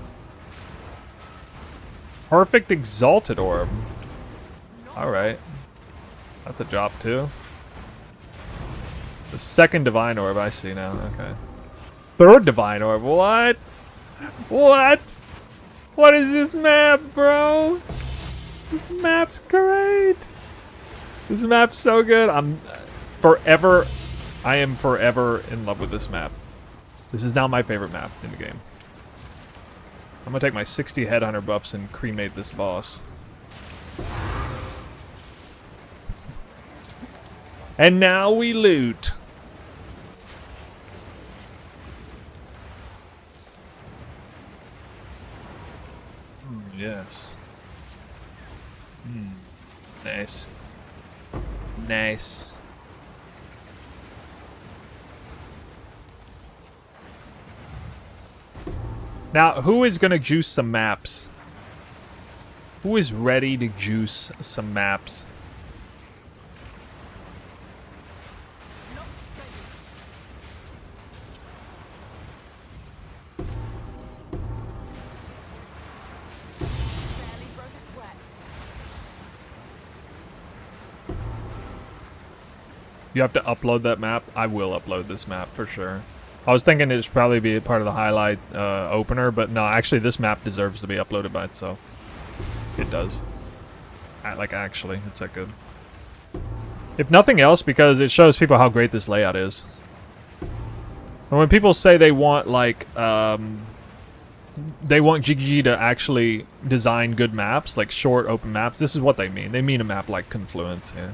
Perfect Exalted Orb. Alright. That's a drop too. The second Divine Orb, I see now. Okay. Third Divine Orb. What? What? What is this map, bro? This map's great. This map's so good. I am forever in love with this map. This is now my favorite map in the game. I'm gonna take my 60 Headhunter buffs and cremate this boss. And now we loot. Yes. Nice. Nice. Now, who is gonna juice some maps? Who is ready to juice some maps?
Barely broke a sweat.
You have to upload that map? I will upload this map for sure. I was thinking it should probably be a part of the highlight opener, but no, actually this map deserves to be uploaded by itself. It does. Like, actually, it's that good. If nothing else, because it shows people how great this layout is. And when people say they want, like, they want GG to actually design good maps, like short, open maps, this is what they mean. They mean a map like Conflux, yeah.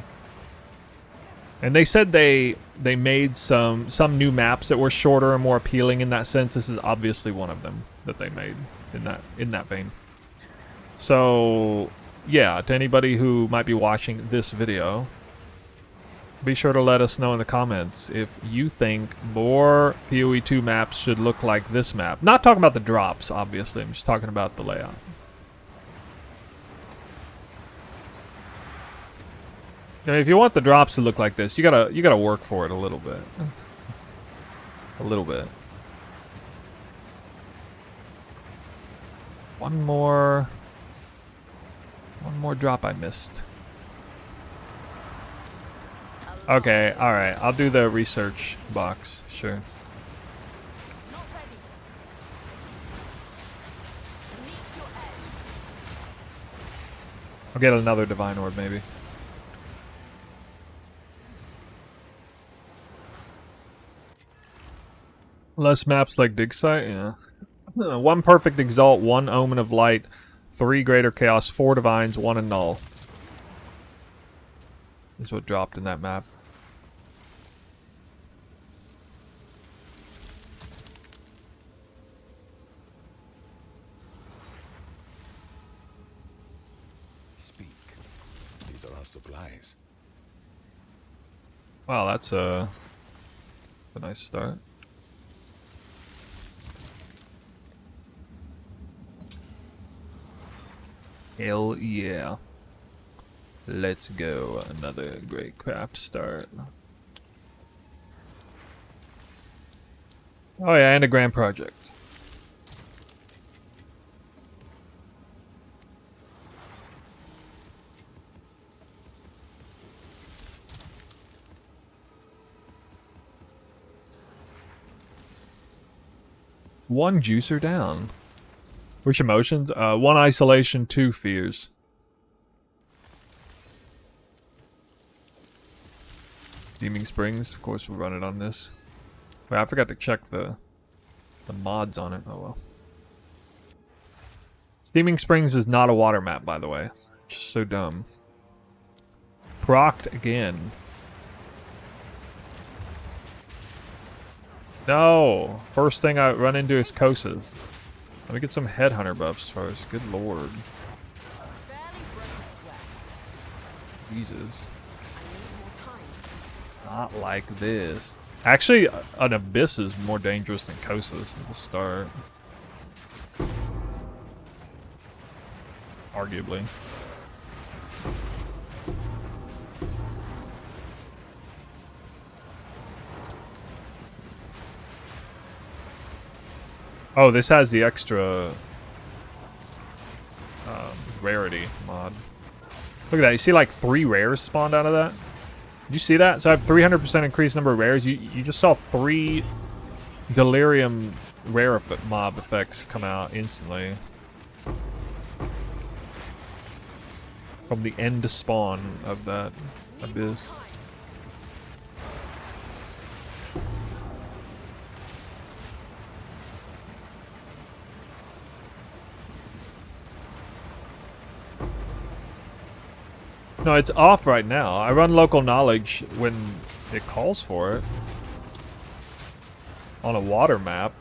And they said they made some new maps that were shorter and more appealing in that sense. This is obviously one of them that they made in that vein. So, yeah, to anybody who might be watching this video, be sure to let us know in the comments if you think more PoE 2 maps should look like this map. Not talking about the drops, obviously. I'm just talking about the layout. I mean, if you want the drops to look like this, you gotta work for it a little bit. A little bit. One more drop I missed. Okay, alright. I'll do the research box, sure.
Not ready. Meet your end.
I'll get another Divine Orb, maybe. Less maps like Dig Site, yeah. 1 Perfect Exalt, 1 Omen of Light, 3 Greater Chaos, 4 Divines, 1 Annul. Is what dropped in that map.
Speak. These are our supplies.
Wow, that's a nice start. Hell yeah. Let's go. Another great craft start. Oh yeah, and a grand project. One juicer down. Which emotions? 1 isolation, 2 fears. Steaming Springs, of course we'll run it on this. Wait, I forgot to check the mods on it. Oh well. Steaming Springs is not a water map, by the way. Just so dumb. Procced again. No! First thing I run into is Kosas. Let me get some Headhunter buffs first. Good lord.
Barely broke a sweat.
Jesus.
I need more time.
Not like this. Actually, an Abyss is more dangerous than Kosas at the start. Arguably. Oh, this has the extra rarity mod. Look at that. You see like 3 rares spawned out of that? Did you see that? So I have 300% increased number of rares. You just saw 3 Delirium rare mob effects come out instantly. From the end to spawn of that abyss. No, it's off right now. I run local knowledge when it calls for it. On a water map.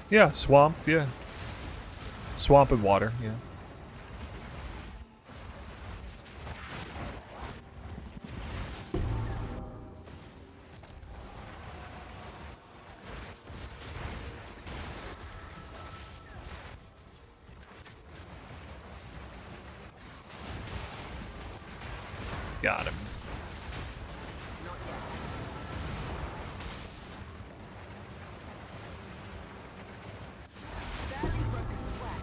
Yeah, swamp, yeah. Swamp and water, yeah. Got him.
Barely broke a sweat.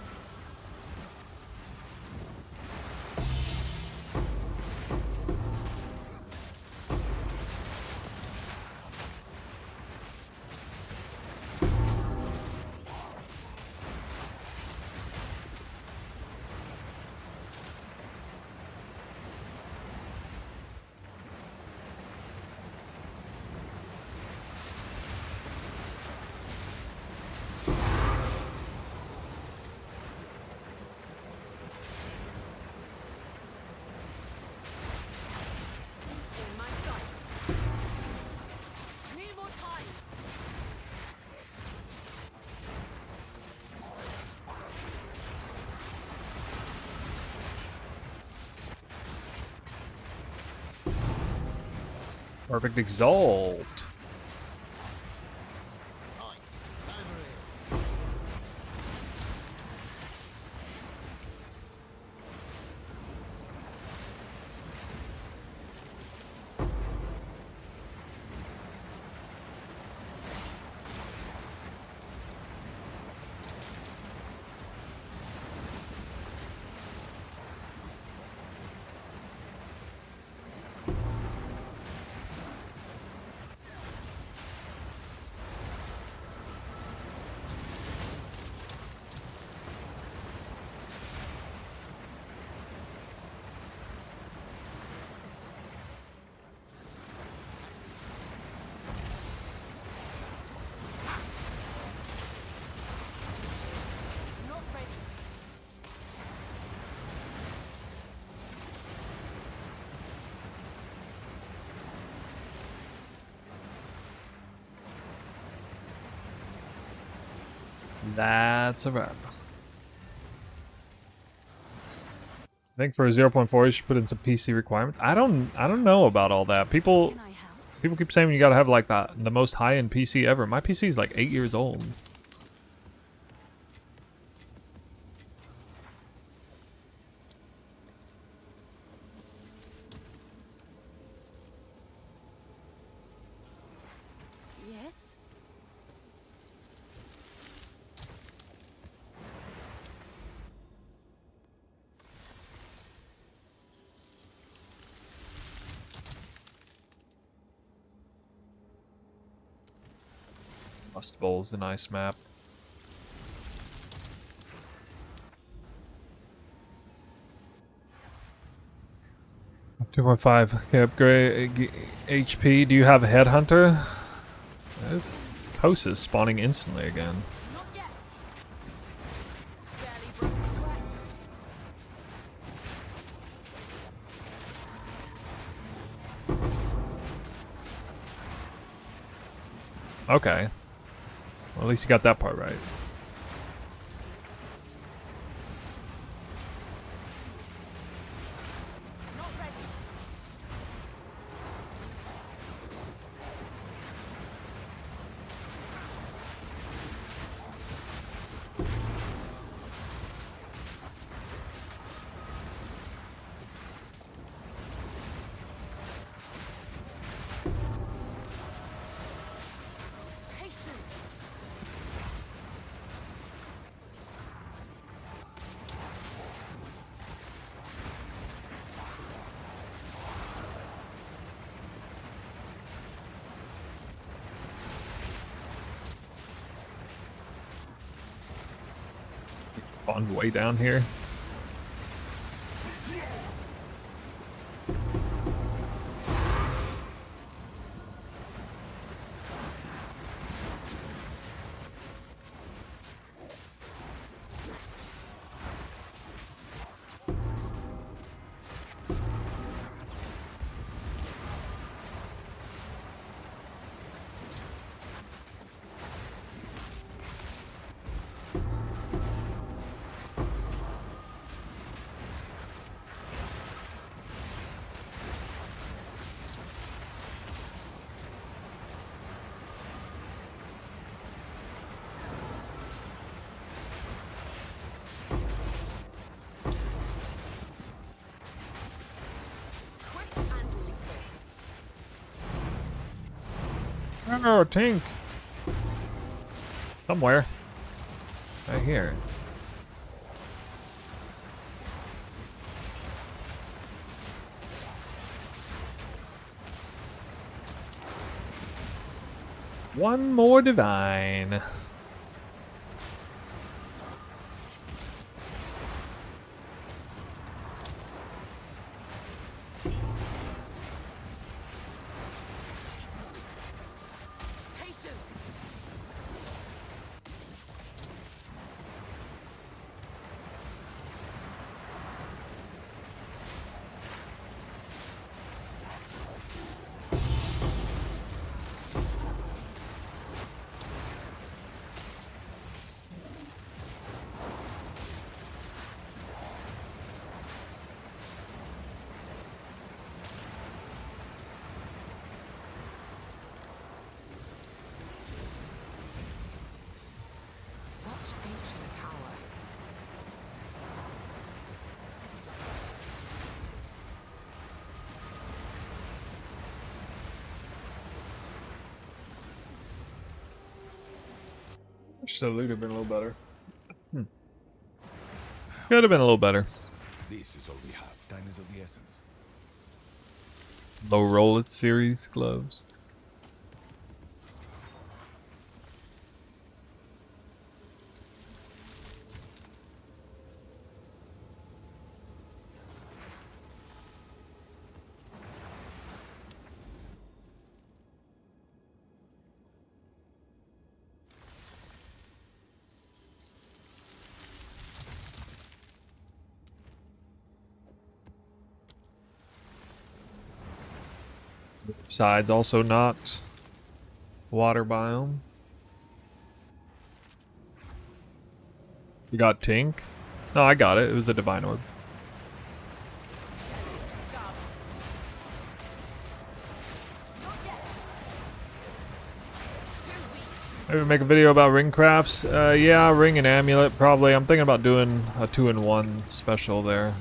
In my sights. Need more time.
Perfect Exalt.
Not ready.
That's a wrap. I think for a 0.4 you should put in some PC requirements. I don't know about all that. People
Can I help?
keep saying you gotta have like the most high-end PC ever. My PC is like 8 years old.
Yes?
Rust Bowl's a nice map. $2.5. Okay, upgrade HP. Do you have a Headhunter? This Coast is spawning instantly again.
Not yet. Barely broke a sweat.
Okay. Well, at least you got that part right.
Not ready.
On way down here. Oh, Tink. Somewhere. Right here. One more divine.
Such ancient power.
So loot have been a little better. Could have been a little better.
This is all we have. Time is of the essence.
Low roll it series gloves. Sides also not water biome. You got Tink? No, I got it. It was a divine orb. Maybe make a video about ring crafts. Yeah, ring and amulet probably. I'm thinking about doing a 2-in-1 special there.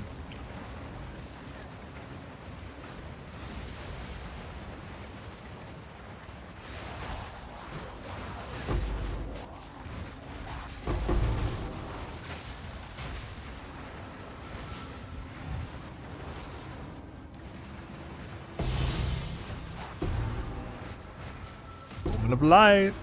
Moment of light.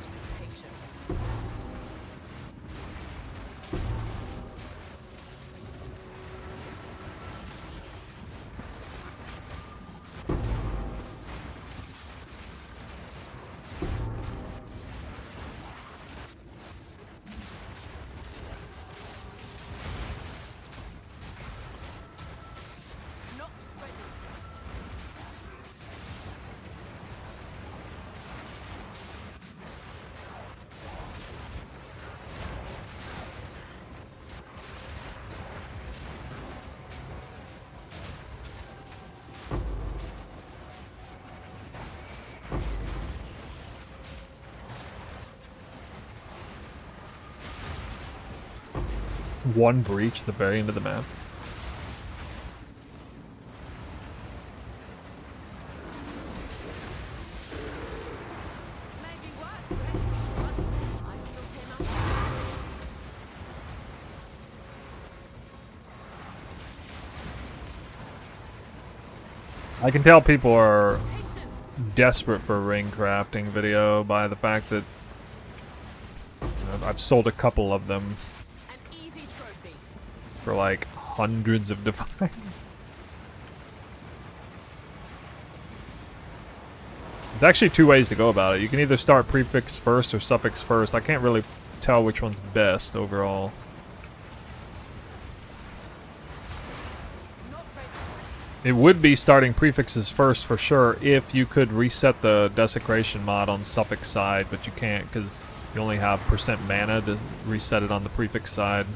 One breach at the very end of the map.
Maybe work, but I still came up.
I can tell people are
Patience.
desperate for a ring crafting video by the fact that I've sold a couple of them.
An easy trophy.
for like hundreds of define. There's actually two ways to go about it. You can either start prefix first or suffix first. I can't really tell which one's best overall. It would be starting prefixes first for sure if you could reset the desecration mod on suffix side, but you can't because you only have % mana to reset it on the prefix side.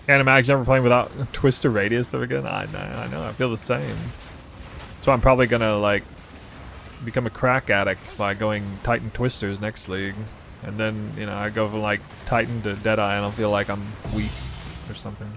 Can't imagine ever playing without Twister Radius ever again. I know, I feel the same. So I'm probably gonna like become a crack addict by going Titan Twisters next league. And then, you know, I go from like Titan to Deadeye and I'll feel like I'm weak or something.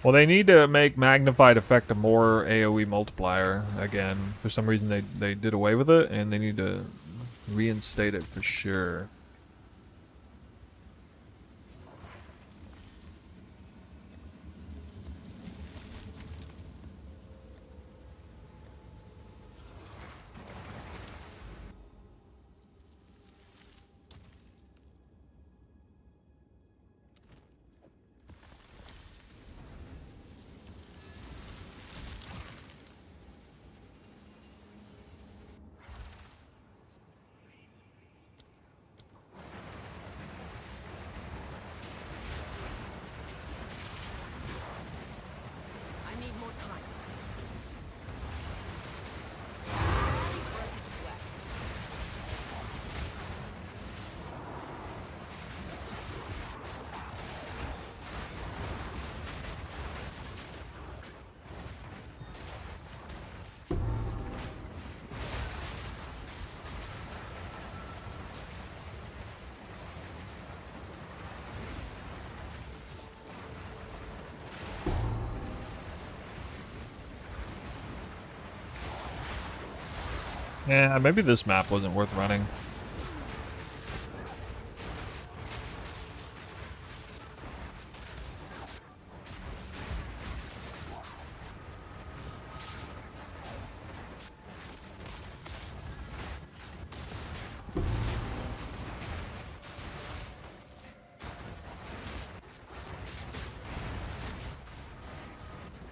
Well, they need to make Magnified Effect a more AoE multiplier again. For some reason they did away with it, and they need to reinstate it for sure.
I need more time.
Yeah, maybe this map wasn't worth running.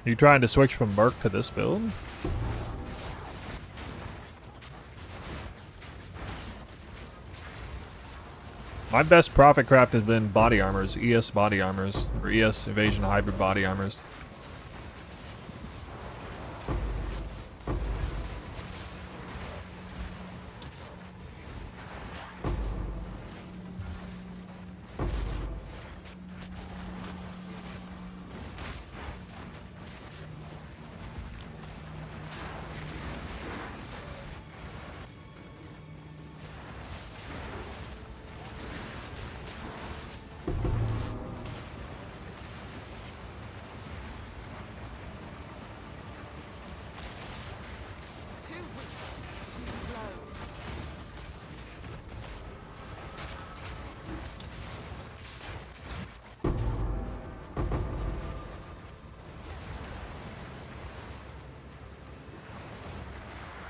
You trying to switch from Merc to this build? My best profit craft has been body armors, ES body armors, or ES evasion hybrid body armors.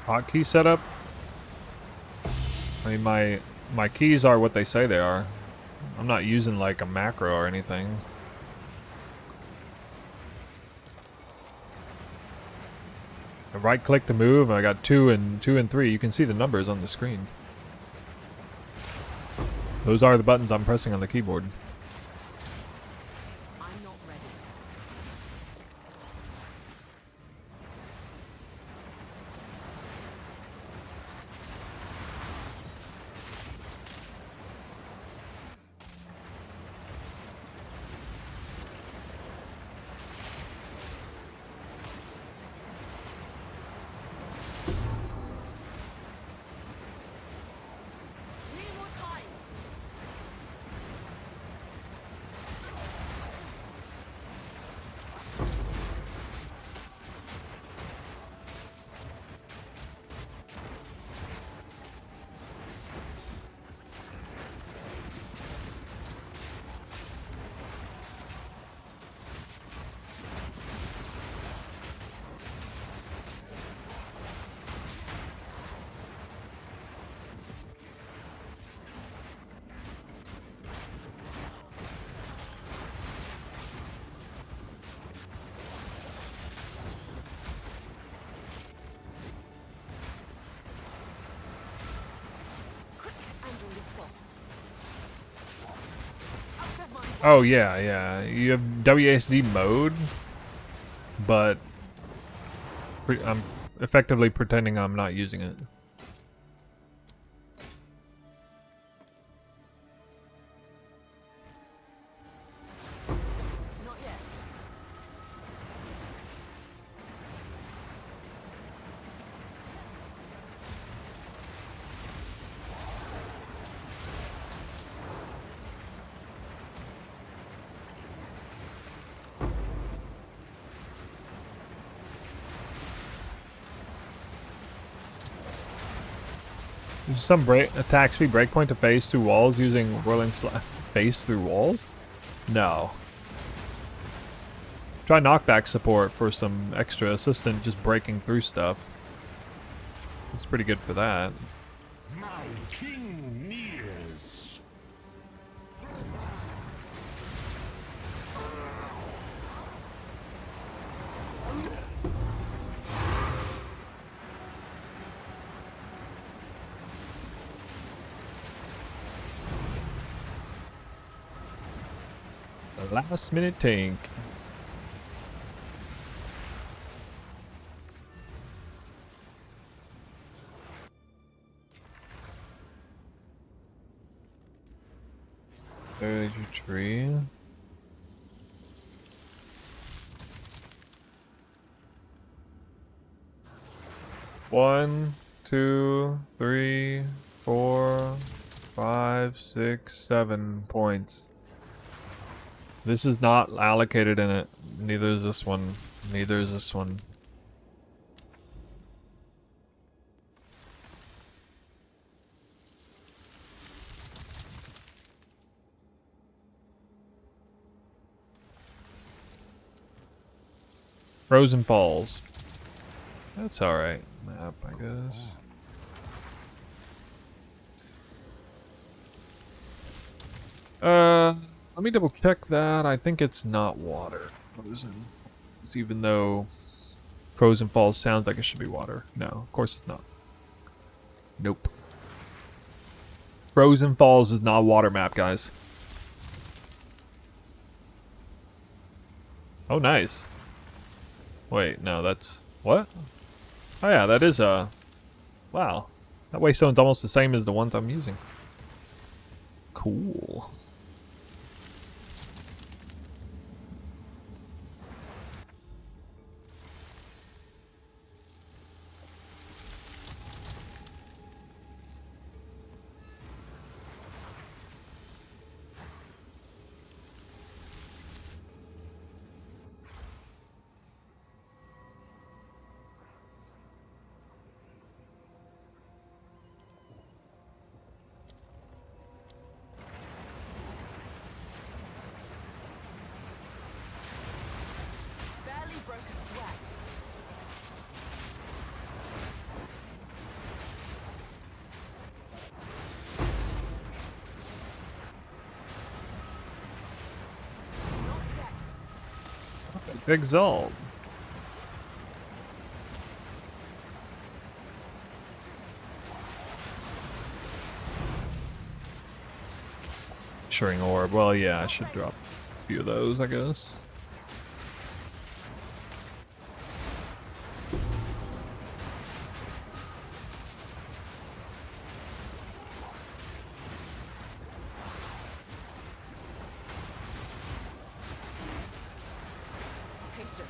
Hotkey setup? I mean, my keys are what they say they are. I'm not using like a macro or anything. I right click to move, and I got 2 and 3. You can see the numbers on the screen. Those are the buttons I'm pressing on the keyboard.
I'm not ready.
Oh yeah, yeah. You have WASD mode, but I'm effectively pretending I'm not using it.
Not yet.
Some attack speed breakpoint to phase through walls using whirling phase through walls? No. Try knockback support for some extra assistant just breaking through stuff. It's pretty good for that.
My king nears.
Last minute tank. There's your tree. One, 2, 3, 4, 5, 6, 7 points. This is not allocated in it. Neither is this one. Neither is this one. Frozen Falls. That's alright. Map, I guess. Let me double check that. I think it's not water. Frozen. Even though Frozen Falls sounds like it should be water. No, of course it's not. Nope. Frozen Falls is not a water map, guys. Oh, nice. Wait, no, that's... What? Oh yeah, that is a... Wow. That waystone's almost the same as the ones I'm using. Cool.
Barely broke a sweat. Not yet.
Exalt. Shring Orb. Well, yeah, I should drop a few of those, I guess.
Patience.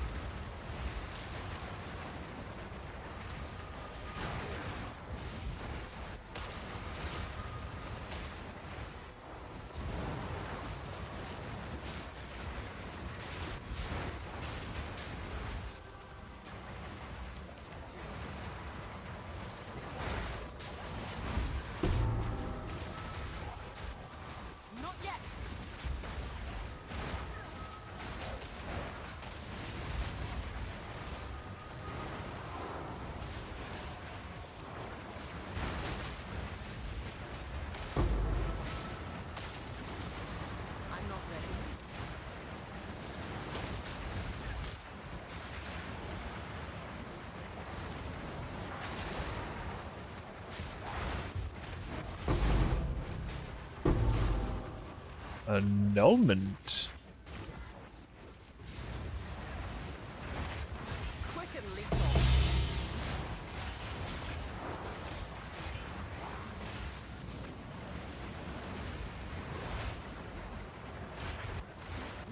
Annulment.
Quick and lethal.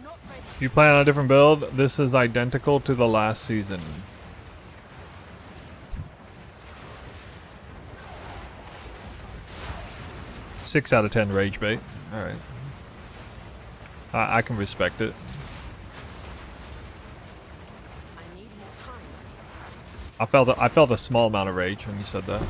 Not ready.
You plan on a different build? This is identical to the last season. Six out of 10 rage bait. All right. I can respect it.
I need more time.
I felt a small amount of rage when you said that.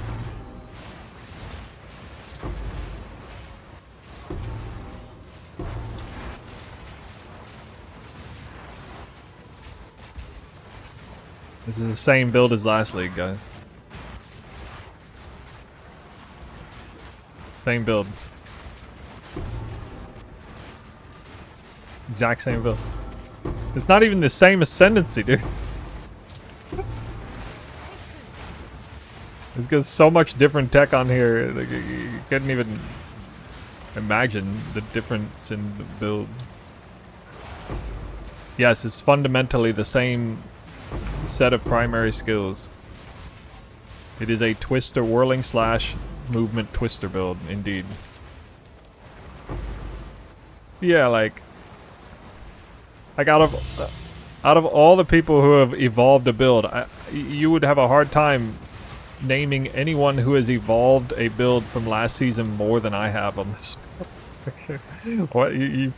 This is the same build as last league, guys. Same build. Exact same build. It's not even the same ascendancy, dude. It's got so much different tech on here. Like, you couldn't even imagine the difference in the build. Yes, it's fundamentally the same set of primary skills. It is a twister whirling slash movement twister build, indeed. Yeah, like out of all the people who have evolved a build, you would have a hard time naming anyone who has evolved a build from last season more than I have on this. What you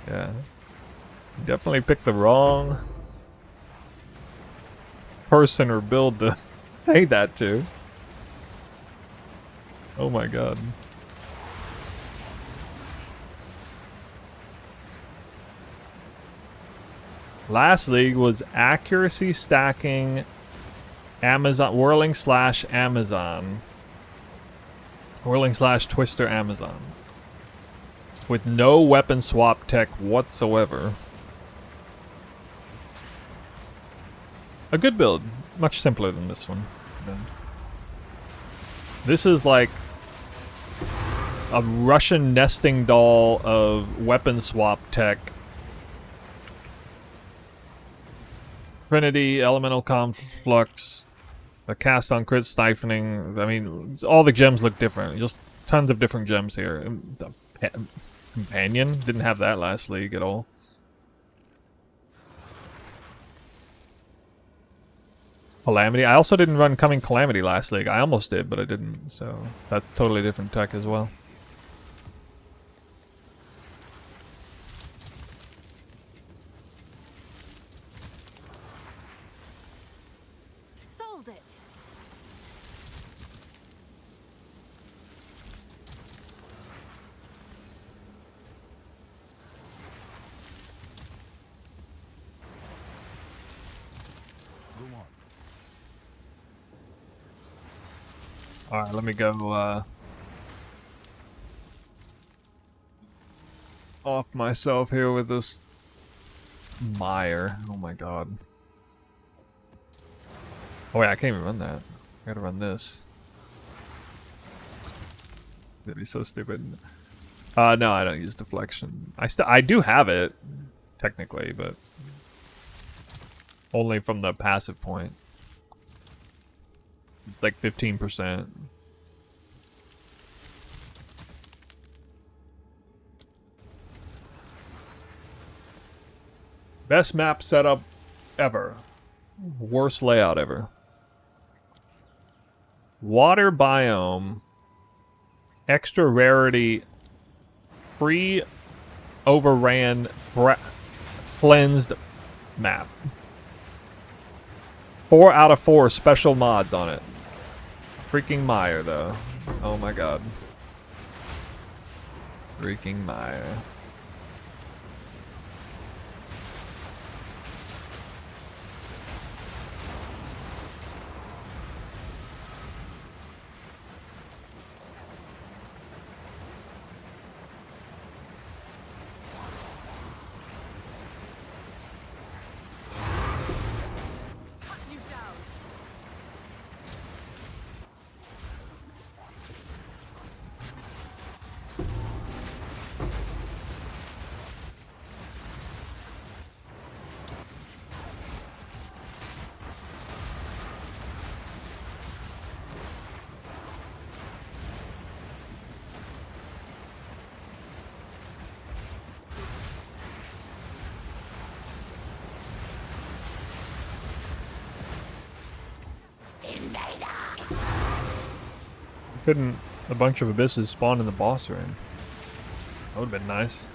yeah, you definitely picked the wrong person or build to say that to. Oh my god. Last league was accuracy stacking Amazon whirling slash Amazon. Whirling slash twister Amazon. With no weapon swap tech whatsoever. A good build. Much simpler than this one. This is like a Russian nesting doll of weapon swap tech. Trinity, elemental conflux, a cast on crit stifling. I mean, all the gems look different. Just tons of different gems here. The companion didn't have that last league at all. Calamity. I also didn't run Coming Calamity last league. I almost did, but I didn't. So that's totally different tech as well.
Sold it.
Go on.
Alright, let me go off myself here with this mire. Oh my god. Oh wait, I can't even run that. I gotta run this. That'd be so stupid. No, I don't use deflection. I do have it, technically, but only from the passive point. Like 15%. Best map setup ever. Worst layout ever. Water biome. Extra rarity. Free overran cleansed map. 4 out of 4 special mods on it. Freaking mire though. Oh my god. Freaking mire.
Cut you down.
Couldn't a bunch of abysses spawn in the boss room? That would have been nice.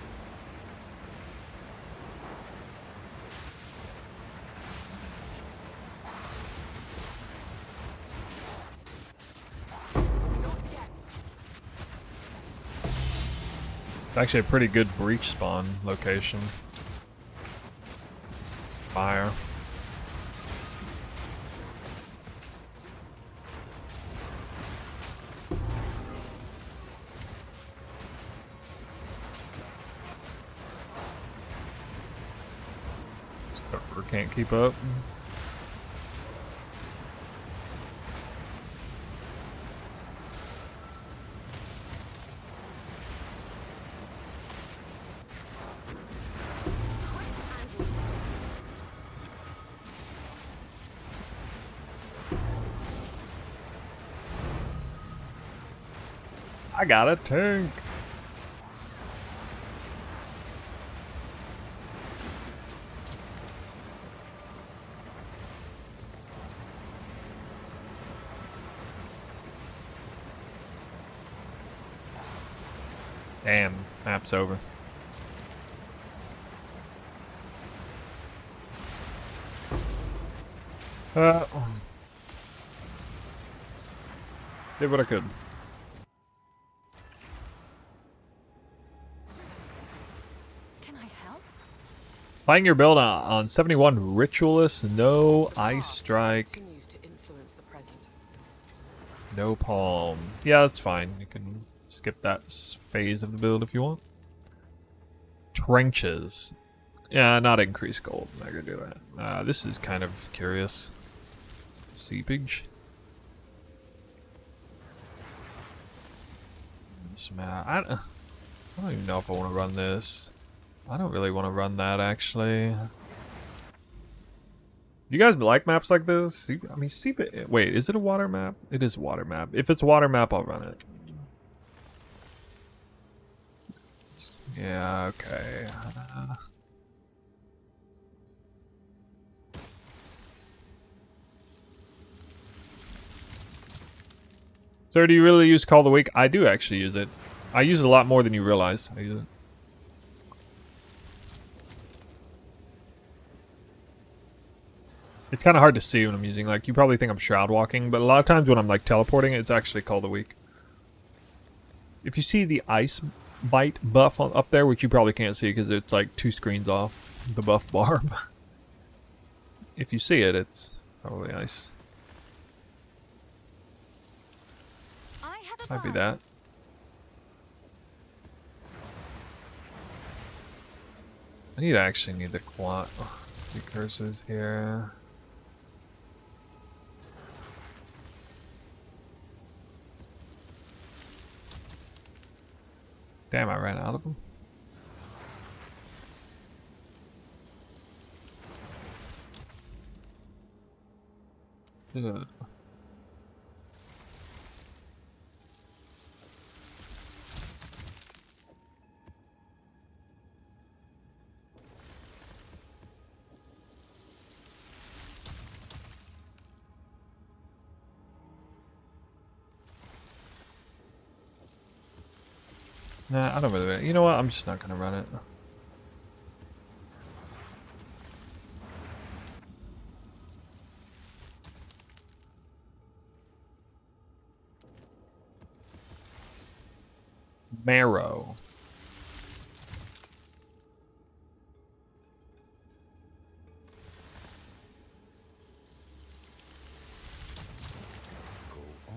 It's actually a pretty good breach spawn location. Fire. Server can't keep up. I got a tank. Damn, map's over. Did what I could.
Can I help?
Playing your build on 71 Ritualist, no Ice Strike,
Continues to influence the present.
no Palm. Yeah, that's fine. You can skip that phase of the build if you want. Trenches. Yeah, not increase gold. I'm not gonna do that. This is kind of curious. Seepage. I don't even know if I want to run this. I don't really want to run that, actually. Do you guys like maps like this? I mean, wait, is it a water map? It is a water map. If it's a water map, I'll run it. Yeah, okay. Sir, do you really use Call of the Week? I do actually use it. I use it a lot more than you realize. I use it. It's kind of hard to see when I'm using, like, you probably think I'm shroud walking, but a lot of times when I'm, like, teleporting, it's actually Call of the Week. If you see the ice bite buff up there, which you probably can't see because it's, like, 2 screens off the buff bar. If you see it, it's probably ice. Might be that. I actually need the precursors here. Damn, I ran out of them. Ugh. Nah, I don't really. You know what? I'm just not gonna run it. Marrow.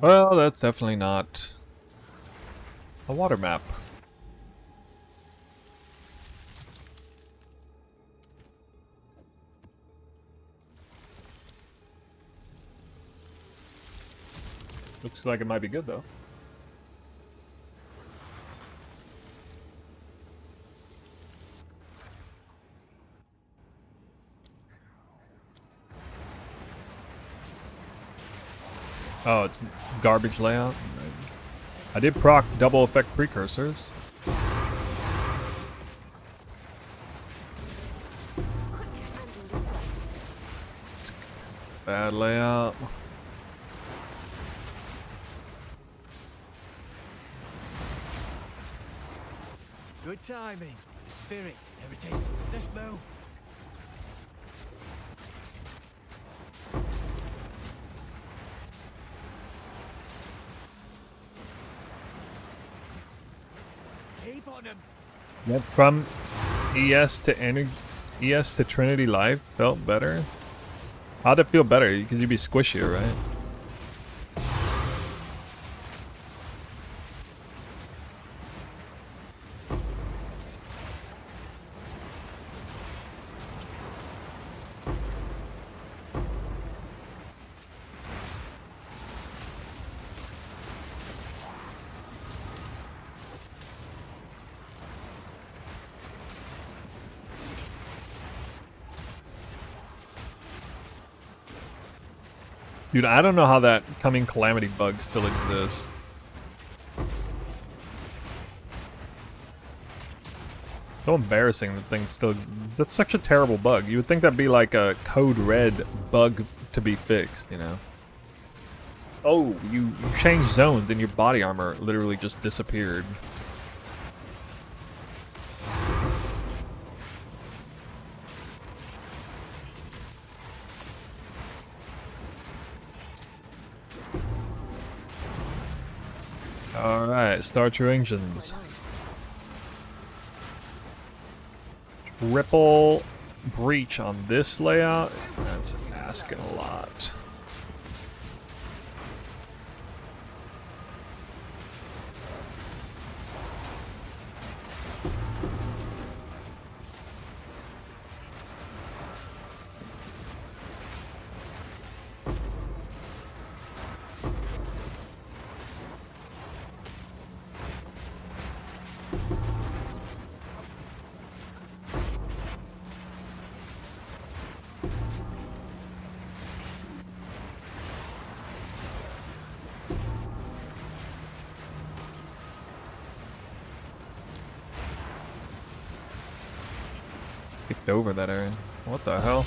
Well, that's definitely not a water map. Looks like it might be good, though. Oh, it's garbage layout. I did proc double effect precursors. Bad layout.
Good timing. Spirit, there it is. Let's move. Keep on him.
Yep. From ES to Trinity Life felt better. How'd it feel better? Because you'd be squishier, right? Dude, I don't know how that coming calamity bug still exists. So embarrassing that thing still... That's such a terrible bug. You would think that'd be like a code red bug to be fixed, you know? Oh, you changed zones and your body armor literally just disappeared. Alright, start your engines. Triple breach on this layout. That's asking a lot. Kicked over that area. What the hell?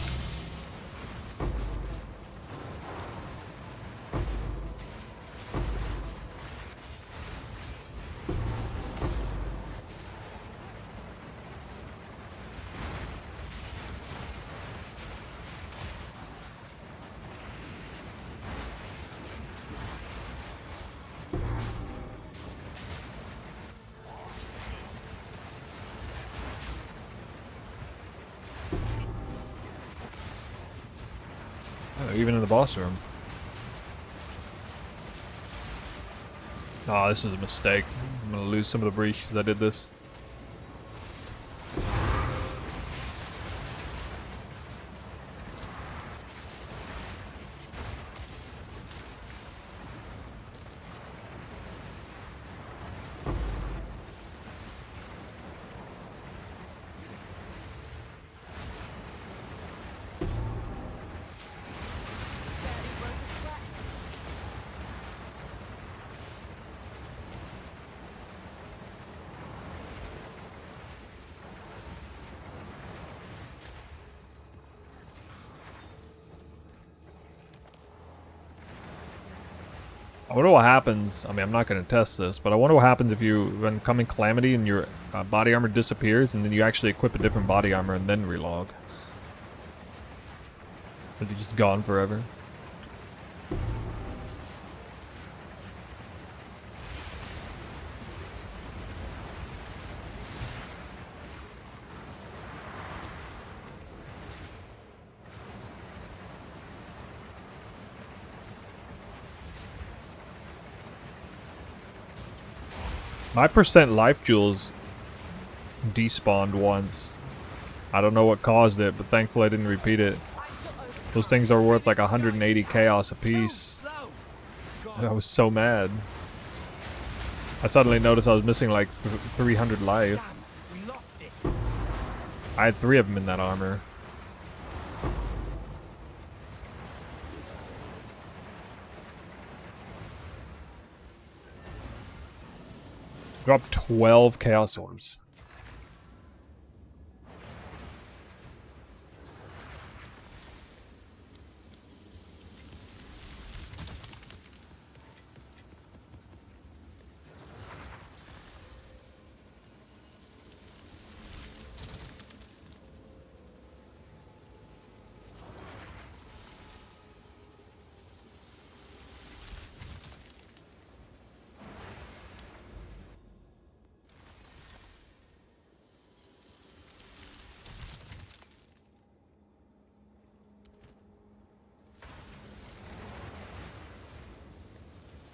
Oh, even in the boss room. Oh, this was a mistake. I'm gonna lose some of the breach because I did this. I wonder what happens. I mean, I'm not going to test this, but I wonder what happens if you run Coming Calamity and your body armor disappears, and then you actually equip a different body armor and then relog. Is it just gone forever? My percent life jewels despawned once. I don't know what caused it, but thankfully I didn't repeat it. Those things are worth like 180 chaos apiece. I was so mad. I suddenly noticed I was missing like 300 life.
We lost it.
I had 3 of them in that armor. Dropped 12 chaos orbs.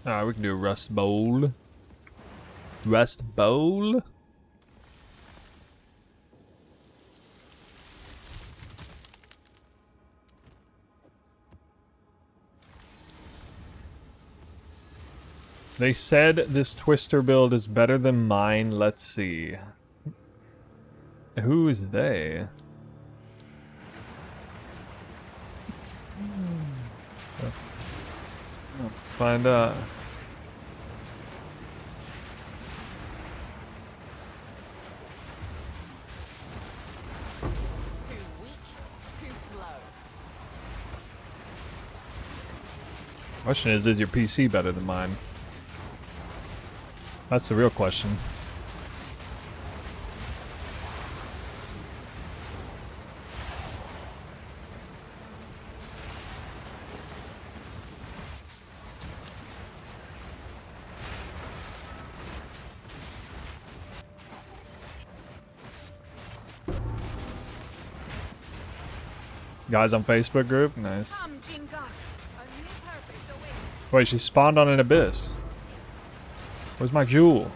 Alright, we can do Rust Bowl. Rust Bowl? They said this Twister build is better than mine. Let's see. Who is they? Let's find out.
Too weak, too slow.
Question is your PC better than mine? That's the real question. Guys on Facebook group? Nice.
Come, Jinga. A new purpose awaits.
Wait, she spawned on an abyss. Where's my jewel?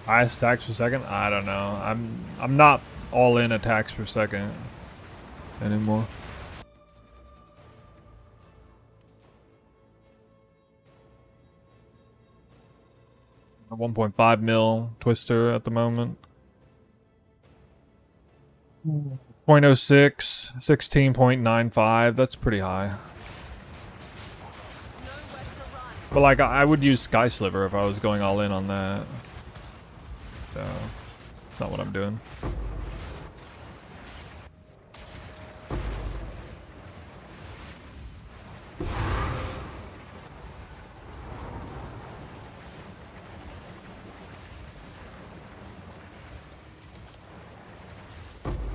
Highest attacks per second? I don't know. I'm not all in attacks per second anymore. A 1.5 mil Twister at the moment. 0.06, 16.95. That's pretty high.
Nowhere to run.
But like I would use Sky Sliver if I was going all in on that. So it's not what I'm doing.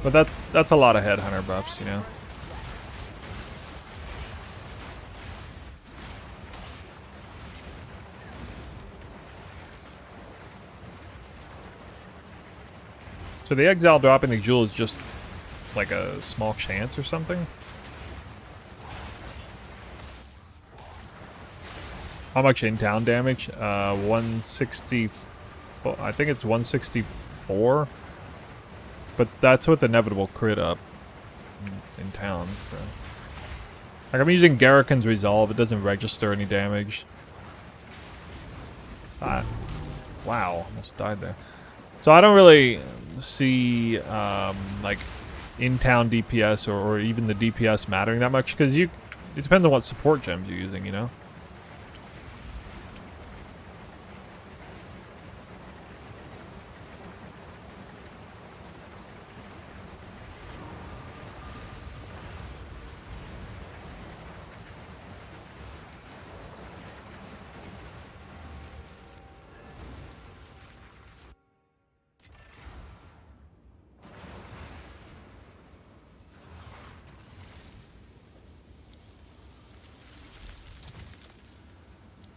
But that's a lot of headhunter buffs, you know. So the exile dropping the jewel is just like a small chance or something? How much in-town damage? 164. I think it's 164. But that's with inevitable crit up in town. So. Like I'm using Garrican's Resolve. It doesn't register any damage. Wow, almost died there. So I don't really see like in-town DPS or even the DPS mattering that much because it depends on what support gems you're using, you know.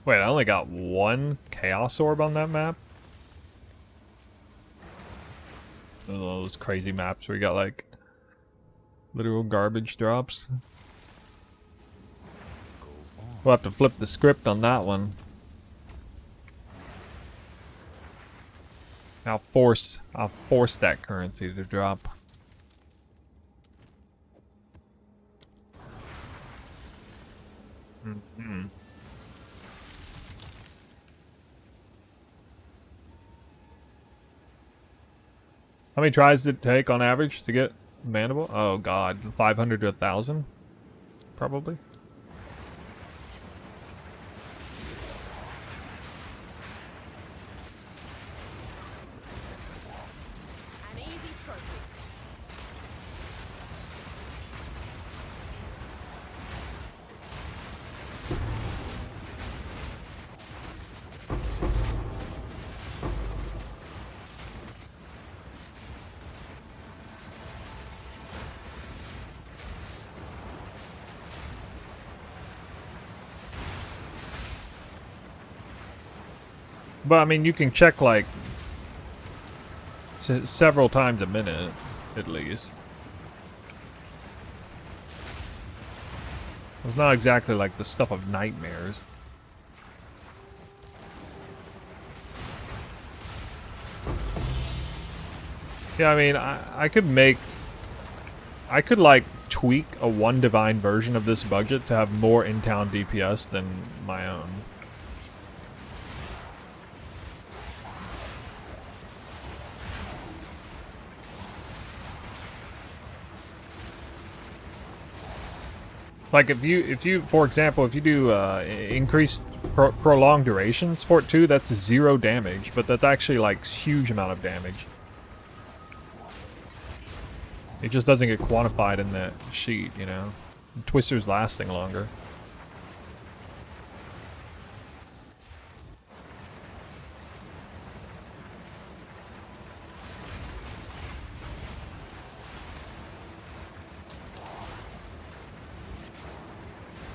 Wait, I only got one Chaos Orb on that map? Those crazy maps where you got like literal garbage drops. We'll have to flip the script on that one. I'll force that currency to drop. Mm-hmm. How many tries did it take on average to get Mandible? Oh god, 500 to 1,000? Probably.
An easy trophy.
But I mean, you can check like several times a minute, at least. It's not exactly like the stuff of nightmares. Yeah, I mean, I could like tweak a one divine version of this budget to have more in-town DPS than my own. Like if you, for example, if you do increased prolonged duration support 2, that's 0 damage, but that's actually like huge amount of damage. It just doesn't get quantified in that sheet, you know. Twister's lasting longer.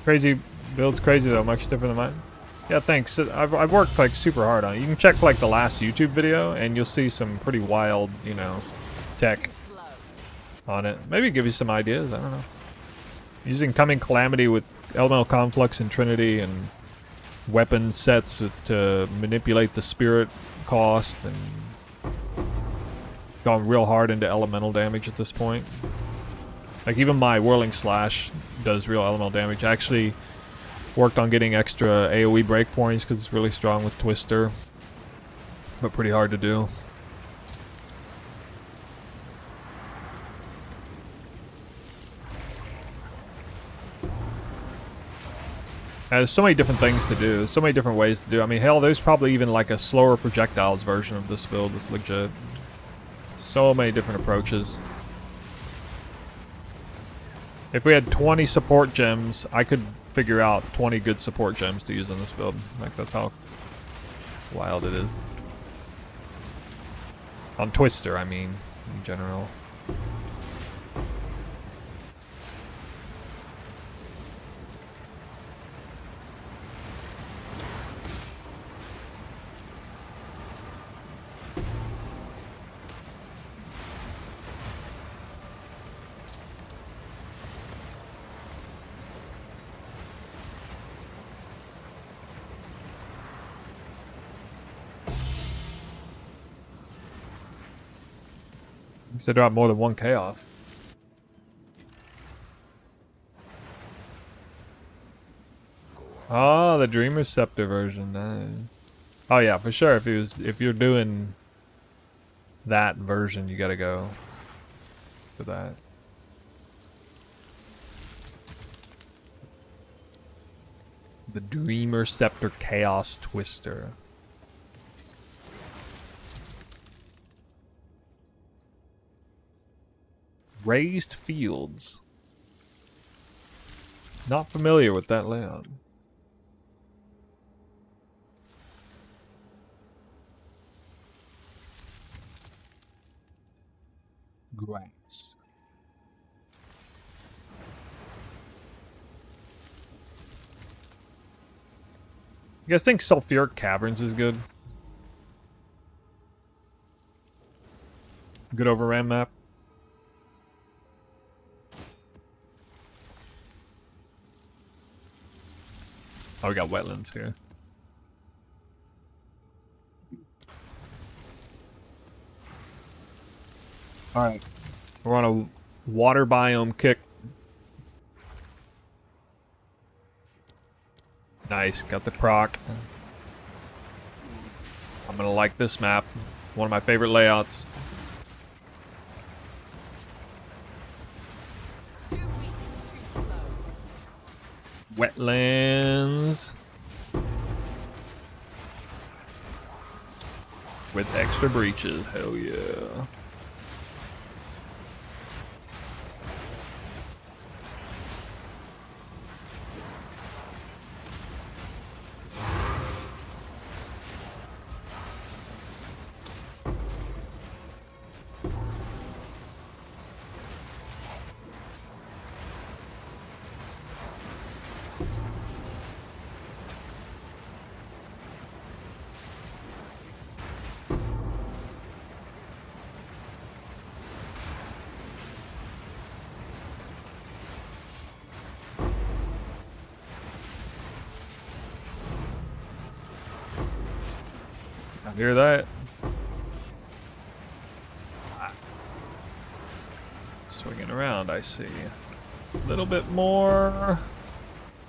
Crazy build's crazy though, much different than mine. Yeah, thanks. I've worked like super hard on it. You can check like the last YouTube video and you'll see some pretty wild, you know, tech on it. Maybe give you some ideas, I don't know. Using Coming Calamity with Elemental Conflux and Trinity and weapon sets to manipulate the spirit cost, and gone real hard into elemental damage at this point. Like even my Whirling Slash does real elemental damage. I actually worked on getting extra AoE breakpoints because it's really strong with Twister, but pretty hard to do. There's so many different things to do. There's so many different ways to do. I mean, hell, there's probably even like a slower projectiles version of this build that's legit. So many different approaches. If we had 20 support gems, I could figure out 20 good support gems to use in this build. Like, that's how wild it is. On Twister, I mean, in general. You said drop more than one chaos. Oh, the Dreamer Scepter version, nice. Oh yeah, for sure. If you're doing that version, you gotta go for that. The Dreamer Scepter Chaos Twister. Raised Fields. Not familiar with that layout. Grass. You guys think Sulfuric Caverns is good? Good overran map? Oh, we got wetlands here. Alright. We're on a water biome kick. Nice, got the proc. I'm gonna like this map. One of my favorite layouts. Wetlands. With extra breaches, hell yeah. I hear that. Swinging around, I see. A little bit more. A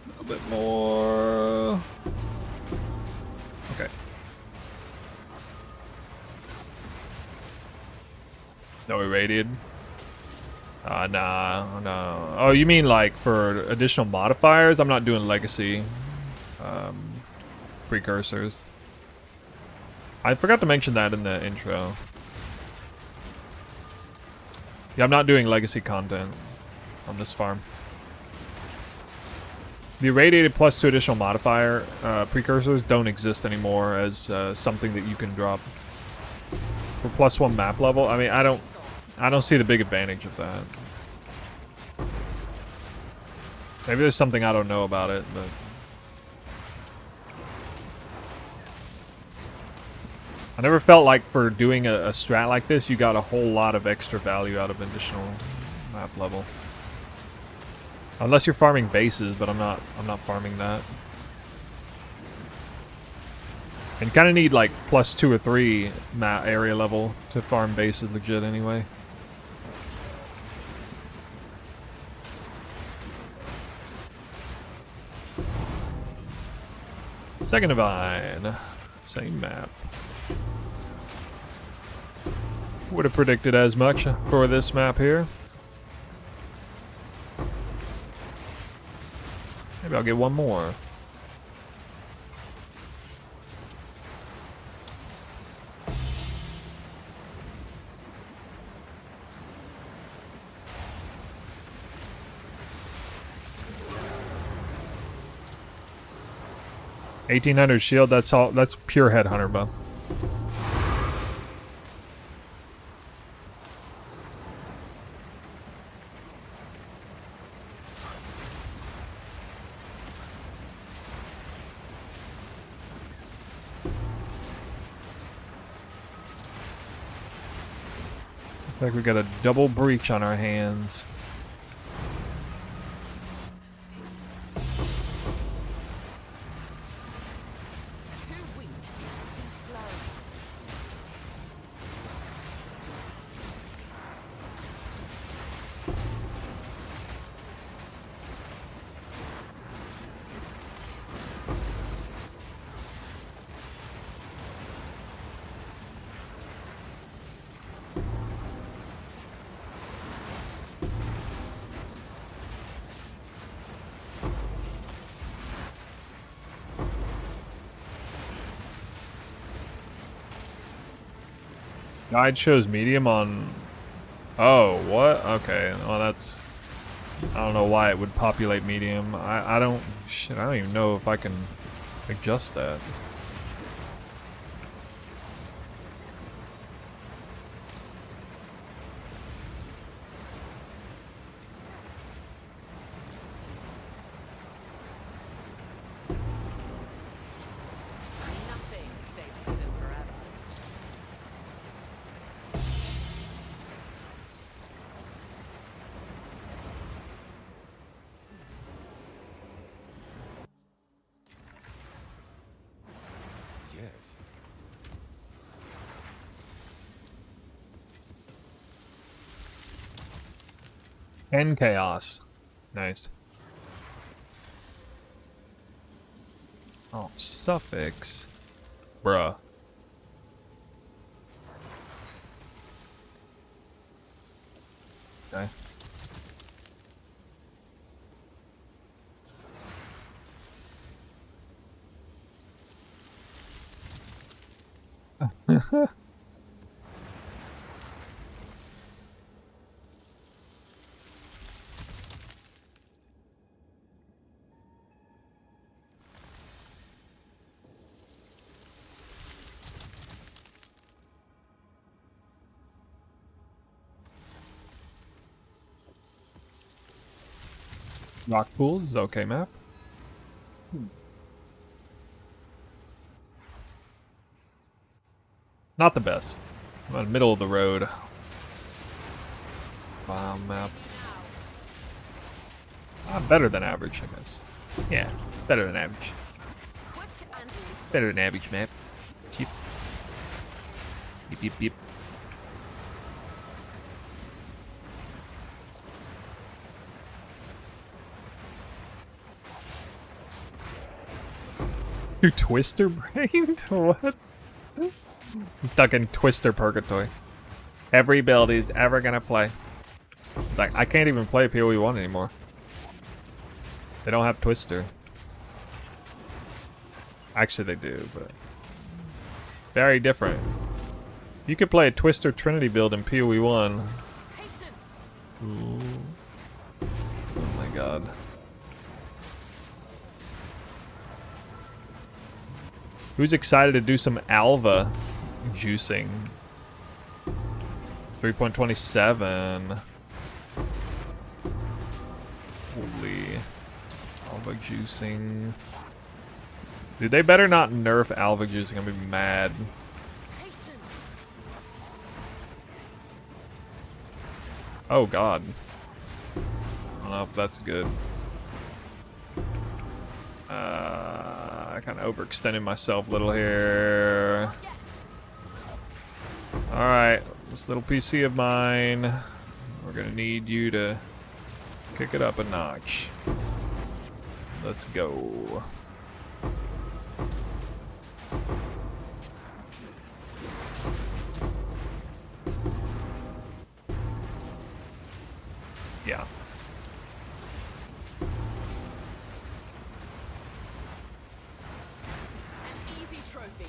little bit more. Okay. No irradiated? Nah, no. Oh, you mean like for additional modifiers? I'm not doing legacy precursors. I forgot to mention that in the intro. Yeah, I'm not doing legacy content on this farm. The irradiated plus 2 additional modifier precursors don't exist anymore as something that you can drop for +1 map level. I mean, I don't see the big advantage of that. Maybe there's something I don't know about it, but I never felt like for doing a strat like this, you got a whole lot of extra value out of additional map level. Unless you're farming bases, but I'm not farming that. And you kind of need like +2 or 3 map area level to farm bases legit anyway. Second Divine, same map. Would have predicted as much for this map here. Maybe I'll get one more. $1,800 shield, that's all, that's pure headhunter bow. Looks like we got a double breach on our hands. Guide shows medium on... Oh, what? Okay. Well, that's... I don't know why it would populate medium. I don't... Shit, I don't even know if I can adjust that.
Nothing stays hidden forever.
Yes.
And chaos. Nice. Oh, suffix. Bruh. Okay. Rock pools, okay map. Not the best. I'm in the middle of the road. Wow, map. Better than average, I guess. Yeah, better than average.
Quick and easy.
Better than average map. Cheap. Beep, beep, beep. You twister brained? What? He's stuck in twister purgatory. Every build he's ever gonna play. Like, I can't even play PoE 1 anymore. They don't have twister. Actually, they do, but very different. You could play a twister Trinity build in PoE 1. Ooh. Oh my god. Who's excited to do some Alva juicing? 3.27. Holy. Alva juicing. Dude, they better not nerf Alva juicing. I'm gonna be mad. Oh god. I don't know if that's good. I kind of overextended myself a little here. Alright, this little PC of mine. We're gonna need you to kick it up a notch. Let's go. Yeah.
Easy trophy.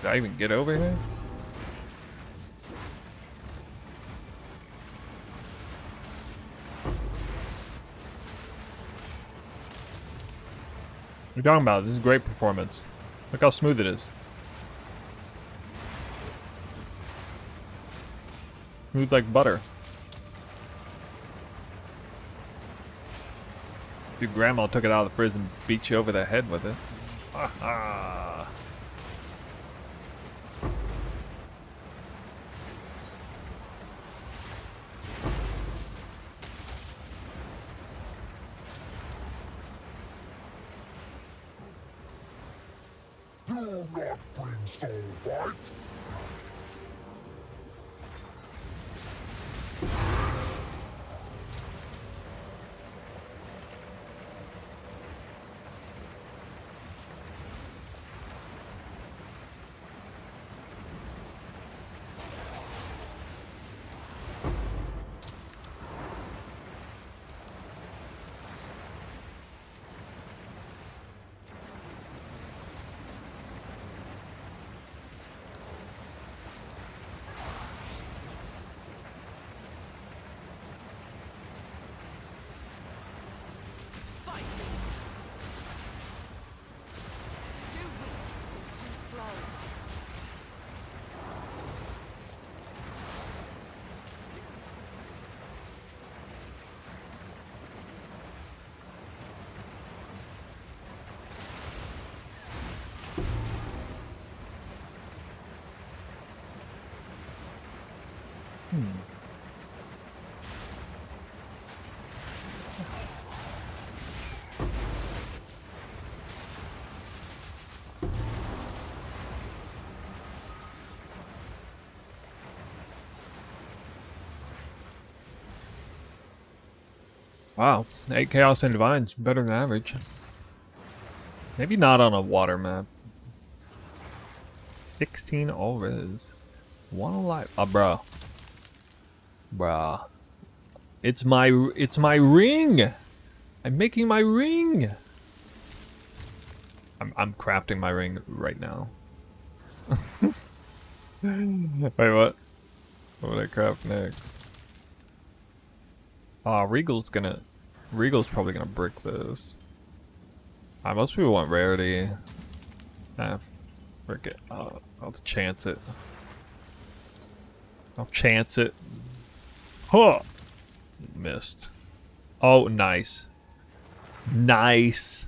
Did I even get over here? What are you talking about? This is great performance. Look how smooth it is. Smooth like butter. Your grandma took it out of the fridge and beat you over the head with it. Ha ha.
Do not bring soul fight.
Wow, 8 Chaos and Divines, better than average. Maybe not on a water map. 16 all res. 1 alive. Oh, bro. Bruh. It's my ring! I'm making my ring! I'm crafting my ring right now. Wait, what? What would I craft next? Regal's probably gonna brick this. Most people want rarity. Frick it. I'll chance it. I'll chance it. Huh! Missed. Oh, nice. Nice.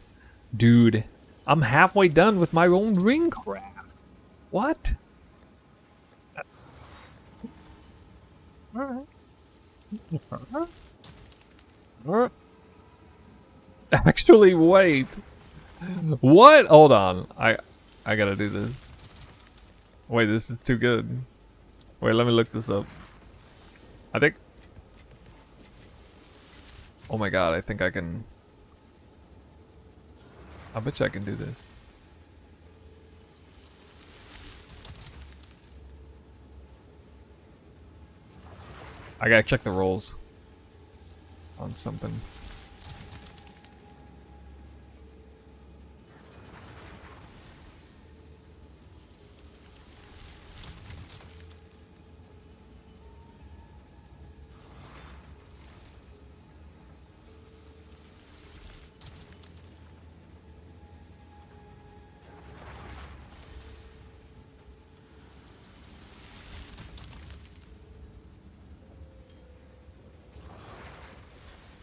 Dude, I'm halfway done with my own ring craft. What? Actually, wait. What? Hold on. I gotta do this. Wait, this is too good. Wait, let me look this up. I think... Oh my god, I think I can... I bet you I can do this. I gotta check the rolls on something.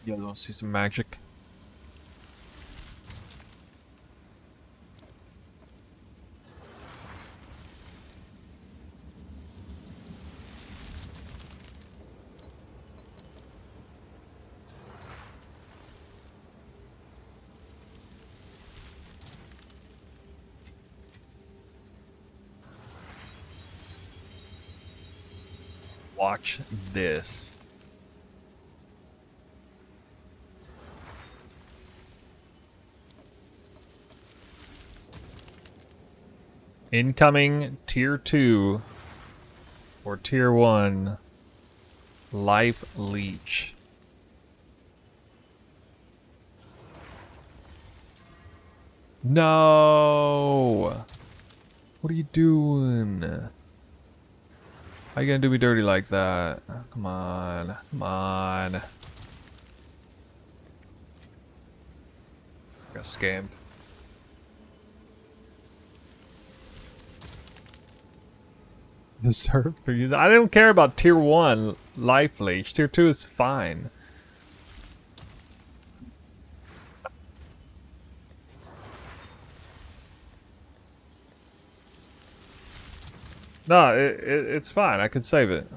Yeah, don't see some magic. Watch this. Incoming tier 2 or tier 1 life leech. No! What are you doing? How you gonna do me dirty like that? Come on, come on. Got scammed. Deserve for you. I don't care about tier 1 life leech. Tier 2 is fine. No, it's fine. I could save it.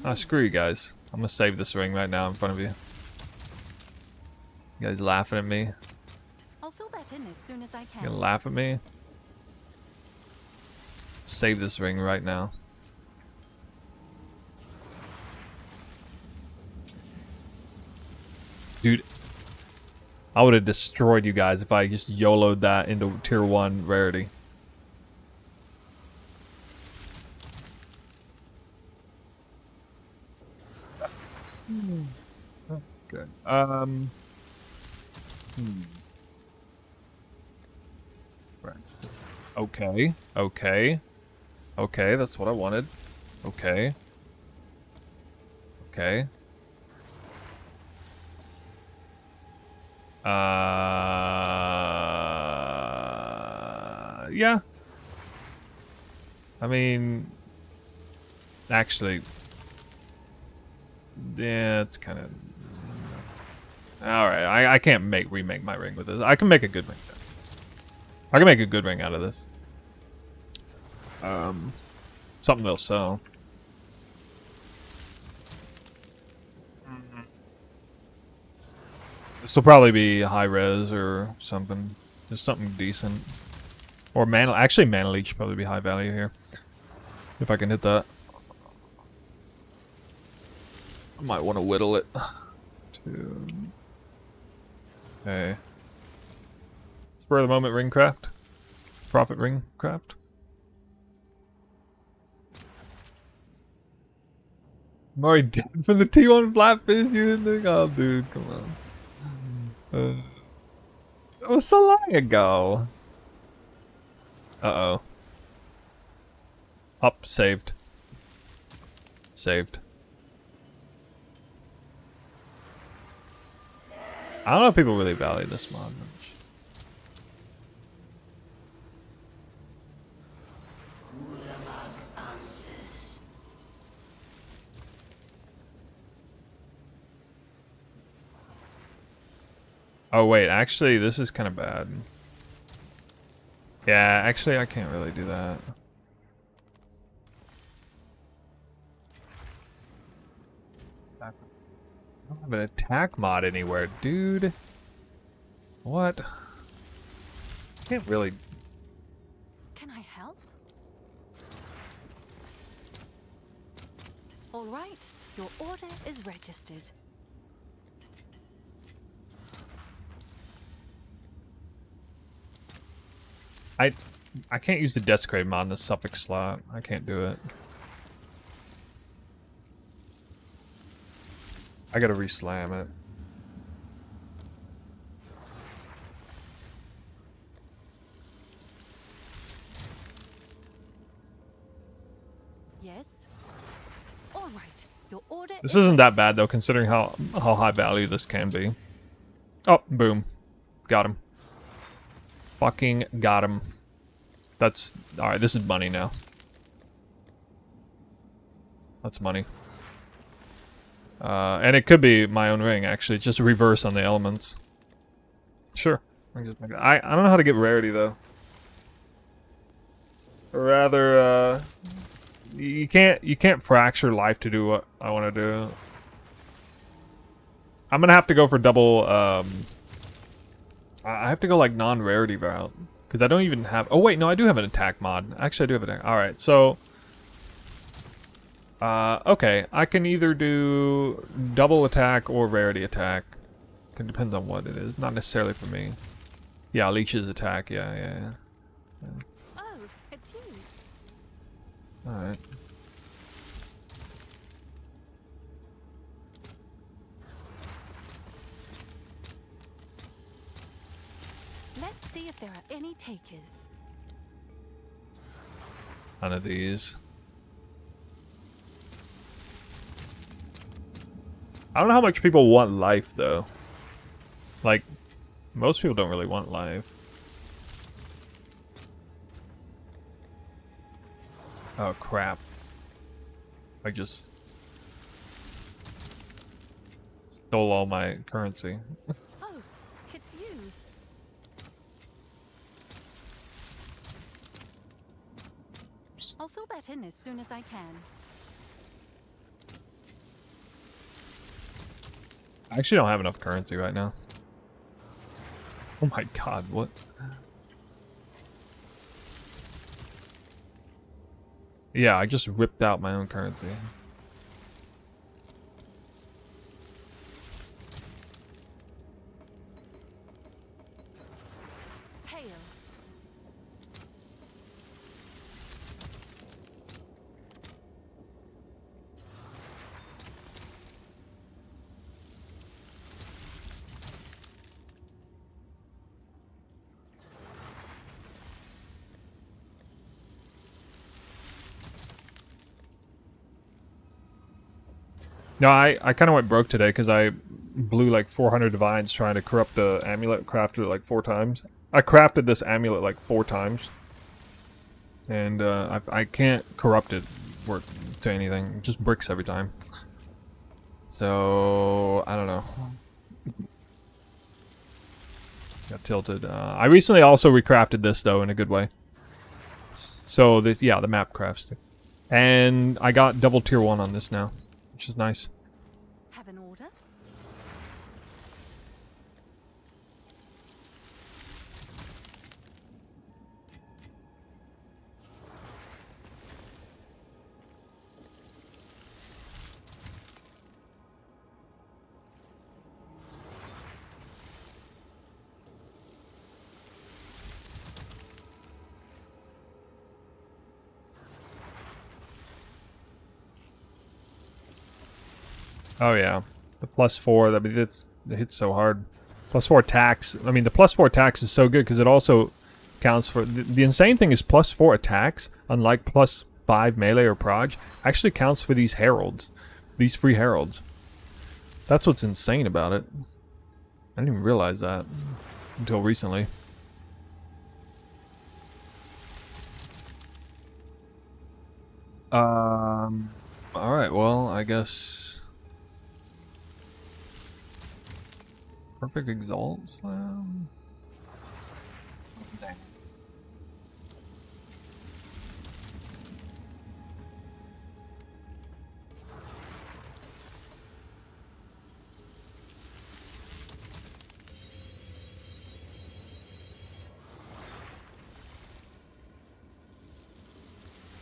Ah, screw you guys. I'm gonna save this ring right now in front of you. You guys laughing at me?
I'll fill that in as soon as I
You
can.
gonna laugh at me? Save this ring right now. Dude, I would have destroyed you guys if I just YOLO'd that into tier 1 rarity. Good. Right. Okay. Okay. Okay, that's what I wanted. Okay. Okay. Yeah. I mean, actually, yeah, it's kind of. All right, I can't remake my ring with this. I can make a good ring. I can make a good ring out of this. Something they'll sell. This will probably be high res or something. Just something decent. Or mana. Actually, mana leech should probably be high value here. If I can hit that. I might want to whittle it. Okay. Spur of the moment ring craft. Profit ring craft. I'm already dead for the T1 flatfish, you didn't think? Oh, dude, come on. That was so long ago. Uh-oh. Up, saved. Saved. I don't know if people really value this mod much. Oh wait, actually this is kind of bad. Yeah, actually, I can't really do that. I don't have an attack mod anywhere, dude. What? Can't really.
Can I help? All right, your order is registered.
I can't use the Desecrate mod in the suffix slot. I can't do it. I gotta re-slam it.
Yes. All right, your order.
This isn't that bad though, considering how high value this can be. Oh, boom, got him. Fucking got him. That's all right. This is money now. That's money. And it could be my own ring, actually. It's just reverse on the elements. Sure. I don't know how to get rarity, though. Or rather, you can't fracture life to do what I want to do. I'm gonna have to go for double, I have to go, like, non-rarity route. Because I don't even have... Oh, wait, no, I do have an attack mod. Actually, I do have an... Alright, so... okay, I can either do double attack or rarity attack. It depends on what it is. Not necessarily for me. Yeah, leech's attack. Yeah.
Oh, it's you.
Alright.
Let's see if there are any takers.
None of these. I don't know how much people want life, though. Like, most people don't really want life. Oh, crap. I just stole all my currency.
Oh, it's you. I'll fill that in as soon as I can.
I actually don't have enough currency right now. Oh my god, what? Yeah, I just ripped out my own currency.
Hail.
No, I kind of went broke today because I blew like 400 divines trying to corrupt the amulet. Crafted it like 4 times. I crafted this amulet like 4 times. And I can't corrupt it work to anything. It just bricks every time. So, I don't know. Got tilted. I recently also recrafted this though in a good way. So this, yeah, the map crafts too. And I got double tier 1 on this now, which is nice.
Have an order?
Oh yeah, the +4. I mean, it hits so hard. +4 attacks. I mean, the +4 attacks is so good because it also counts for the insane thing is +4 attacks, unlike +5 melee or proj, actually counts for these heralds, these free heralds. That's what's insane about it. I didn't even realize that until recently. All right. Well, I guess. Perfect Exalt Slam?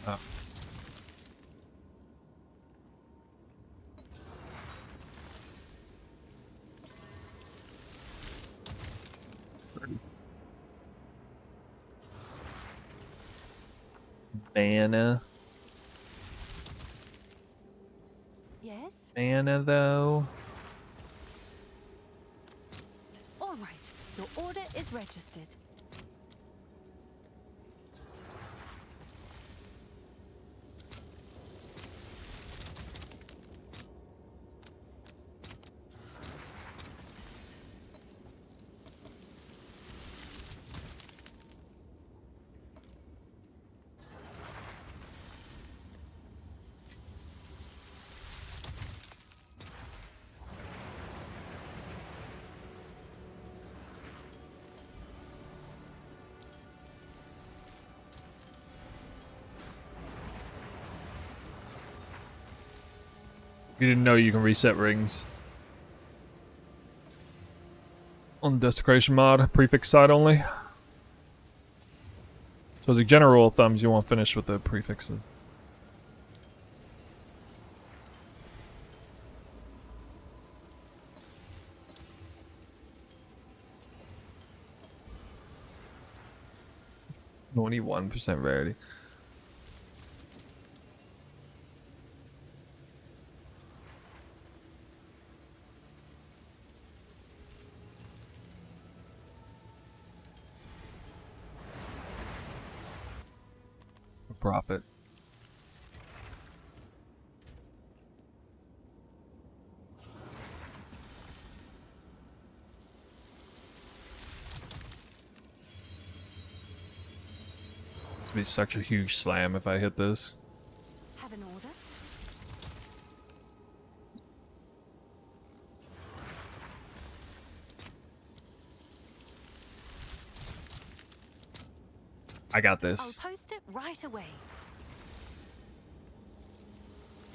Oh. Mana.
Yes?
Mana, though.
All right. Your order is registered.
You didn't know you can reset rings. On the desecration mod, prefix side only. So as a general rule of thumbs, you won't finish with the prefixes. Only 1% rarity. Profit. This would be such a huge slam if I hit this.
Have an order?
I got
I'll
this.
post it right away.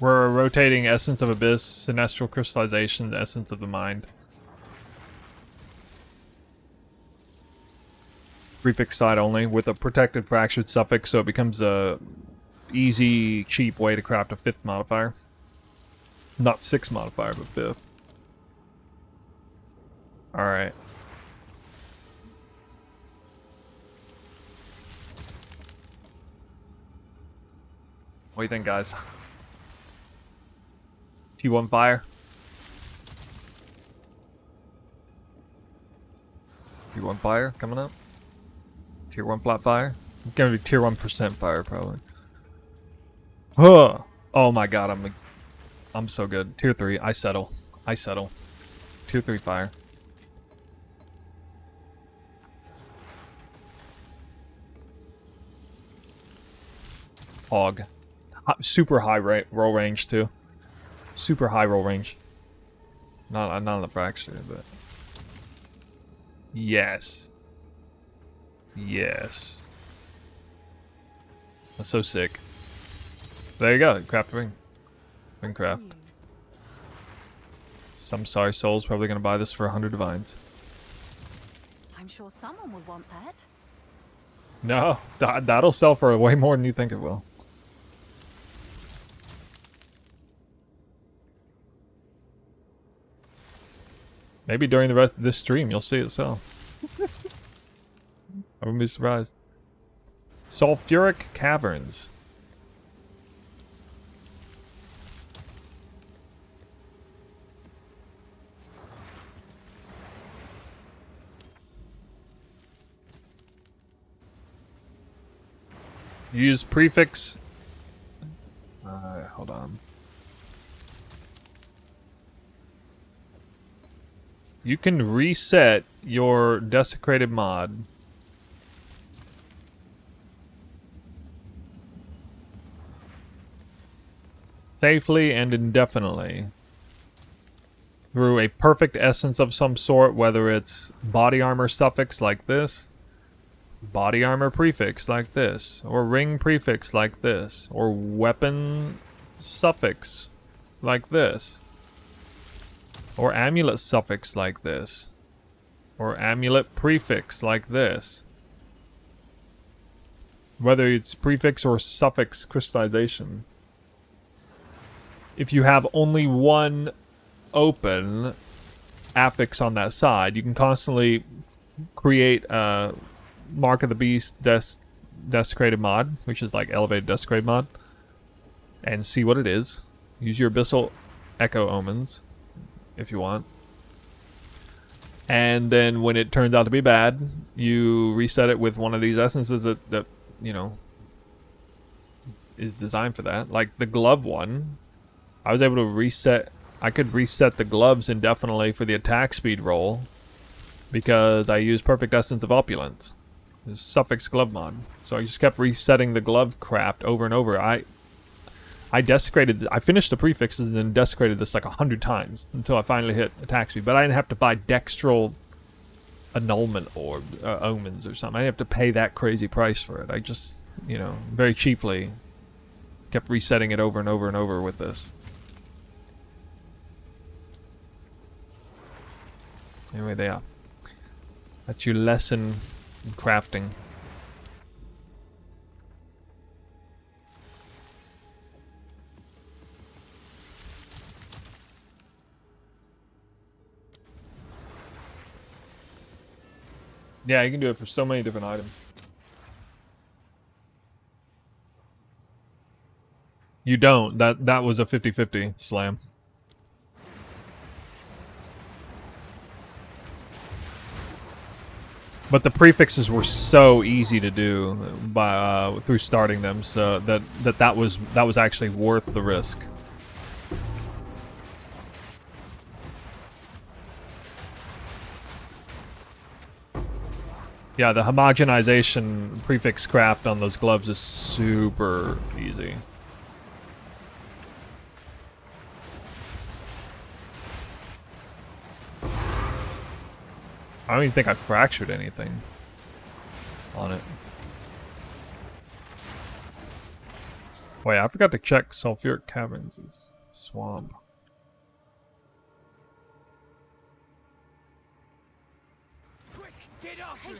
We're rotating Essence of Abyss, Sinestral Crystallization, Essence of the Mind. Prefix side only, with a protected fractured suffix, so it becomes a easy, cheap way to craft a 5th modifier. Not 6th modifier, but 5th. Alright. What do you think, guys? T1 fire. Tier 1 fire coming up. Tier 1 flat fire. It's gonna be tier 1% fire probably. Huh. Oh my god, I'm so good. Tier 3, I settle. I settle. Tier 3 fire. Hog. Super high roll range too. Super high roll range. Not on the fracture, but yes. Yes. That's so sick. There you go. Craft a ring. Ring craft. Some sorry soul's probably gonna buy this for 100 divines.
I'm sure someone would want that.
No, that'll sell for way more than you think it will. Maybe during the rest of this stream, you'll see it sell. I wouldn't be surprised. Sulfuric Caverns. Use prefix. Hold on. You can reset your desecrated mod. Safely and indefinitely. Through a perfect essence of some sort, whether it's body armor suffix like this, body armor prefix like this, or ring prefix like this, or weapon suffix like this, or amulet suffix like this, or amulet prefix like this. whether it's prefix or suffix crystallization. If you have only one open affix on that side, you can constantly create a Mark of the Beast desecrated mod, which is like elevated desecrated mod, and see what it is. Use your Abyssal Echo Omens if you want. And then when it turns out to be bad, you reset it with one of these essences that you know, is designed for that. Like the glove one, I was able to reset. I could reset the gloves indefinitely for the attack speed roll because I used Perfect Essence of Opulence. This suffix glove mod. So I just kept resetting the glove craft over and over. I finished the prefixes and then desecrated this like 100 times until I finally hit attack speed. But I didn't have to buy dextral annulment or omens or something. I didn't have to pay that crazy price for it. I just, you know, very cheaply kept resetting it over and over and over with this. Anyway, there. That's your lesson in crafting. Yeah, you can do it for so many different items. You don't. That was a 50-50 slam. But the prefixes were so easy to do by through starting them, so that was actually worth the risk. Yeah, the homogenization prefix craft on those gloves is super easy. I don't even think I fractured anything on it. Wait, I forgot to check Sulfuric Caverns' swamp.
Quick, get after him.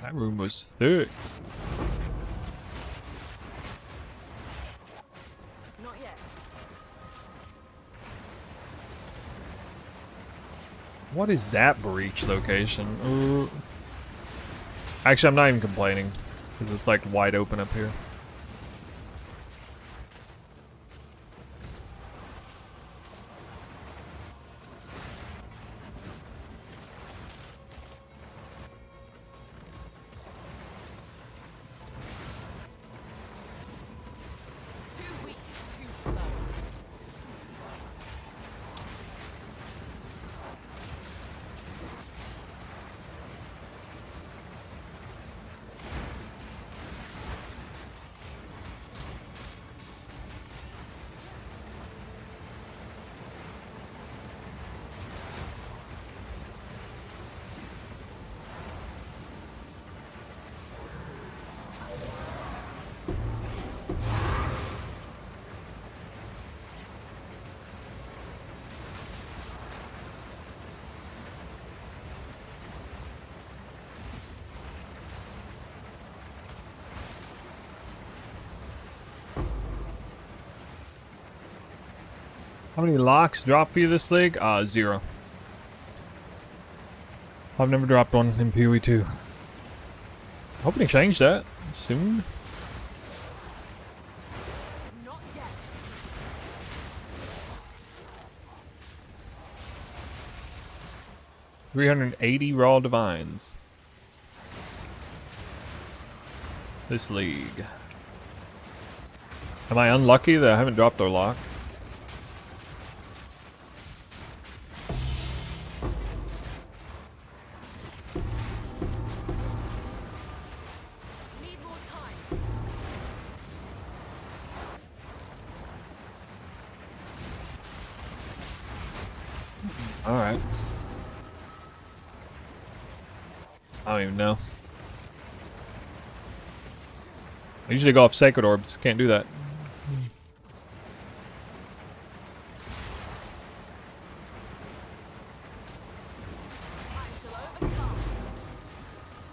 That room was thick.
Not yet.
What is that breach location? Ooh. Actually, I'm not even complaining because it's like wide open up here.
Too weak, too slow.
How many locks drop for you this league? 0. I've never dropped one in PoE 2. Hoping to change that soon.
Not yet.
$380 raw divines. This league. Am I unlucky that I haven't dropped a lock? Alright. I don't even know. I usually go off Sacred Orbs. Can't do that.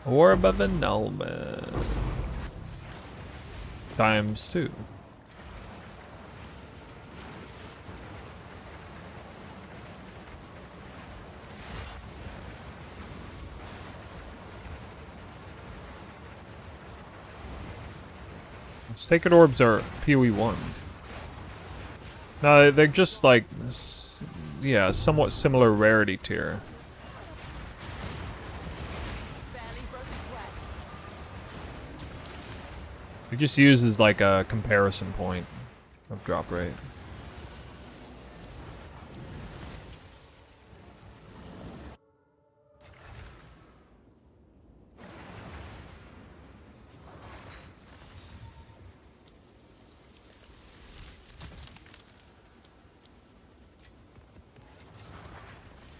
Orb of Annulment. ×2. Sacred Orbs are PoE 1. No, they're just like, yeah, somewhat similar rarity tier. It just uses like a comparison point of drop rate.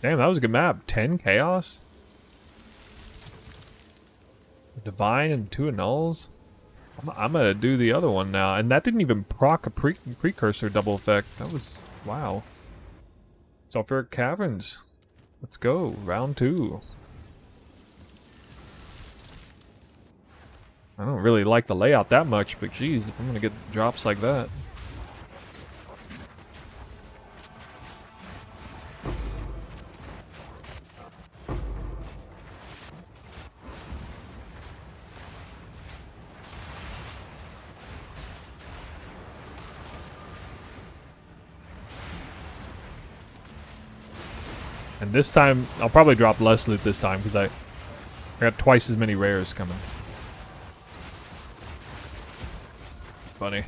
Damn, that was a good map. 10 Chaos? Divine and 2 Annuls? I'm gonna do the other one now. And that didn't even proc a precursor double effect. That was... wow. Sulfuric Caverns. Let's go. Round 2. I don't really like the layout that much, but geez, if I'm gonna get drops like that. And this time, I'll probably drop less loot this time because I got twice as many rares coming. Funny.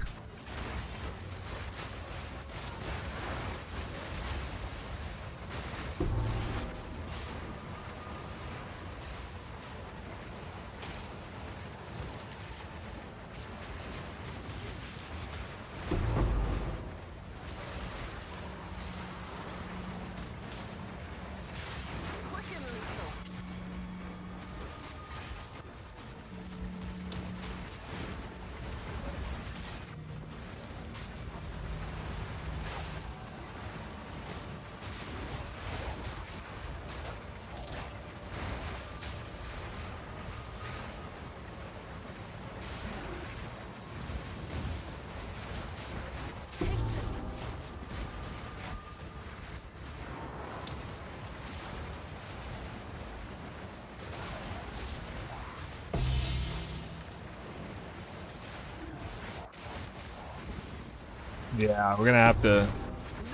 Yeah, we're gonna have to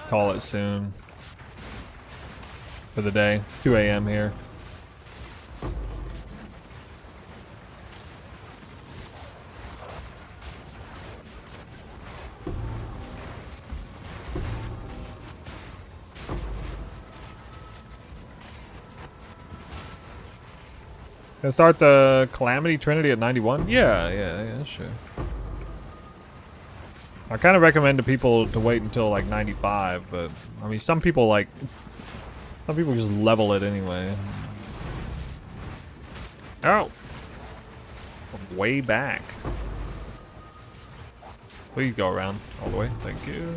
call it soon for the day. 2 a.m. here. Gonna start the Calamity Trinity at 91? Yeah, sure. I kind of recommend to people to wait until like 95, but I mean, some people just level it anyway. Oh! Way back. Please go around all the way. Thank you.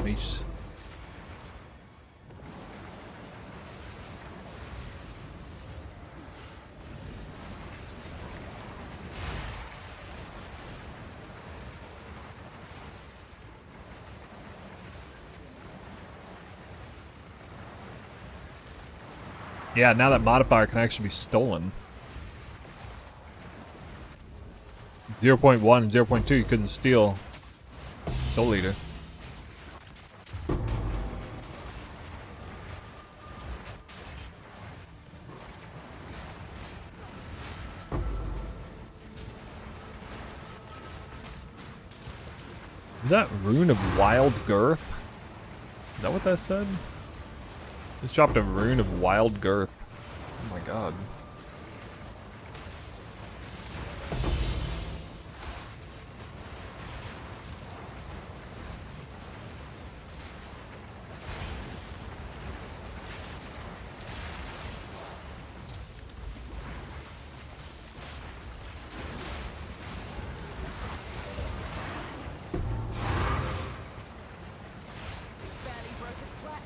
Nice. Yeah, now that modifier can actually be stolen. 0.1 and 0.2 you couldn't steal Soul Eater. Is that Rune of Wild Girth? Is that what that said? Just dropped a Rune of Wild Girth. Oh my god.
Barely broke a sweat.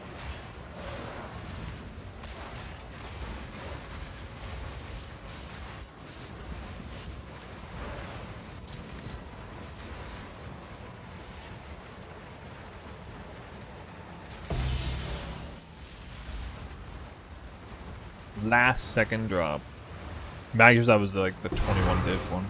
Last second drop. Maggers, that was like the 21 div one.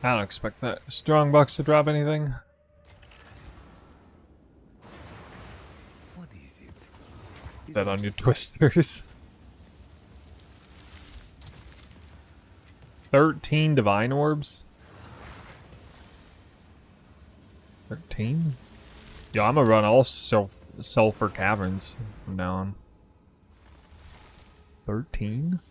I don't expect that Strongbox to drop anything.
What is it?
That on your twisters. 13 divine orbs. 13? Yo, I'm gonna run all sulfur caverns from now on. 13?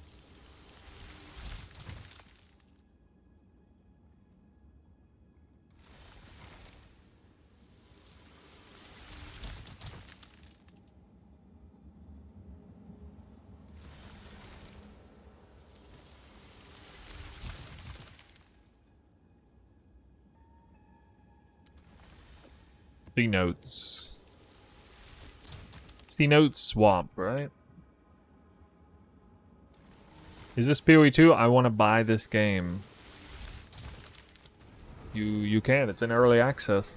C notes. C notes swamp, right? Is this PoE 2? I want to buy this game. You can. It's in early access.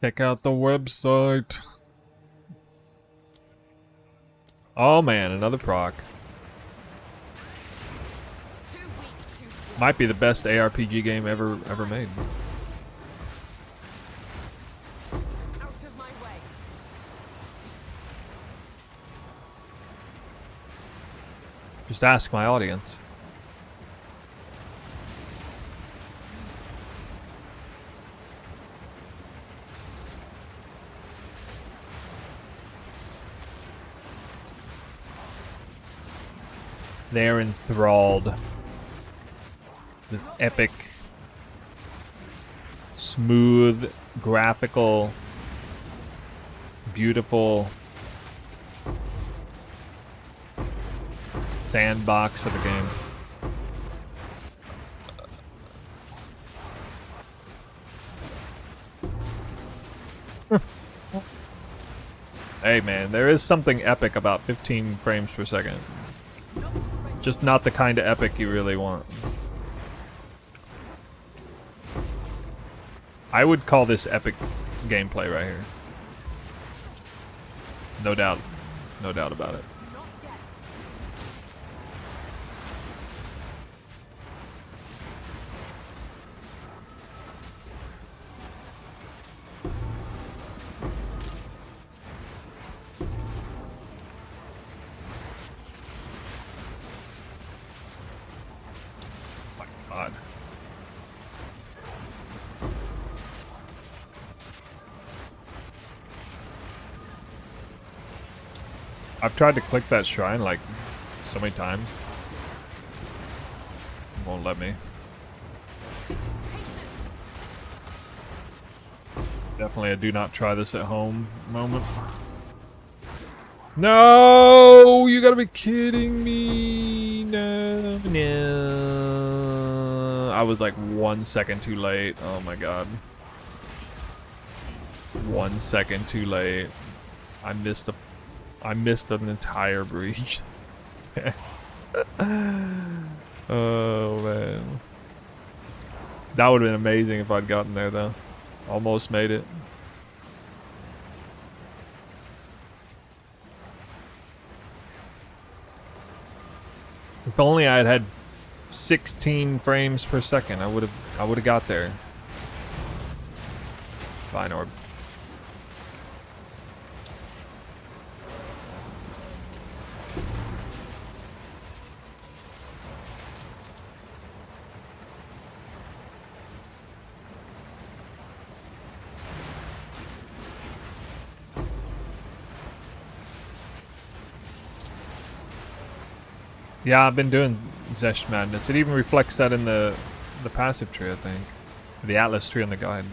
Check out the website. Oh man, another proc.
Too weak, too slow.
Might be the best ARPG game ever made.
Out of my way.
Just ask my audience. They're enthralled. This epic, smooth, graphical, beautiful sandbox of a game. Hey man, there is something epic about 15 frames per second. Just not the kind of epic you really want. I would call this epic gameplay right here. No doubt. No doubt about it.
Not yet.
My God. I've tried to click that shrine like so many times. It won't let me. Definitely a do not try this at home moment. No, you gotta be kidding me. No, no. I was like 1 second too late. Oh my god. 1 second too late. I missed an entire breach. Oh man. That would have been amazing if I'd gotten there though. Almost made it. If only I had 16 frames per second, I would have got there. Fine orb. Yeah, I've been doing Zesh Madness. It even reflects that in the passive tree, I think. The Atlas tree on the guide.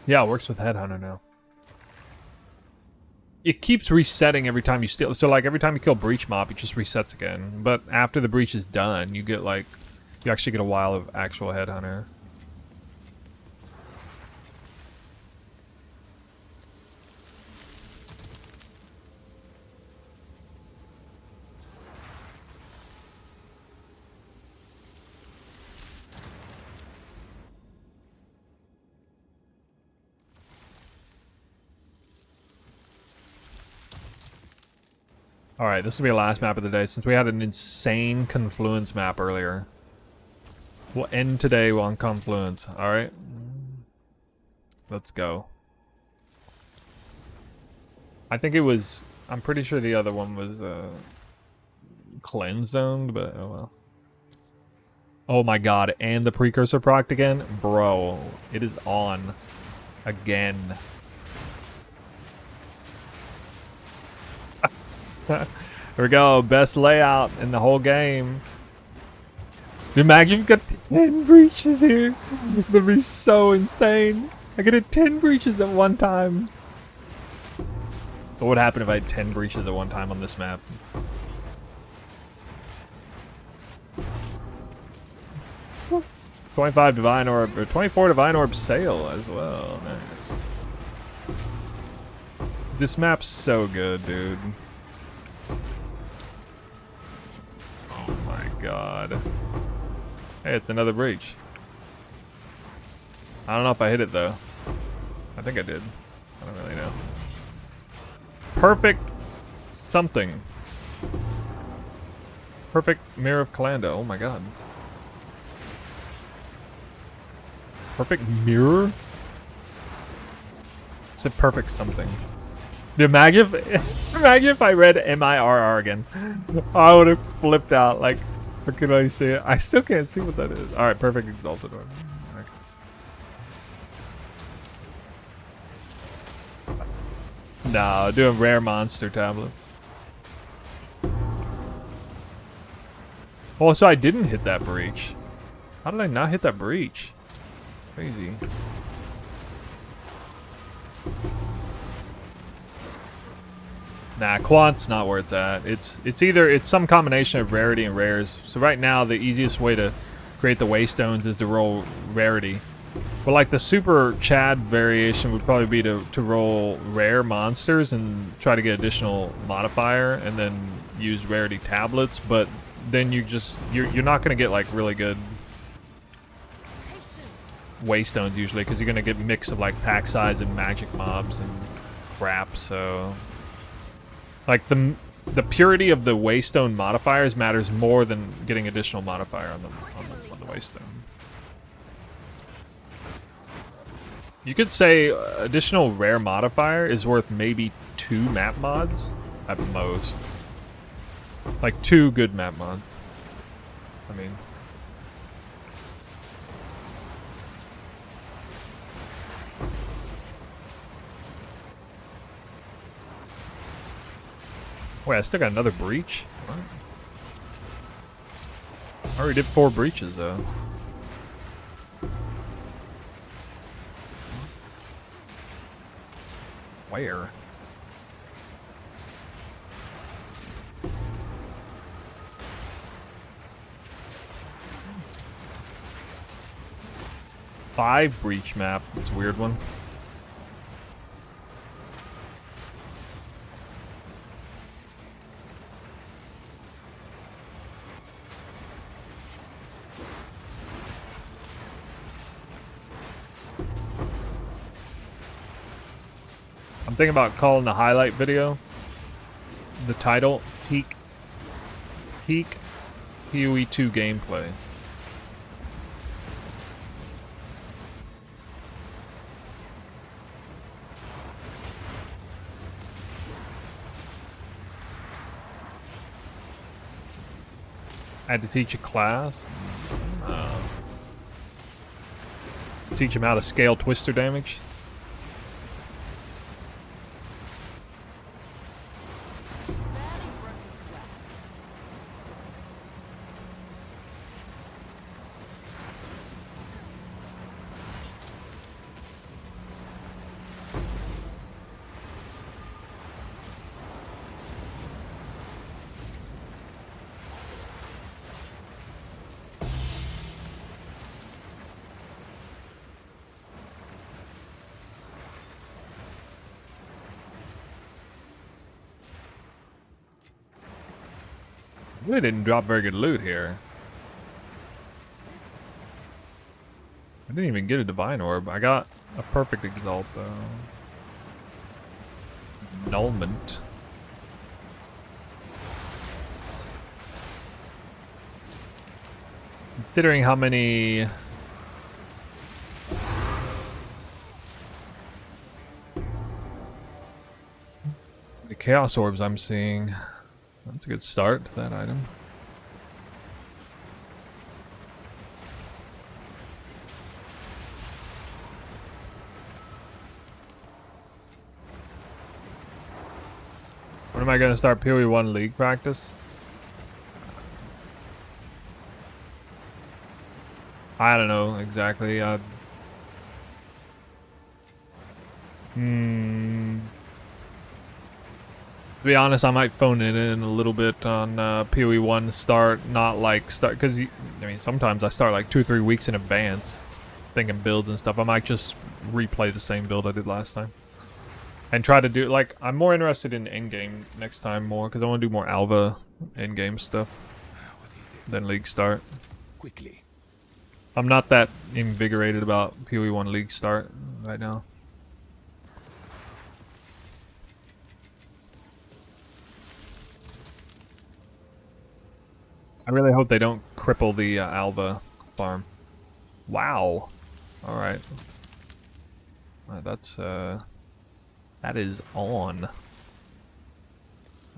Yeah, it works with Headhunter now. It keeps resetting every time you steal. So like every time you kill Breach Mob, it just resets again. But after the breach is done, you get like, you actually get a while of actual Headhunter. Alright, this will be the last map of the day since we had an insane Confluence map earlier. We'll end today on Confluence, alright? Let's go. I think it was... I'm pretty sure the other one was cleanse zoned, but oh well. Oh my god, and the precursor procced again? Bro, it is on. Again. Here we go, best layout in the whole game. Dude, imagine you've got 10 breaches here. It's gonna be so insane. I could hit 10 breaches at one time. What would happen if I had 10 breaches at one time on this map? $25 Divine Orb, or 24 Divine Orb Sale as well. Nice. This map's so good, dude. Oh my god. Hey, it's another breach. I don't know if I hit it though. I think I did. I don't really know. Perfect something. Perfect Mirror of Kalanda. Oh my god. Perfect mirror? I said perfect something. Dude, imagine if I read M-I-R-R again. I would have flipped out. Like, how can I see it? I still can't see what that is. Alright, perfect exalted orb. Okay. No, doing rare monster tablet. Oh, so I didn't hit that breach. How did I not hit that breach? Crazy. Nah, Quant's not where it's at. It's some combination of rarity and rares. So right now, the easiest way to create the Waystones is to roll rarity. But like the super Chad variation would probably be to roll rare monsters and try to get additional modifier, and then use rarity tablets, but then you're not gonna get like really good waystones usually, because you're gonna get mix of like pack size and magic mobs and crap. So like the purity of the waystone modifiers matters more than getting additional modifier on the waystone. You could say additional rare modifier is worth maybe 2 map mods at most. Like 2 good map mods. I mean. Wait, I still got another breach? What? I already did 4 breaches though. Where? Five breach map. That's a weird one. I'm thinking about calling the highlight video, the title, Peak PoE 2 gameplay. I had to teach a class. Teach him how to scale twister damage. Really didn't drop very good loot here. I didn't even get a divine orb. I got a perfect exalt though. Annulment. Considering how many the chaos orbs I'm seeing. That's a good start to that item. When am I going to start PoE 1 League practice? I don't know exactly. To be honest, I might phone it in a little bit on PoE 1 start, not like start, because I mean sometimes I start like 2 or 3 weeks in advance, thinking builds and stuff. I might just replay the same build I did last time, and try to do like I'm more interested in in-game next time more because I want to do more Alva in-game stuff than League start.
Quickly.
I'm not that invigorated about PoE 1 League start right now. I really hope they don't cripple the Alva farm. Wow. Alright. That's, that is on.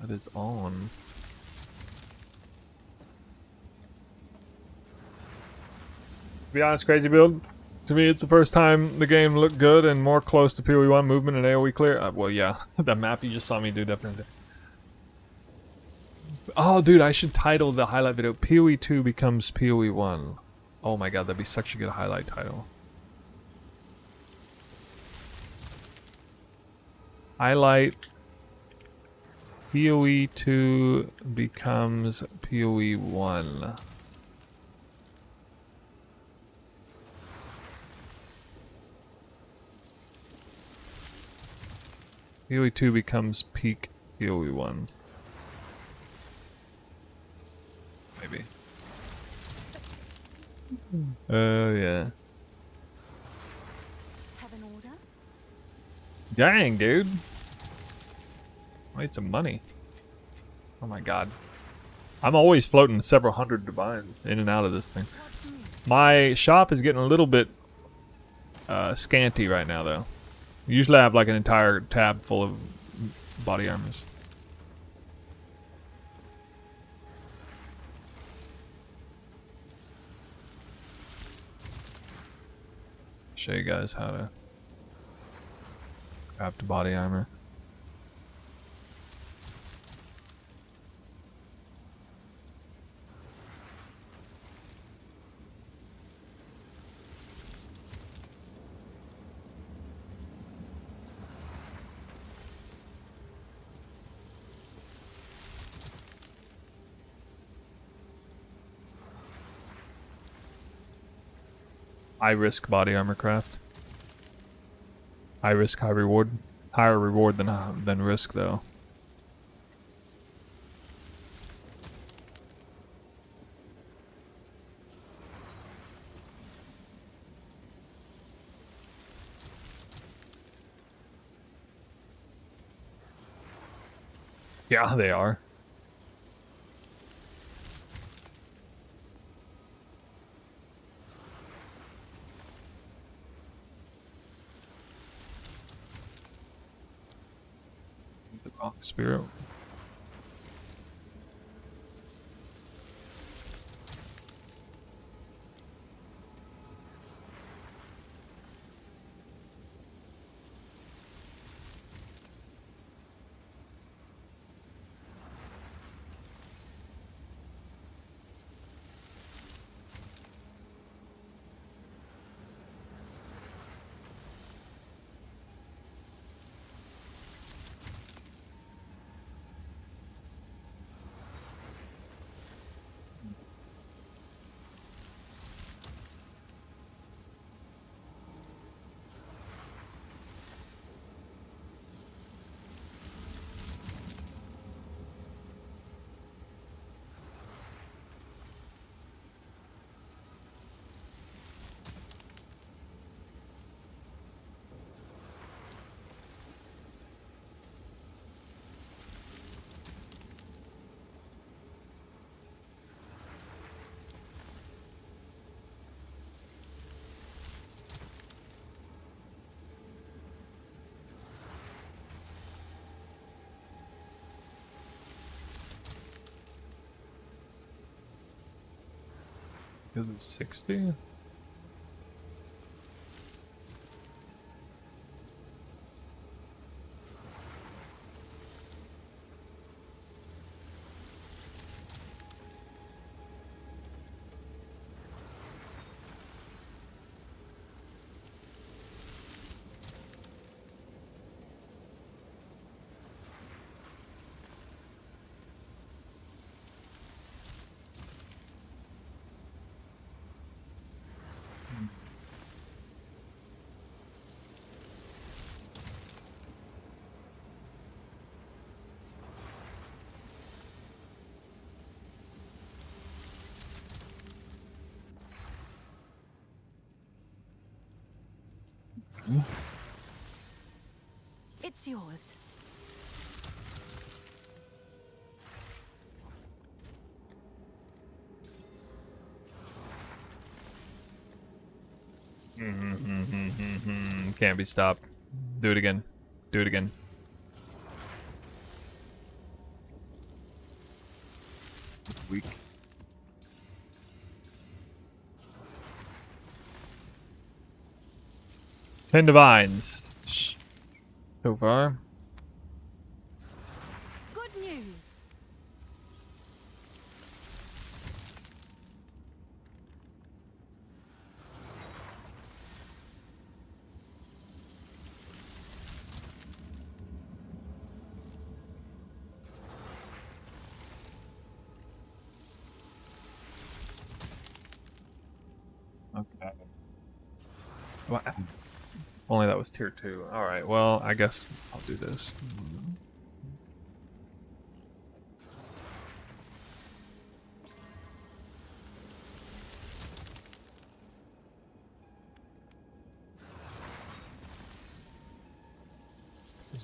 That is on. To be honest, crazy build. To me, it's the first time the game looked good and more close to PoE 1 movement and AoE clear. Well, yeah. That map you just saw me do definitely. Oh, dude, I should title the highlight video PoE 2 becomes PoE 1. Oh my god, that'd be such a good highlight title. Highlight PoE 2 becomes PoE 1. PoE 2 becomes peak PoE 1. Maybe. Oh, yeah.
Have an order?
Dang, dude. I need some money. Oh my god. I'm always floating several hundred divines in and out of this thing.
What's new?
My shop is getting a little bit scanty right now, though. Usually I have like an entire tab full of body armors. Show you guys how to craft body armor. High risk body armor craft. High risk, high reward. Higher reward than risk, though. Yeah, they are. The rock spirit. Is it 60?
It's yours.
Can't be stopped. Do it again. Do it again. Weak. Ten divines. So far.
Good news.
Okay. Well, if only that was tier 2. Alright, well, I guess I'll do this.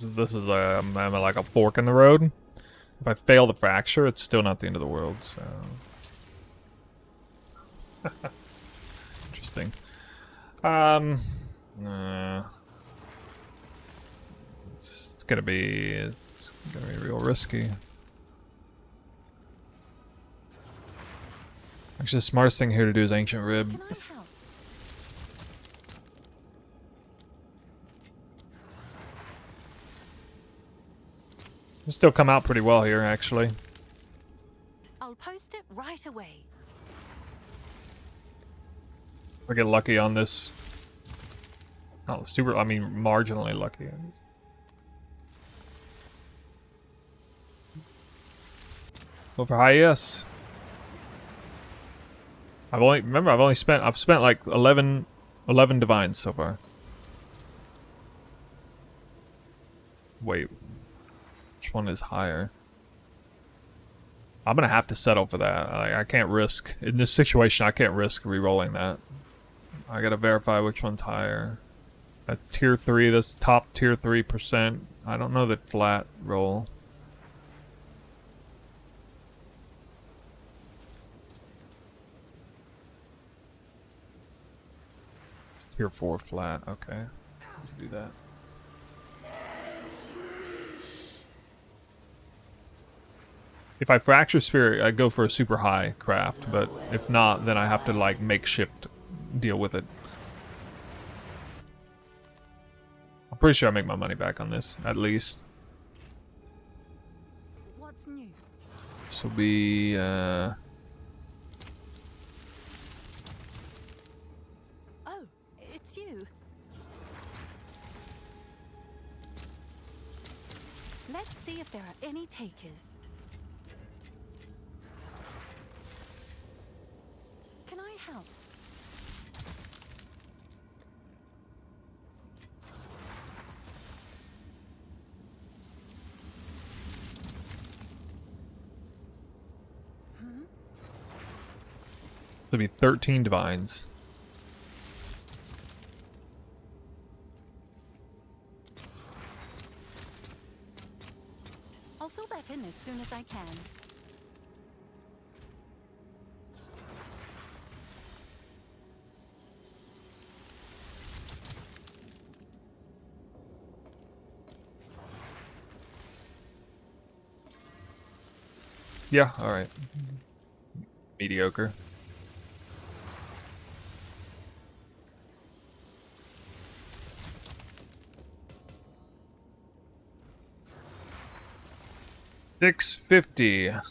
I'm at like a fork in the road. If I fail the fracture, it's still not the end of the world. So interesting. It's gonna be real risky. Actually, the smartest thing here to do is Ancient Rib.
Can I help?
It'll still come out pretty well here, actually.
I'll post it right away.
If I get lucky on this. Not super, I mean, marginally lucky. Go for high yes. I've spent like 11 divines so far. Wait. Which one is higher? I'm gonna have to settle for that. I can't risk, in this situation, I can't risk re-rolling that. I gotta verify which one's higher. At tier 3, that's top tier 3%. I don't know the flat roll. Tier 4 flat, okay. Let's do that. If I fracture spirit, I go for a super high craft, but if not, then I have to like makeshift deal with it. I'm pretty sure I make my money back on this, at least.
What's new?
This will be
Oh, it's you. Let's see if there are any takers. Can I help?
There'll be 13 divines.
I'll fill that in as soon as I can.
Yeah, alright. Mediocre. $650.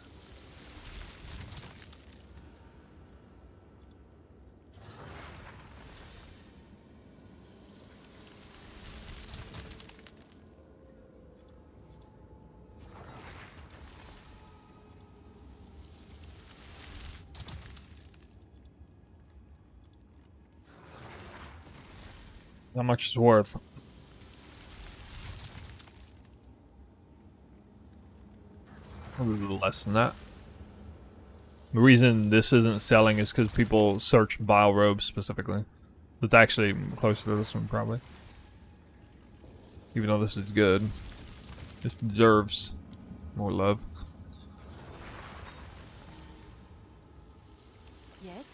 How much is worth? A little less than that. The reason this isn't selling is because people search Vile Robes specifically. It's actually closer to this one, probably. Even though this is good. This deserves more love.
Yes?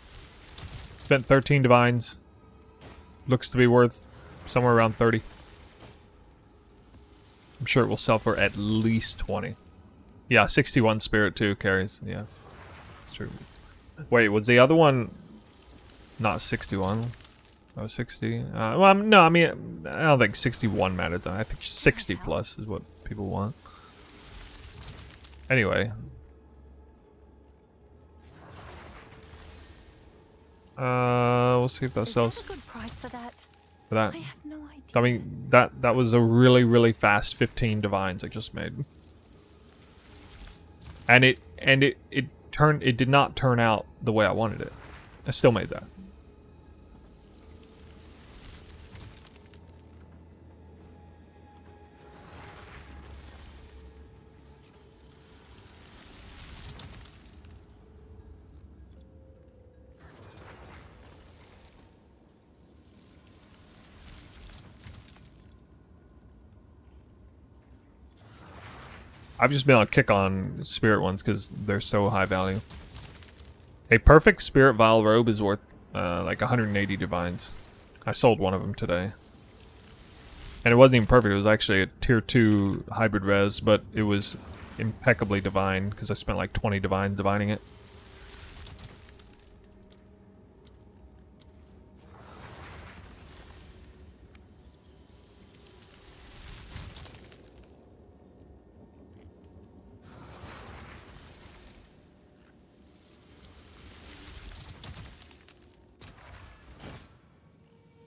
Spent 13 divines. Looks to be worth somewhere around 30. I'm sure it will sell for at least 20. Yeah, 61 spirit too carries. Yeah, it's true. Wait, was the other one not 61? Oh, 60. Well, no, I mean, I don't think 61 matters. I think 60 plus is what people want. Anyway. We'll see if that
Is
sells.
that a good price for that?
For that.
I have no idea.
I mean, that was a really fast 15 divines I just made. And it did not turn out the way I wanted it. I still made that. I've just been on a kick on spirit ones because they're so high value. A perfect spirit vial robe is worth like 180 divines. I sold one of them today. And it wasn't even perfect, it was actually a tier 2 hybrid res, but it was impeccably divine because I spent like 20 divines divining it.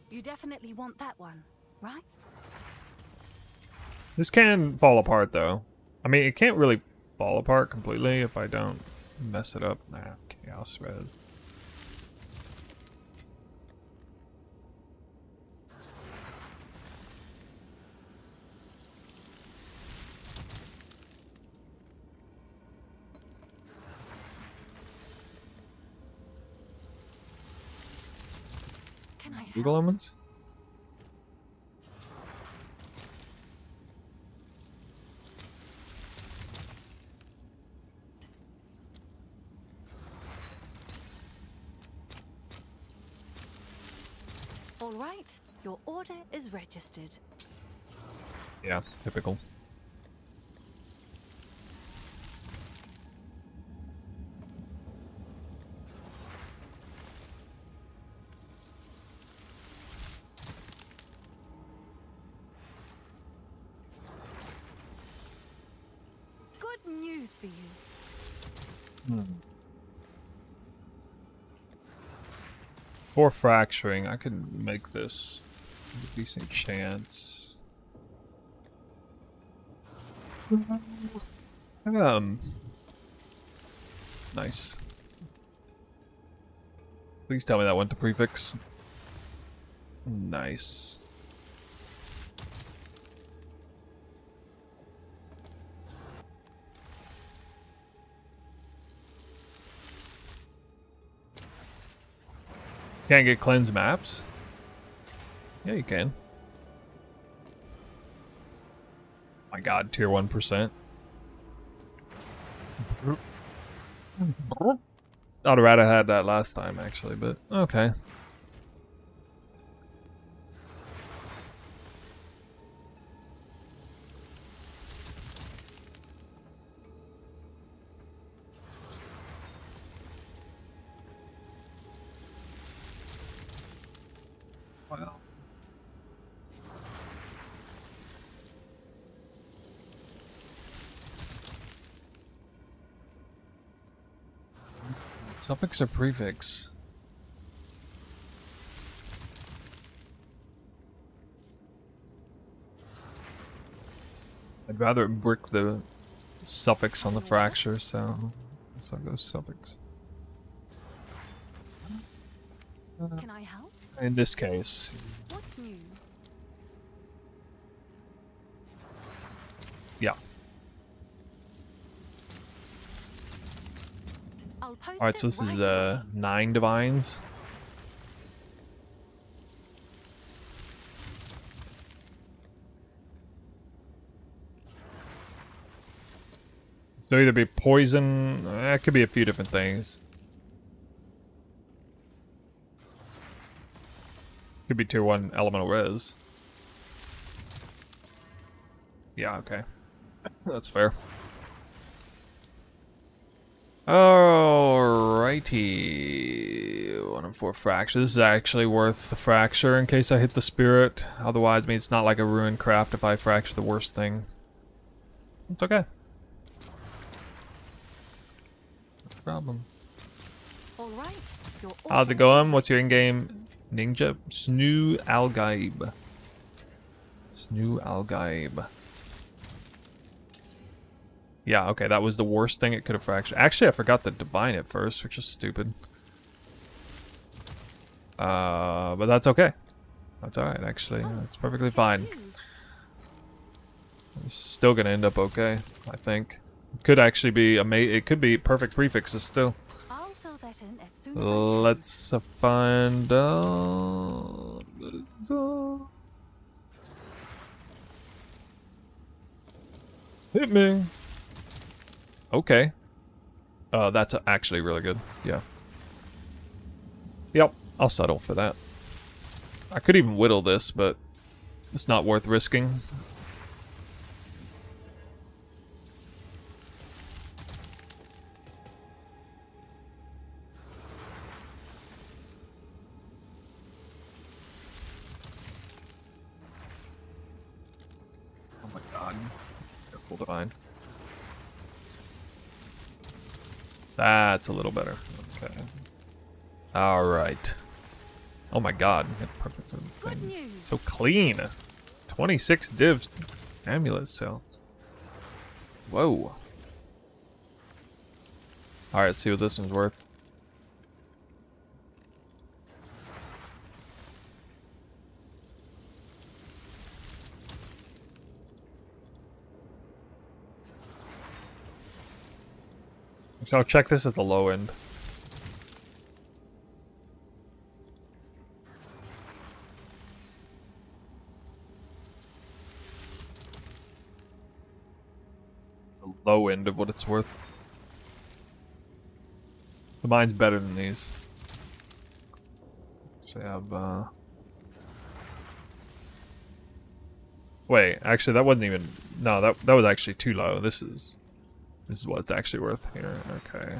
You definitely want that one, right?
This can fall apart though. I mean, it can't really fall apart completely if I don't mess it up. Nah, chaos res.
Can I
Google
help?
elements?
All right, your order is registered.
Yeah, typical.
Good news for you.
For fracturing, I could make this a decent chance. Nice. Please tell me that went to prefix. Nice. Can't get cleanse maps? Yeah, you can. My god, tier 1%. I'd rather had that last time, actually, but okay. Well. Suffix or prefix? I'd rather brick the suffix on the fracture, so I'll go suffix.
Can I help?
In this case,
What's new?
yeah.
I'll post
Alright,
it
so this
right
is
away.
9 divines. So either be poison, it could be a few different things. Could be tier 1 elemental res. Yeah, okay. That's fair. Alrighty. 1 and 4 fracture. This is actually worth the fracture in case I hit the spirit. Otherwise, I mean, it's not like a ruined craft if I fracture the worst thing. It's okay. No problem.
All right, your
How's it
order
going?
is
What's your
registered.
in-game ninja? Snoo Algaib. Snoo Algaib. Yeah, okay, that was the worst thing it could have fractured. Actually, I forgot to divine it first, which is stupid. But that's okay. That's alright, actually. It's perfectly fine. It's still gonna end up okay, I think. Could actually be it could be perfect prefixes still.
I'll fill that in as soon as I can.
Let's find out. Hit me. Okay. That's actually really good. Yeah. Yep, I'll settle for that. I could even whittle this, but it's not worth risking. Oh my god. Careful, Divine. That's a little better. Okay. Alright. Oh my god. Perfect thing. So clean. 26 divs. Amulet cell. Whoa. Alright, let's see what this one's worth. So I'll check this at the low end. The low end of what it's worth. The mine's better than these. So I have, wait, actually that wasn't even... No, that was actually too low. This is what it's actually worth here. Okay.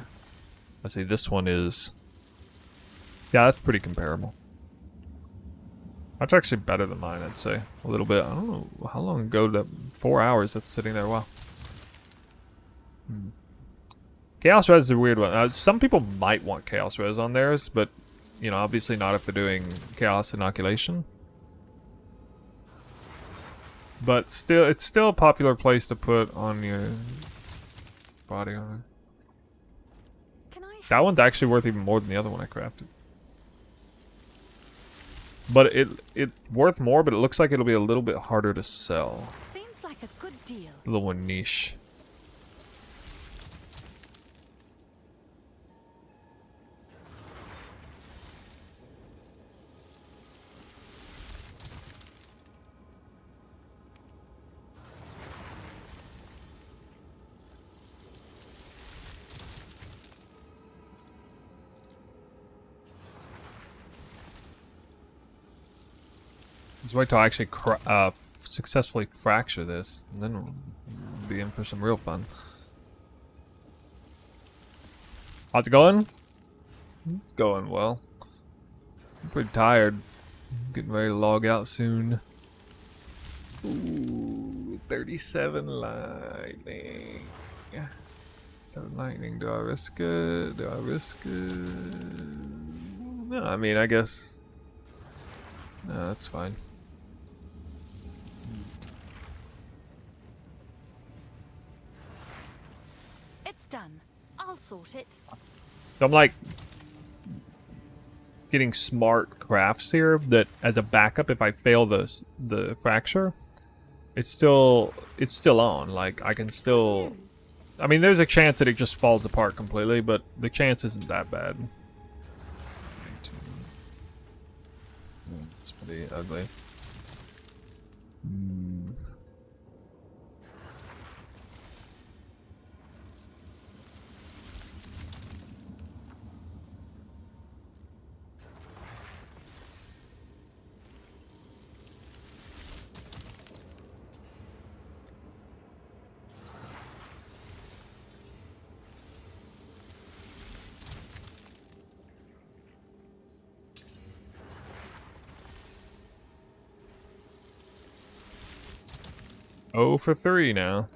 Let's see, this one is... Yeah, that's pretty comparable. That's actually better than mine, I'd say. A little bit. I don't know how long ago that... 4 hours that's sitting there. Wow. Chaos Res is a weird one. Some people might want Chaos Res on theirs, but, you know, obviously not if they're doing Chaos Inoculation. But still, it's still a popular place to put on your body armor. That one's actually worth even more than the other one I crafted. But it worth more, but it looks like it'll be a little bit harder to sell.
Seems like a good deal.
A little more niche. Just wait till I actually successfully fracture this, and then we'll be in for some real fun. How's it going? It's going well. I'm pretty tired. I'm getting ready to log out soon. Ooh, 37 lightning. 7 lightning. Do I risk it? Do I risk it? No, I mean, I guess. No, that's fine.
It's done. I'll sort it.
So I'm like getting smart crafts here that as a backup, if I fail the fracture, it's still on. Like I can still. I mean, there's a chance that it just falls apart completely, but the chance isn't that bad. It's pretty ugly. Oh for 3 now.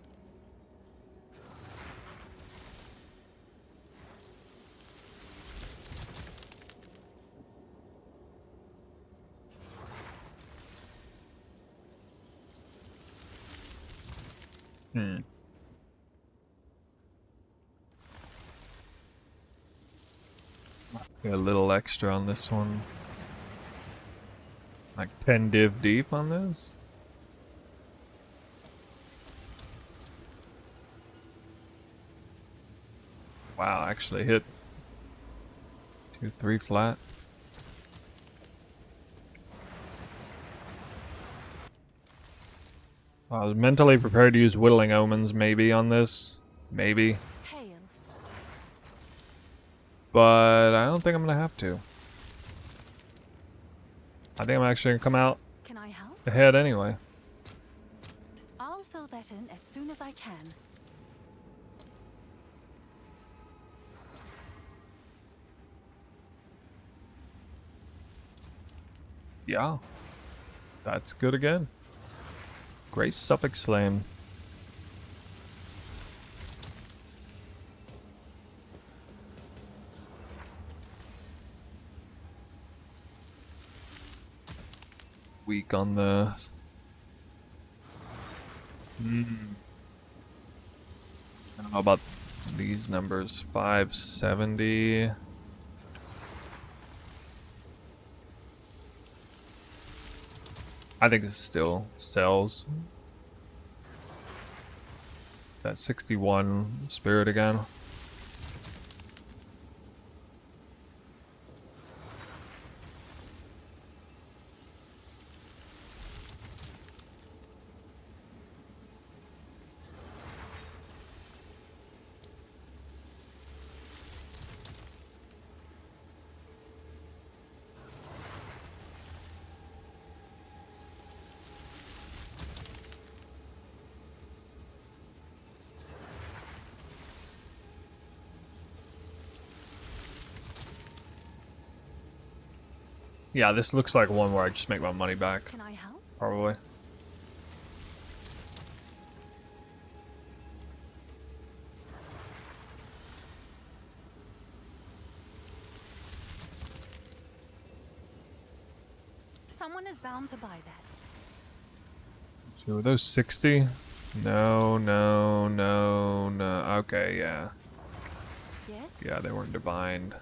Get a little extra on this one. Like 10 div deep on this. Wow, actually hit 2-3 flat. I was mentally prepared to use Whittling Omens maybe on this. Maybe. but I don't think I'm gonna have to. I think I'm actually gonna come out
Can I help?
ahead anyway.
I'll fill that in as soon as I can.
Yeah. That's good again. Great suffix slam. Weak on the... I don't know about these numbers. 570. I think this still sells. That 61 spirit again. Yeah, this looks like one where I just make my money back.
Can I help?
Probably.
Someone is bound to buy that.
So were those 60? No, no, no, no. Okay, yeah.
Yes?
Yeah, they weren't divined.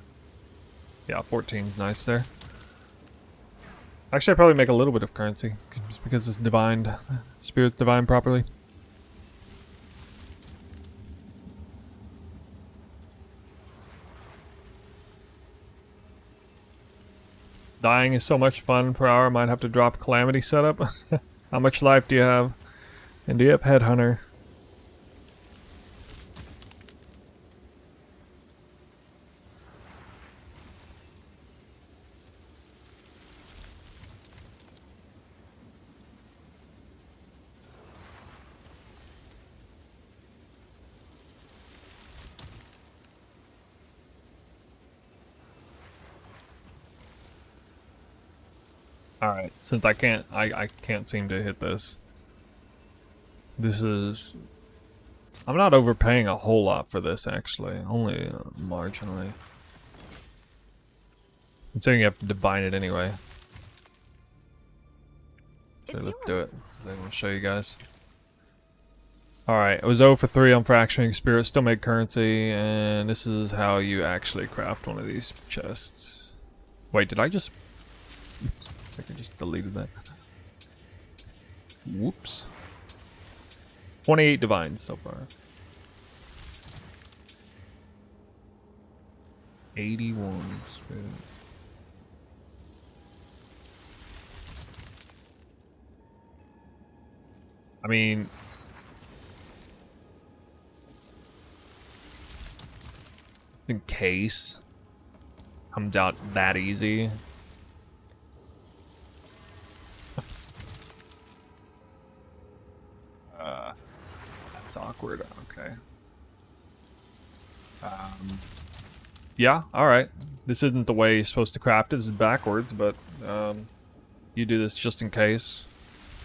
Yeah, 14's nice there. Actually, I'd probably make a little bit of currency, just because it's divined. Spirit's divined properly. Dying is so much fun per hour, might have to drop Calamity setup. How much life do you have? And do you have Headhunter? Alright, since I can't seem to hit this. This is... I'm not overpaying a whole lot for this, actually. Only marginally. I'm saying you have to divine it anyway. So
It's
let's do
yours.
it. Then we'll show you guys. Alright, it was 0 for 3 on Fracturing Spirit. Still make currency, and this is how you actually craft one of these chests. Wait, did I just... I think I just deleted that. Whoops. 28 divines so far. 81 spirit. I mean... in case comes out that easy. That's awkward. Okay. Yeah, alright. This isn't the way you're supposed to craft it. This is backwards, but you do this just in case.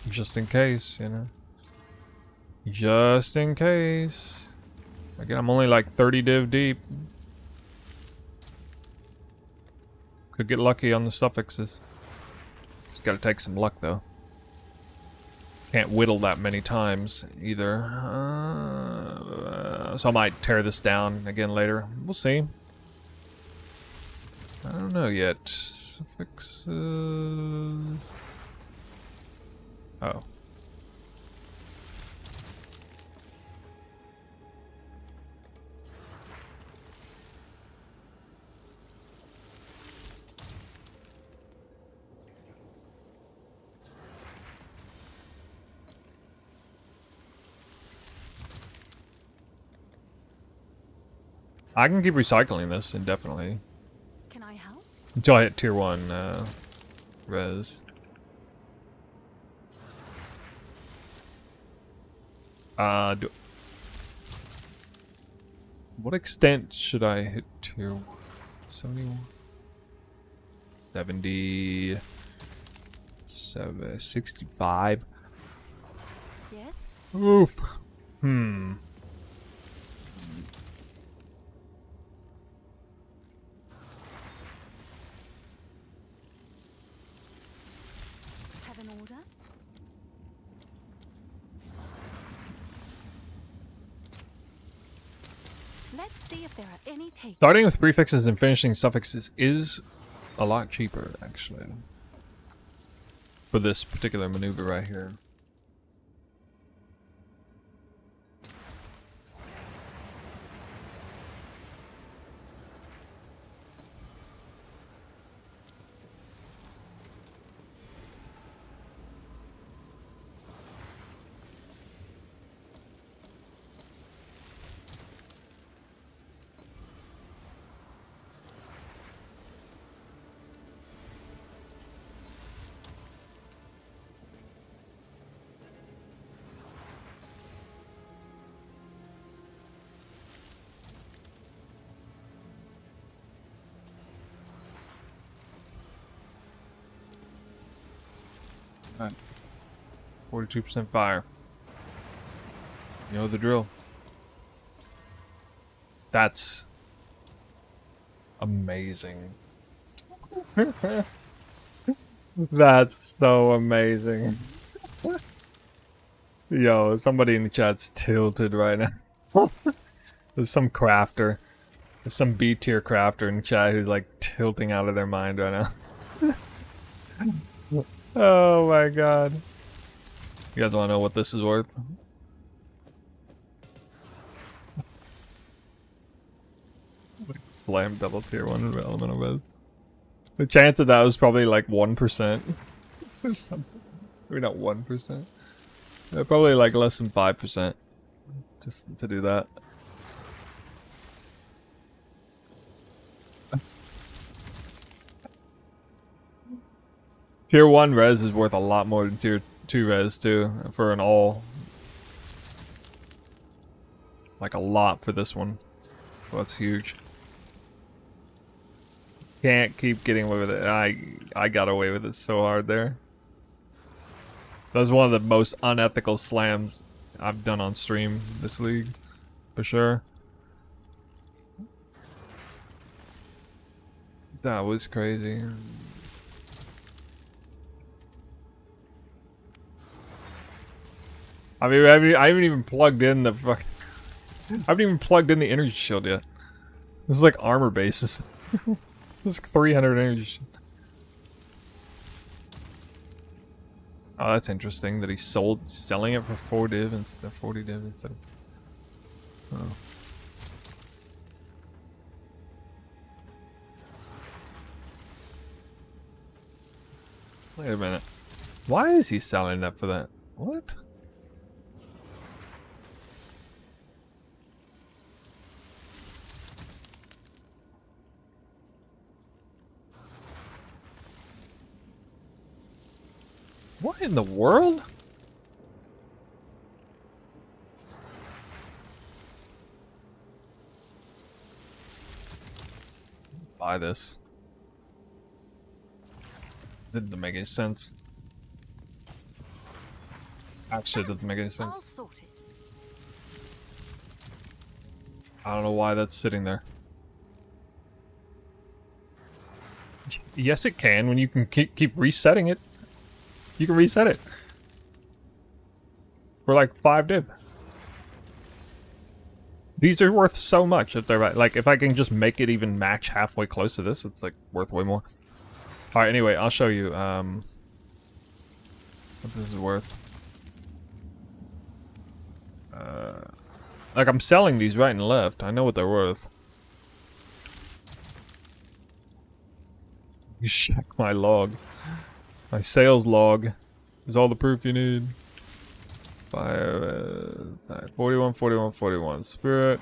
Just in case, you know. Just in case. Again, I'm only like 30 div deep. Could get lucky on the suffixes. Just gotta take some luck, though. Can't whittle that many times, either. So I might tear this down again later. We'll see. I don't know yet. Suffixes... Oh. I can keep recycling this indefinitely.
Can I help?
Until I hit tier 1 res. What extent should I hit tier 1? 71? 70... 65?
Yes?
Oof. Hmm.
Have an order? Let's see if there are any takers.
Starting with prefixes and finishing suffixes is a lot cheaper, actually. For this particular maneuver right here. Alright. 42% fire. You know the drill. That's amazing. That's so amazing. Yo, somebody in the chat's tilted right now. There's some crafter. There's some B tier crafter in the chat who's like tilting out of their mind right now. Oh my god. You guys want to know what this is worth? Slam double tier 1 elemental res. The chance of that was probably like 1% or something. Maybe not 1%. Probably like less than 5% just to do that. Tier 1 res is worth a lot more than tier 2 res too, for an all. Like a lot for this one. So that's huge. Can't keep getting away with it. I got away with it so hard there. That was one of the most unethical slams I've done on stream this league. For sure. That was crazy. I mean, I haven't even plugged in the fuck. I haven't even plugged in the energy shield yet. This is like armor bases. This is 300 energy shield. Oh, that's interesting that he's selling it for 4 div instead of 40 div instead of. Oh. Wait a minute. Why is he selling that for that? What? What in the world? Buy this. Didn't make any sense. Actually, it doesn't make any
I'll
sense.
sort it.
I don't know why that's sitting there. Yes, it can when you can keep resetting it. You can reset it. For like 5 div. These are worth so much if they're right. Like, if I can just make it even match halfway close to this, it's like worth way more. Alright, anyway, I'll show you what this is worth. Like, I'm selling these right and left. I know what they're worth. You check my log. My sales log is all the proof you need. Fire, 41, 41, 41. Spirit.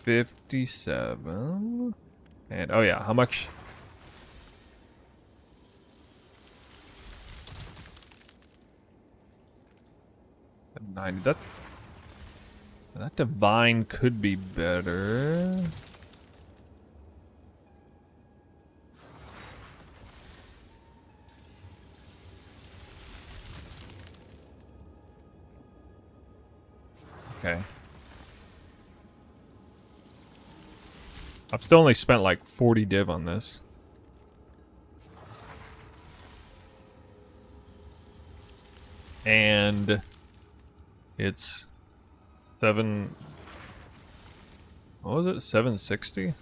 57. And oh yeah, how much? At 90. That divine could be better. Okay. I've still only spent like 40 div on this. And it's 7. What was it? 760?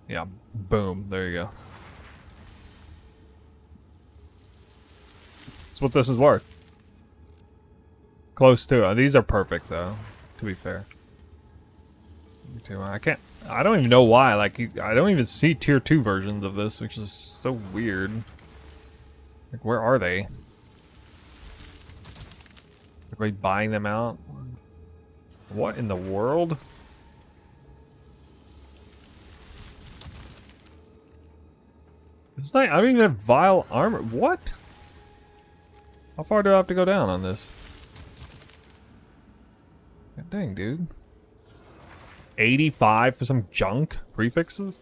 Yeah, boom. There you go. That's what this is worth. Close to. These are perfect though, to be fair. I don't even know why. Like, I don't even see tier 2 versions of this, which is so weird. Like, where are they? Everybody buying them out? What in the world? It's not. I don't even have vile armor. What? How far do I have to go down on this? God dang, dude. 85 for some junk prefixes?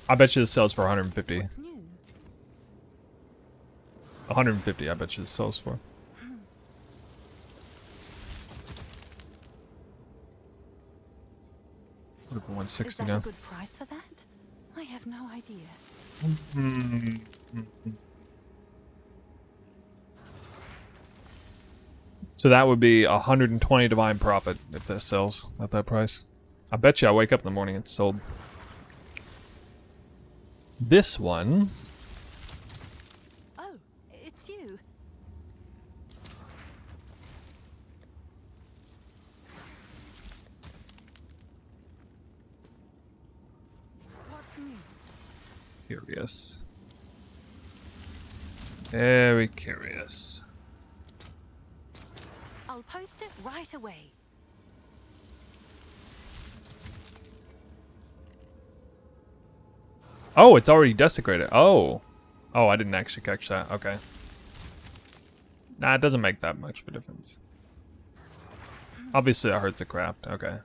I bet you this sells for 150.
What's new?
150, I bet you this sells for. What if 160
Is that
now?
a good price for that? I have no idea.
So that would be 120 divine profit if this sells at that price. I bet you I wake up in the morning and it's sold. This one.
Oh, it's you. What's new?
Curious. Very curious.
I'll post it right away.
Oh, it's already desecrated. Oh. Oh, I didn't actually catch that. Okay. Nah, it doesn't make that much of a difference. Obviously, that hurts the craft. Okay.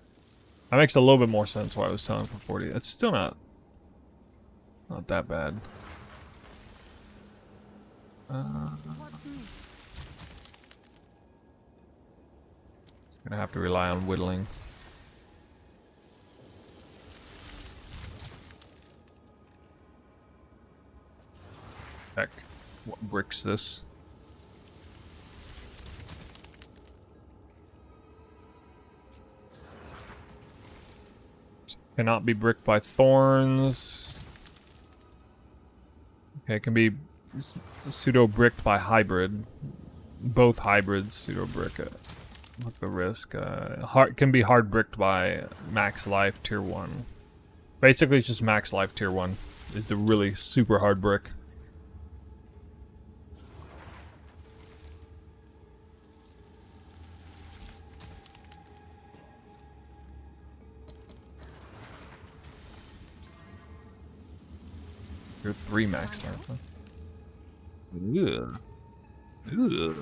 That makes a little bit more sense why I was selling for 40. It's still not that bad.
What's new?
Gonna have to rely on whittling. Heck, what bricks this? Cannot be bricked by thorns. Okay, it can be pseudo bricked by hybrid. Both hybrids pseudo brick it. Look the risk. Can be hard bricked by max life tier 1. Basically, it's just max life tier 1. It's the really super hard brick. You're 3 max life. Huh? Ugh. Ugh.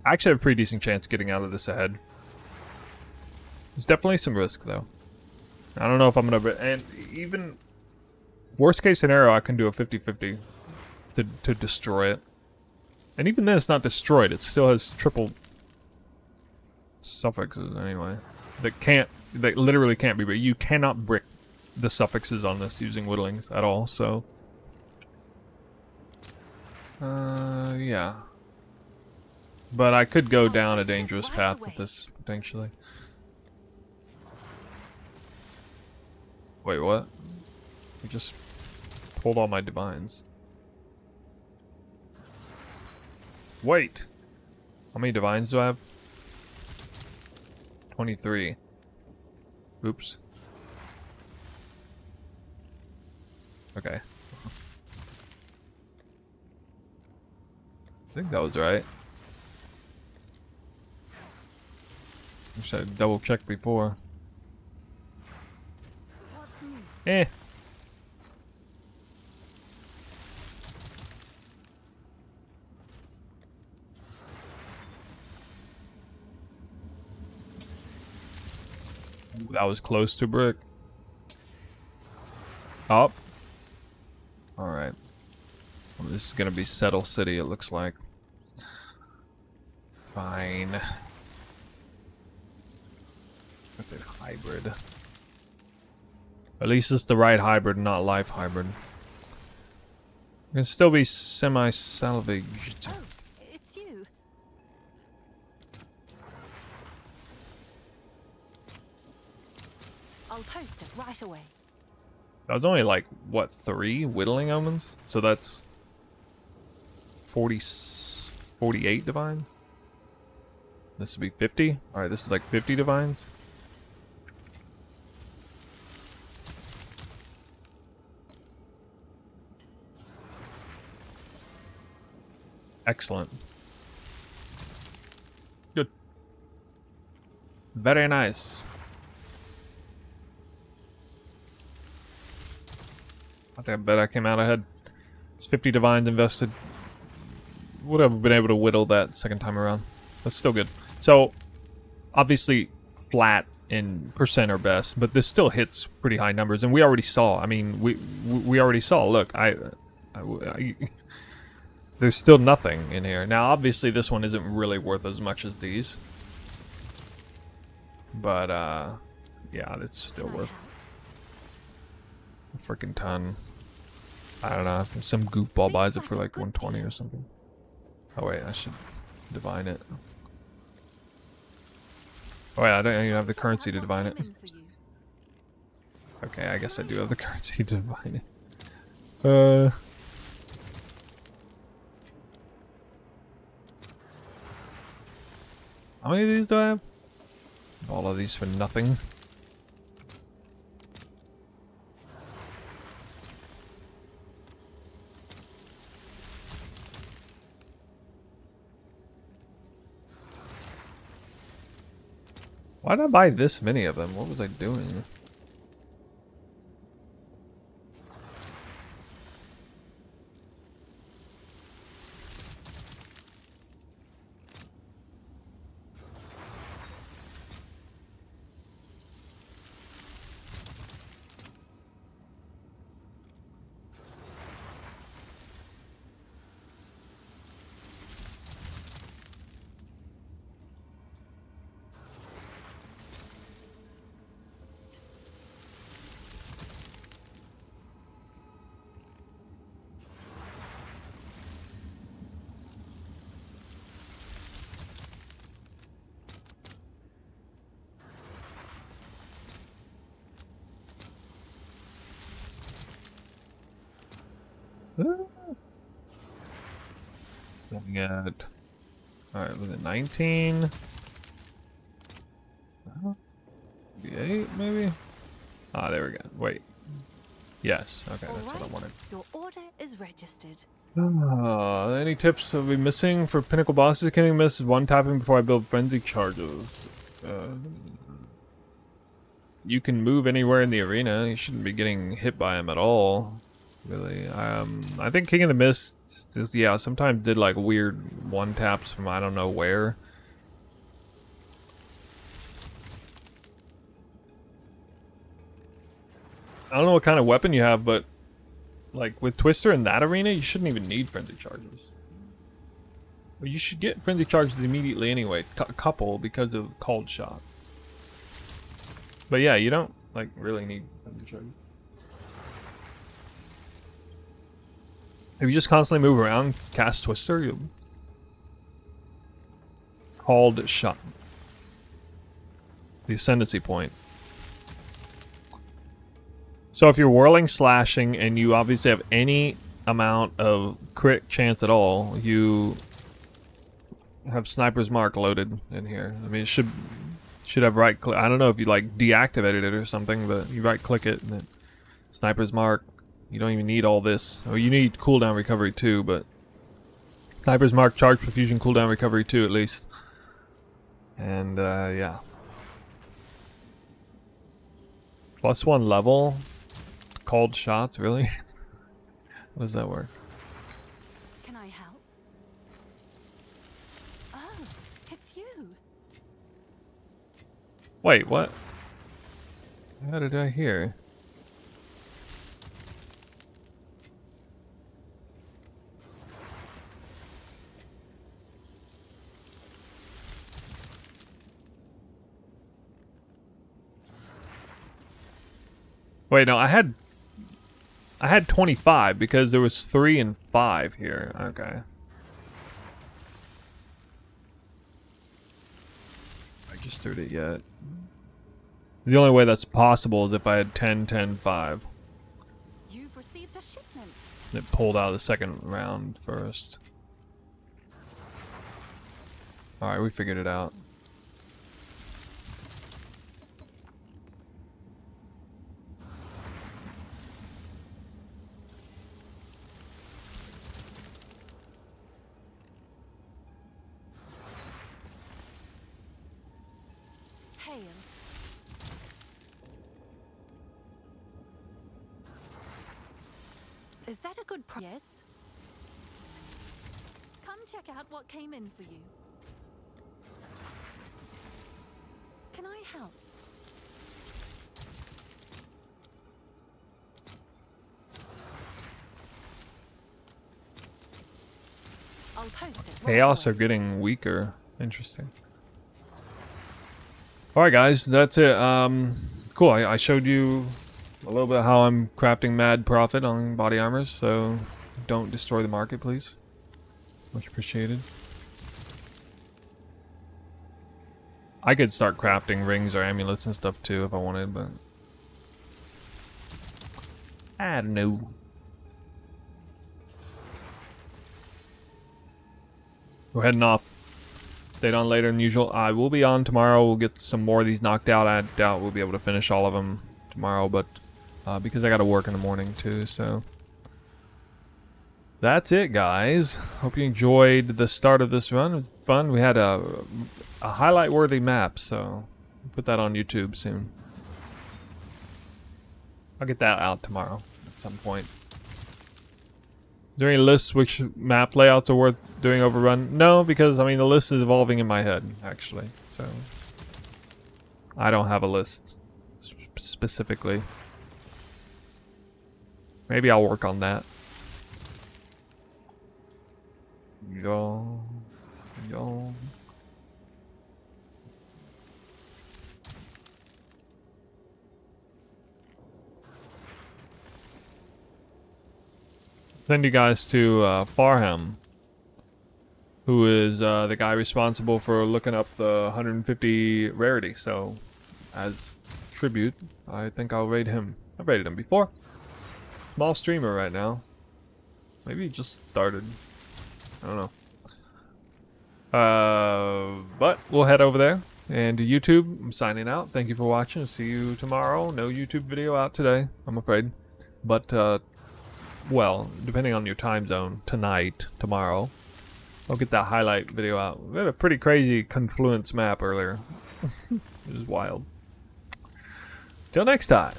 I actually have a pretty decent chance getting out of this ahead. There's definitely some risk, though. I don't know if I'm going to... And even... Worst case scenario, I can do a 50-50 to destroy it. And even then, it's not destroyed. It still has triple suffixes, anyway. That literally can't be... But you cannot brick the suffixes on this using whittlings at all, so... yeah. But I could go down a dangerous path with this, potentially. Wait, what? I just pulled all my divines. Wait! How many divines do I have? 23. Oops. Okay. I think that was right. I should have double checked before.
What's new?
Eh. Ooh, that was close to brick. Up. Alright. Well, this is gonna be Settle City, it looks like. Fine. I did hybrid. At least it's the right hybrid, not life hybrid. It can still be semi-salvaged.
Oh, it's you. I'll post it right away.
That was only like, what, 3 whittling omens? So that's 48 divine? This would be 50? Alright, this is like 50 divines? Excellent. Good. Very nice. I bet I came out ahead. It's 50 divines invested. Would have been able to whittle that second time around. That's still good. So, obviously, flat in percent or best, but this still hits pretty high numbers. And we already saw. I mean, we already saw. Look, there's still nothing in here. Now, obviously, this one isn't really worth as much as these. But, yeah, it's still worth a freaking ton. I don't know. If some goofball buys it for like 120 or something. Oh, wait, I should divine it. Oh, wait, I don't even have the currency to divine it. Okay, I guess I do have the currency to divine it. How many of these do I have? All of these for nothing. Why did I buy this many of them? What was I doing? Looking at... Alright, was it 19? 8 maybe? Ah, there we go. Wait. Yes, okay, that's what I wanted.
Your order is registered.
Any tips I'll be missing for pinnacle bosses? Can you miss one tapping before I build frenzy charges? You can move anywhere in the arena. You shouldn't be getting hit by him at all. Really. I think King of the Mist just, yeah, sometimes did like weird one taps from I don't know where. I don't know what kind of weapon you have, but like with Twister in that arena, you shouldn't even need frenzy charges. Well, you should get frenzy charges immediately anyway, a couple because of cold shot. But yeah, you don't like really need frenzy charges. If you just constantly move around, cast Twister, you'll... Called shot. The ascendancy point. So if you're whirling, slashing, and you obviously have any amount of crit chance at all, you have Sniper's Mark loaded in here. I mean, it should have right click. I don't know if you like deactivated it or something, but you right click it and then Sniper's Mark You don't even need all this. Oh, you need cooldown recovery too, but Sniper's Mark, Charge Profusion, cooldown recovery too at least. And yeah. +1 level. Called shots, really? How does that work?
Can I help? Oh, it's you.
Wait, what? How did I hear? Wait, no, I had 25 because there was 3 and 5 here. Okay. Registered it yet. The only way that's possible is if I had 10, 10, 5.
You've received a shipment.
It pulled out of the second round first. Alright, we figured it out.
Hail. Is that a good price? Yes. Come check out what came in for you. Can I help? I'll post it.
Chaos are getting weaker. Interesting. Alright guys, that's it. Cool, I showed you a little bit how I'm crafting mad profit on body armors, so don't destroy the market, please. Much appreciated. I could start crafting rings or amulets and stuff too if I wanted, but I don't know. We're heading off. Stayed on later than usual. I will be on tomorrow. We'll get some more of these knocked out. I doubt we'll be able to finish all of them tomorrow, but because I got to work in the morning too, so that's it, guys. Hope you enjoyed the start of this run. It was fun. We had a highlight-worthy map, so we'll put that on YouTube soon. I'll get that out tomorrow at some point. Is there any lists which map layouts are worth doing overrun? No, because I mean the list is evolving in my head actually, so I don't have a list specifically. Maybe I'll work on that. Yo. Send you guys to Farham, who is the guy responsible for looking up the 150 rarity. So, as tribute, I think I'll raid him. I've raided him before. Small streamer right now. Maybe he just started. I don't know. But we'll head over there. And to YouTube, I'm signing out. Thank you for watching. See you tomorrow. No YouTube video out today, I'm afraid. But, well, depending on your time zone, tonight, tomorrow, I'll get that highlight video out. We had a pretty crazy Conflux map earlier. It was wild. Till next time.